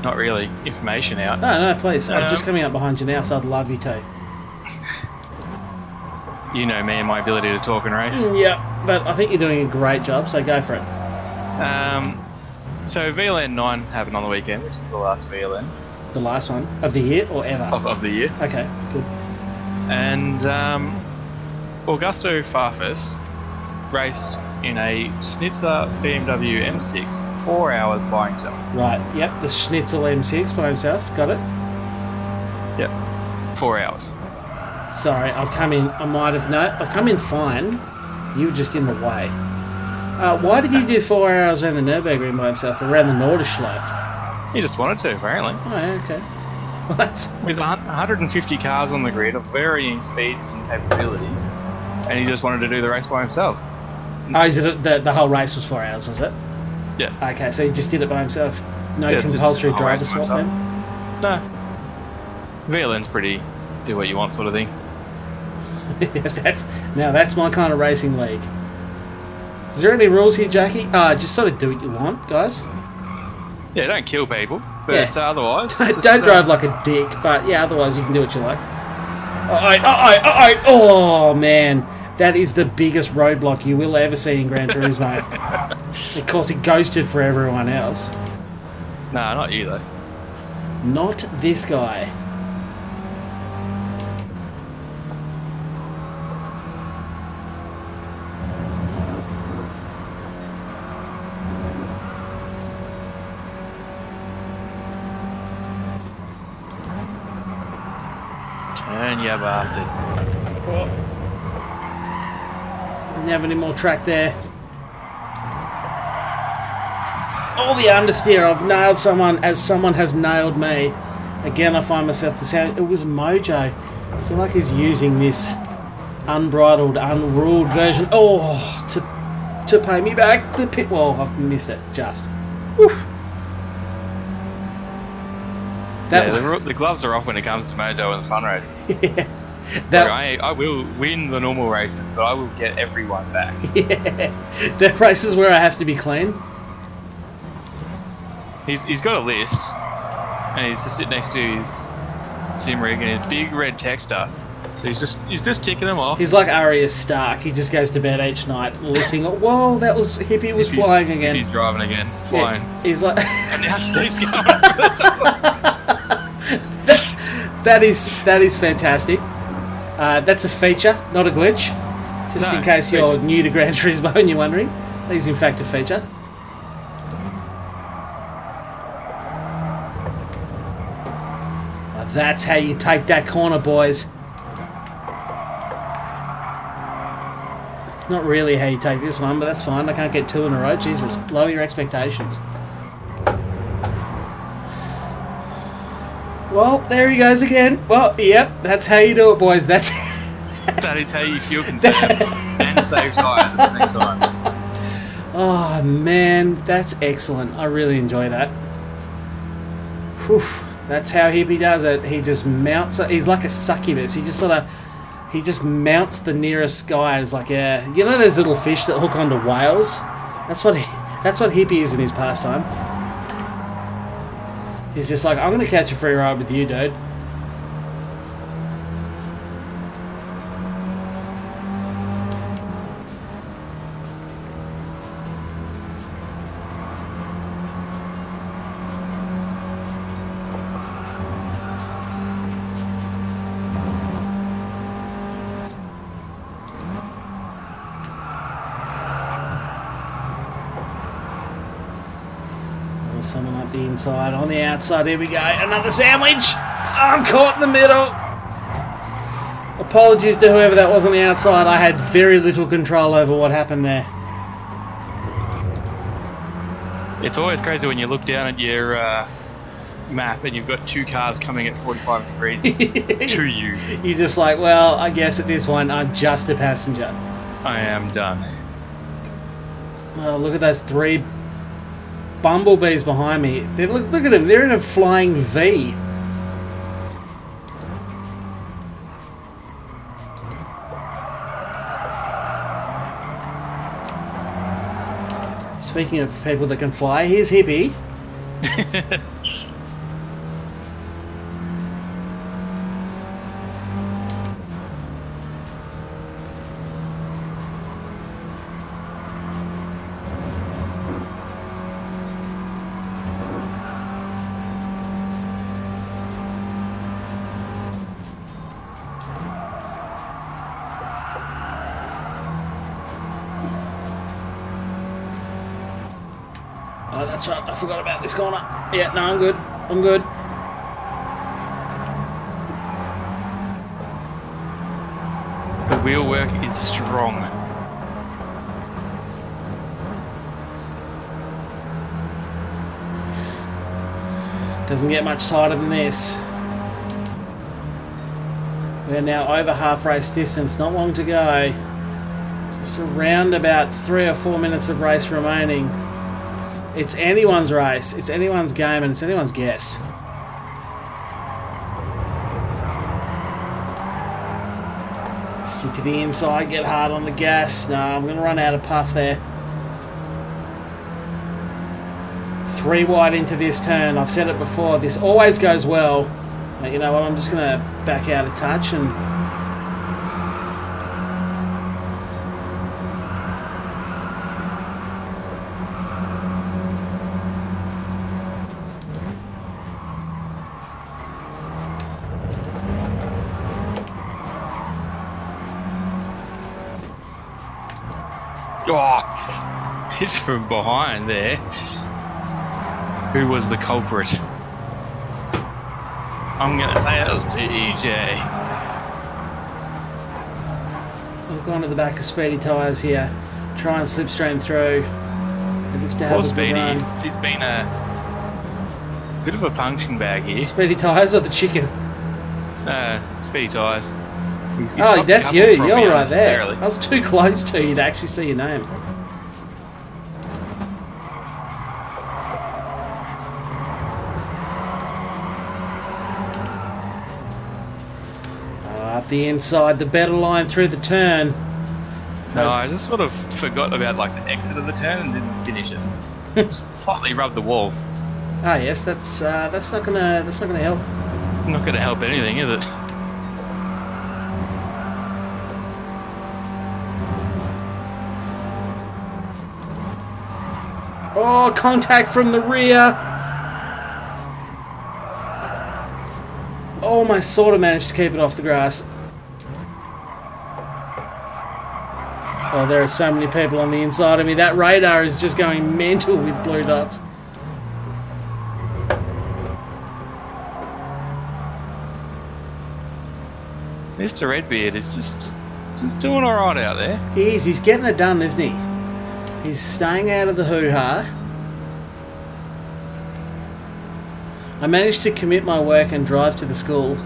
not really, information out. No, please. I'm just coming up behind you now, so I'd love you to. You know me and my ability to talk and race. Yeah, but I think you're doing a great job, so go for it. So VLN 9 happened on the weekend, which is the last VLN. The last one? Of the year or ever? Of the year. Okay, good. And Augusto Farfus raced in a Schnitzer BMW M6 4 hours by himself. Right, yep, the Schnitzel M6 by himself, got it? Yep, 4 hours. Sorry, I've come in, I've come in fine. You were just in the way. Why did he do 4 hours around the Nürburgring by himself, around the Norderschleife? He just wanted to, apparently. Oh, okay. What? With 150 cars on the grid of varying speeds and capabilities, and he just wanted to do the race by himself. Oh, is it the whole race was 4 hours, was it? Yeah. Okay, so he just did it by himself. No Yeah, compulsory just driver swap then? No. VLN's pretty do what you want sort of thing. That's my kind of racing league. Is there any rules here, Jackie? Just sort of do what you want, guys. Yeah, don't kill people, but otherwise... don't drive like a dick, but yeah, otherwise you can do what you like. Oh, man. That is the biggest roadblock you will ever see in Gran Turismo. Of course, he ghosted for everyone else. Nah, not you, though. Not this guy. Turn, you bastard. Oh. Didn't have any more track there. Oh, the understeer. I've nailed someone as someone has nailed me. Again, I find myself the sound. It was Mojo. I feel like he's using this unbridled, unruled version. Oh, to pay me back. The pit wall. I've missed it. Just. Whew. The gloves are off when it comes to Mojo and the fun races. Yeah. I will win the normal races, but I will get everyone back. Yeah. The races where I have to be clean. He's got a list, and he's just sitting next to his sim rig and his big red texter. So he's just ticking them off. He's like Arya Stark. He just goes to bed each night listening. Whoa, that was Hippie was flying again. He's driving again, flying. Yeah, he's like. And now Steve's going. That is fantastic. That's a feature, not a glitch. Just in case you're new to Gran Turismo and you're wondering, that is in fact a feature. That's how you take that corner, boys. Not really how you take this one, but that's fine. I can't get two in a row. Jesus, lower your expectations. Well, there he goes again. Well, yep, that's how you do it, boys. That is how you feel concerned and save time at the same time. Oh, man, that's excellent. I really enjoy that. Whew. That's how Hippie does it. He just mounts it. He's like a succubus. He just mounts the nearest guy. It's like, yeah, you know those little fish that hook onto whales? That's what Hippie is in his pastime. He's just like, I'm gonna catch a free ride with you, dude. Someone up the inside, on the outside, here we go, another sandwich! I'm caught in the middle! Apologies to whoever that was on the outside, I had very little control over what happened there. It's always crazy when you look down at your map and you've got two cars coming at 45 degrees to you. You're just like, well, I guess at this one, I'm just a passenger. I am done. Oh, look at those three bumblebees behind me. Look at them. They're in a flying V. Speaking of people that can fly, here's Hippie. Oh, that's right. I forgot about this corner. Yeah, no, I'm good. I'm good. The wheel work is strong. Doesn't get much tighter than this. We're now over half race distance. Not long to go. Just around about 3 or 4 minutes of race remaining. It's anyone's race, it's anyone's game, and it's anyone's guess. Stick to the inside, get hard on the gas. No, I'm going to run out of puff there. 3 wide into this turn. I've said it before, this always goes well. But you know what, I'm just going to back out a touch and... Oh, hit from behind there. Who was the culprit? I'm going to say it was TJ. I've gone to the back of Speedy Tyres here. Try and slipstream through. It looks to have a good run. He's been a bit of a punching bag here. Speedy Tyres or the chicken? Speedy Tyres. Oh, that's you. You're right there. I was too close to you to actually see your name. Up the inside, the better line through the turn. No, I just sort of forgot about like the exit of the turn and didn't finish it. Just slightly rubbed the wall. Ah, yes, that's not gonna help. Not gonna help anything, is it? Oh, contact from the rear. Oh, I sort of managed to keep it off the grass. Oh, there are so many people on the inside of me. That radar is just going mental with blue dots. Mr. Redbeard is just doing alright out there. He is. He's getting it done, isn't he? He's staying out of the hoo-ha. I managed to commit my work and drive to the school.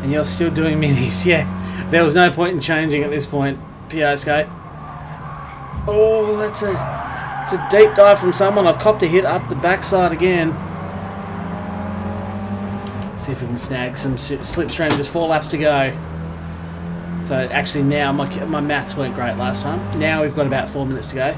And you're still doing minis. Yeah, there was no point in changing at this point. PO skate. Oh, that's a deep dive from someone. I've copped a hit up the backside again. Let's see if we can snag some slipstream. Just 4 laps to go. So actually now, my maths weren't great last time. Now we've got about 4 minutes to go.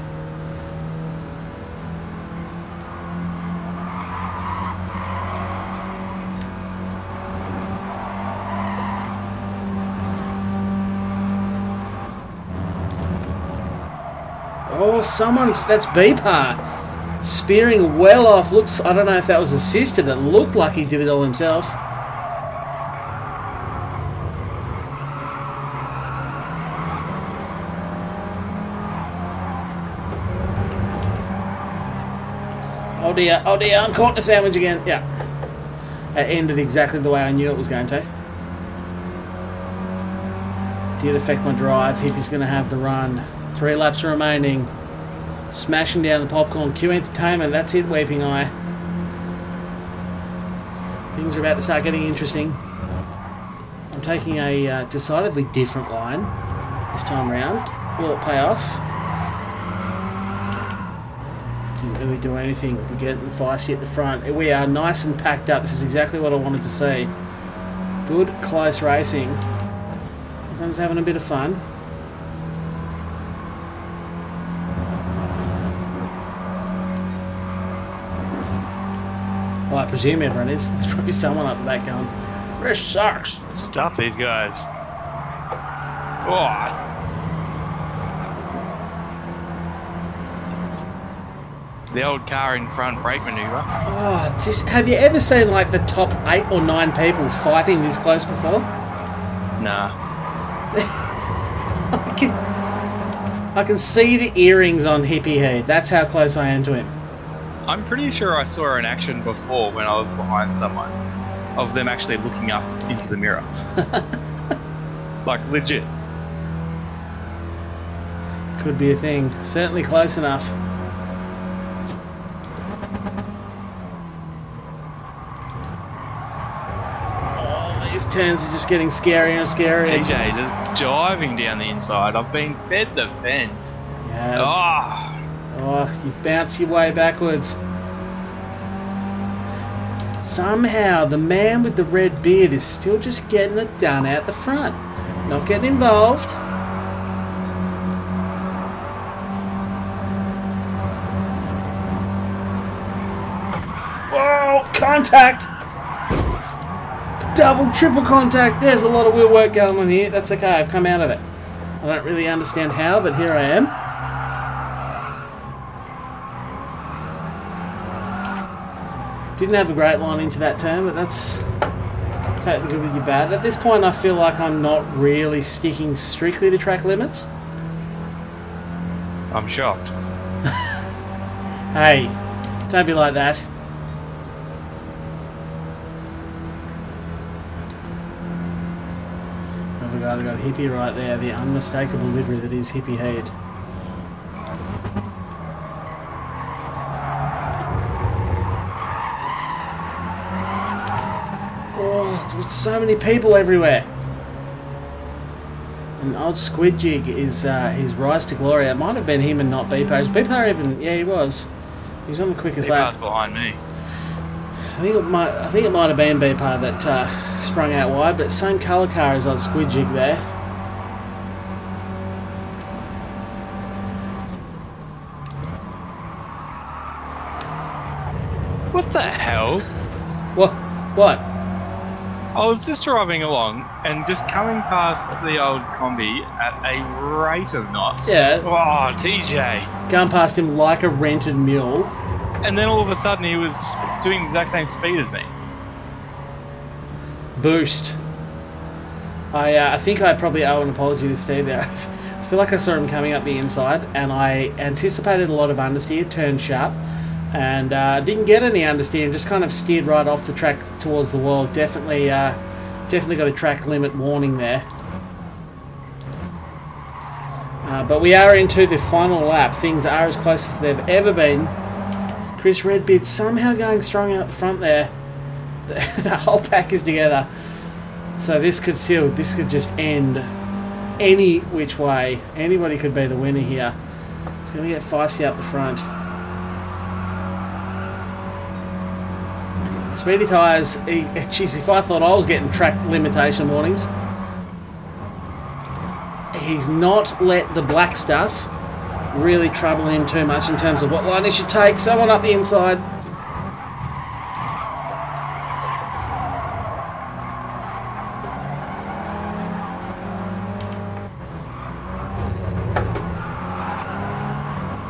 Oh, that's B-Par. Spearing well off. Looks, I don't know if that was assisted. It looked like he did it all himself. Oh dear, I'm caught in a sandwich again. Yeah. It ended exactly the way I knew it was going to. Did affect my drive. Hippie's going to have the run. 3 laps remaining. Smashing down the popcorn. Q Entertainment. That's it, Weeping Eye. Things are about to start getting interesting. I'm taking a decidedly different line this time round. Will it pay off? Didn't really do anything. We're getting feisty at the front. We are nice and packed up. This is exactly what I wanted to see. Good, close racing. Everyone's having a bit of fun. Well, I presume everyone is. There's probably someone up the back going, "This sucks." Stuff these guys. Oh. The old car in front brake maneuver. Oh, just have you ever seen like the top 8 or 9 people fighting this close before? Nah. I can see the earrings on Hippie here. That's how close I am to him. I'm pretty sure I saw an action before when I was behind someone of them actually looking up into the mirror. Like legit. Could be a thing. Certainly close enough. Oh, these turns are just getting scarier and scarier. TJ just diving down the inside. I've been fed the fence. Yeah. Oh, you've bounced your way backwards. Somehow, the man with the red beard is still just getting it done out the front. Not getting involved. Whoa! Contact! Double, triple contact. There's a lot of wheel work going on here. That's okay. I've come out of it. I don't really understand how, but here I am. Didn't have a great line into that turn, but that's totally good with your bad. At this point, I feel like I'm not really sticking strictly to track limits. I'm shocked. Hey, don't be like that. I got a hippie right there, the unmistakable livery that is Hippie Head. Oh, there's so many people everywhere. And old Squid Jig is his rise to glory. It might have been him and not Beepo. Was Beepo even? Yeah, he was. He was on the quickest lap. Beepo's behind me. I think it might have been Beepo that sprung out wide, but same colour car as old Squid Jig there. What the hell? What? I was just driving along and just coming past the old combi at a rate of knots. Yeah. Oh, TJ. Going past him like a rented mule. And then all of a sudden he was doing the exact same speed as me. Boost. I think I probably owe an apology to Steve there. I feel like I saw him coming up the inside and I anticipated a lot of understeer, turned sharp, and didn't get any understeer and just kind of steered right off the track towards the wall. Definitely got a track limit warning there. But we are into the final lap. Things are as close as they've ever been. Chris Redbeard somehow going strong out the front there. The whole pack is together. So this could just end any which way. Anybody could be the winner here. It's going to get feisty up the front. Speedy Tyres, geez, if I thought I was getting track limitation warnings, he's not let the black stuff really trouble him too much in terms of what line he should take. Someone up the inside.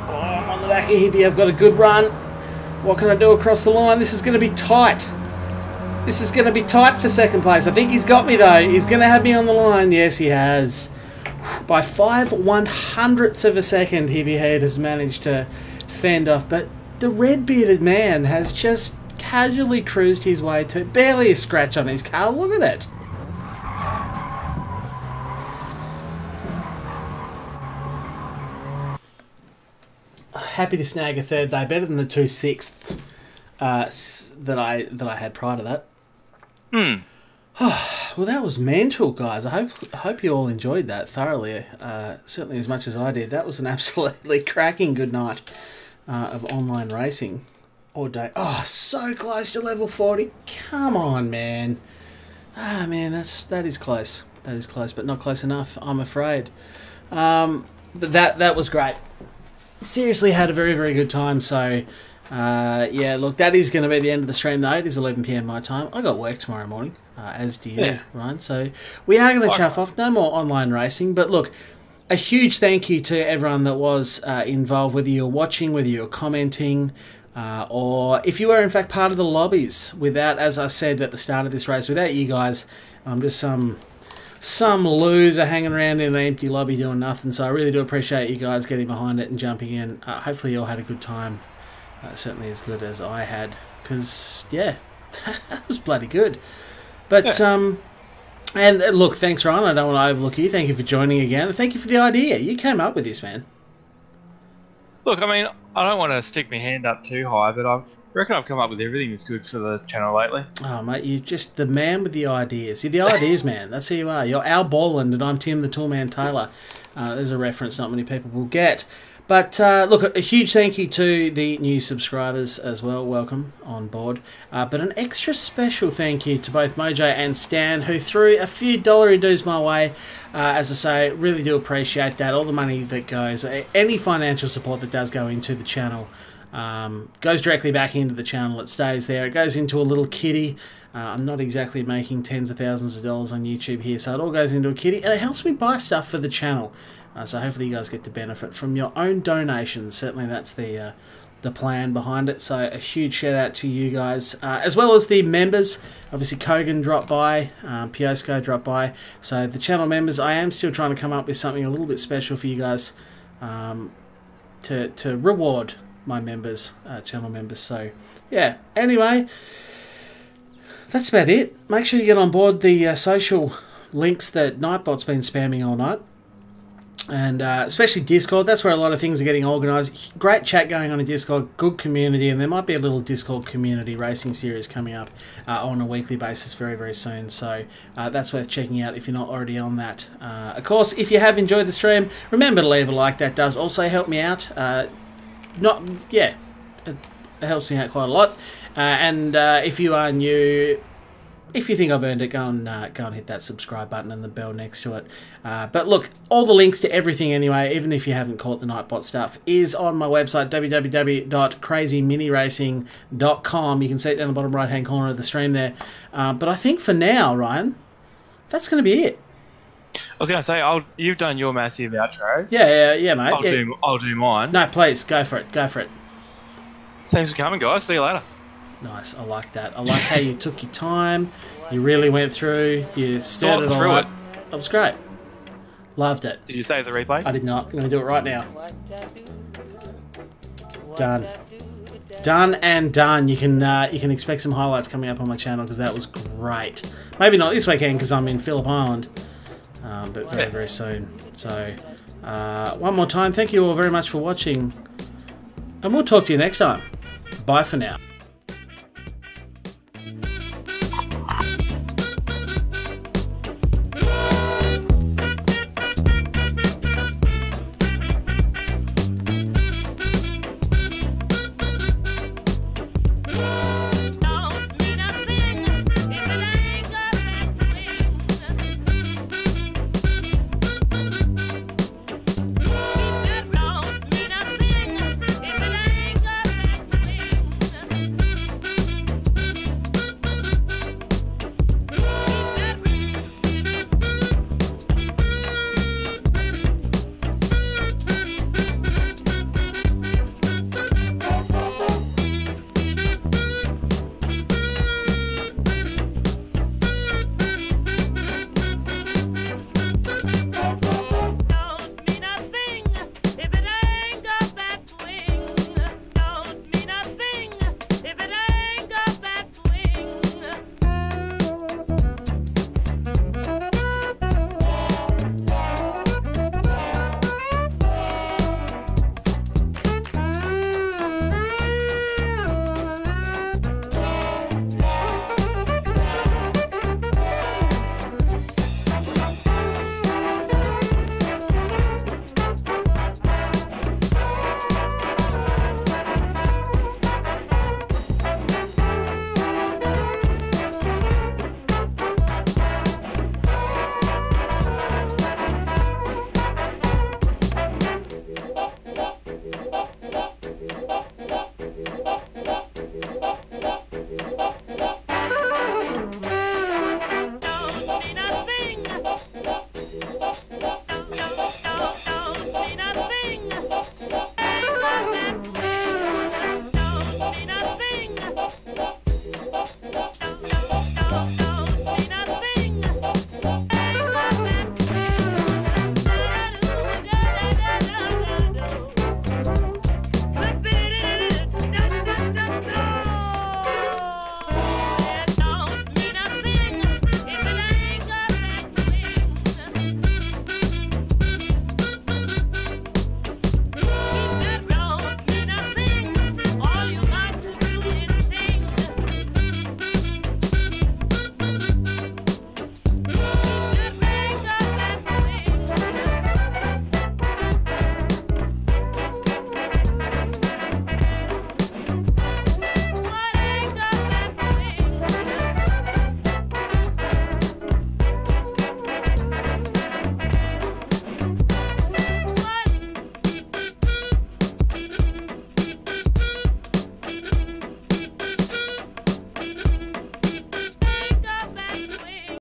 Oh, I'm on the back of Hippie. I've got a good run. What can I do across the line? This is going to be tight. This is going to be tight for second place. I think he's got me though. He's going to have me on the line. Yes, he has. By 5/100ths of a second, Hippie Head has managed to fend off. But the red-bearded man has just casually cruised his way to barely a scratch on his car. Look at it. Happy to snag a third though. Better than the 2/6 that I had prior to that. Well, that was mental, guys. I hope you all enjoyed that thoroughly, certainly as much as I did. That was an absolutely cracking good night of online racing all day. Oh, so close to level 40. Come on, man. Ah, man, that is close. That is close, but not close enough, I'm afraid. But that was great. Seriously had a very, very good time, so... yeah, look, that is going to be the end of the stream though. It is 11 PM my time. I got work tomorrow morning, as do you, Ryan. So we are going to chuff off. No more online racing. But look, a huge thank you to everyone that was involved, whether you're watching, whether you're commenting, or if you were in fact part of the lobbies. Without, as I said at the start of this race, without you guys, I'm just some loser hanging around in an empty lobby doing nothing. So I really do appreciate you guys getting behind it and jumping in. Hopefully you all had a good time. Certainly as good as I had, because yeah, that was bloody good. But and look, thanks Ryan, I don't want to overlook you. Thank you for joining again. Thank you for the idea. You came up with this, man. Look, I mean, I don't want to stick my hand up too high, but reckon I've come up with everything that's good for the channel lately. Oh, mate, you're just the man with the ideas. You're the ideas man. That's who you are. You're Al Borland and I'm Tim the Toolman Taylor. There's a reference not many people will get. But look, a huge thank you to the new subscribers as well. Welcome on board. But an extra special thank you to both Mojo and Stan, who threw a few dollary-doos my way. As I say, really do appreciate that. All the money that goes, any financial support that does go into the channel, goes directly back into the channel. It stays there. It goes into a little kitty. I'm not exactly making tens of thousands of dollars on YouTube here, so it all goes into a kitty, and it helps me buy stuff for the channel. So hopefully you guys get to benefit from your own donations. Certainly that's the plan behind it. So a huge shout out to you guys, as well as the members. Obviously Kogan dropped by, Piosco dropped by. So the channel members, I am still trying to come up with something a little bit special for you guys to reward my members, channel members. So yeah, anyway, that's about it. Make sure you get on board the social links that Nightbot's been spamming all night. And especially Discord, that's where a lot of things are getting organised. Great chat going on in Discord, good community, and there might be a little Discord community racing series coming up on a weekly basis very, very soon. So that's worth checking out if you're not already on that. Of course, if you have enjoyed the stream, remember to leave a like. That does also help me out. It helps me out quite a lot. And if you are new, if you think I've earned it, go and hit that subscribe button and the bell next to it. But look, all the links to everything anyway, even if you haven't caught the Nightbot stuff, is on my website, www.crazyminiracing.com. You can see it down the bottom right-hand corner of the stream there. But I think for now, Ryan, that's going to be it. I was going to say, you've done your massive outro. Yeah, mate. I'll do mine. No, please, go for it. Go for it. Thanks for coming, guys. See you later. Nice, I like that. I like how you took your time. You really went through. You stirred it all up. It was great. Loved it. Did you save the replay? I did not. I'm going to do it right now. Done. Done and done. You can expect some highlights coming up on my channel because that was great. Maybe not this weekend because I'm in Phillip Island, but very, very soon. So, one more time, thank you all very much for watching, and we'll talk to you next time. Bye for now.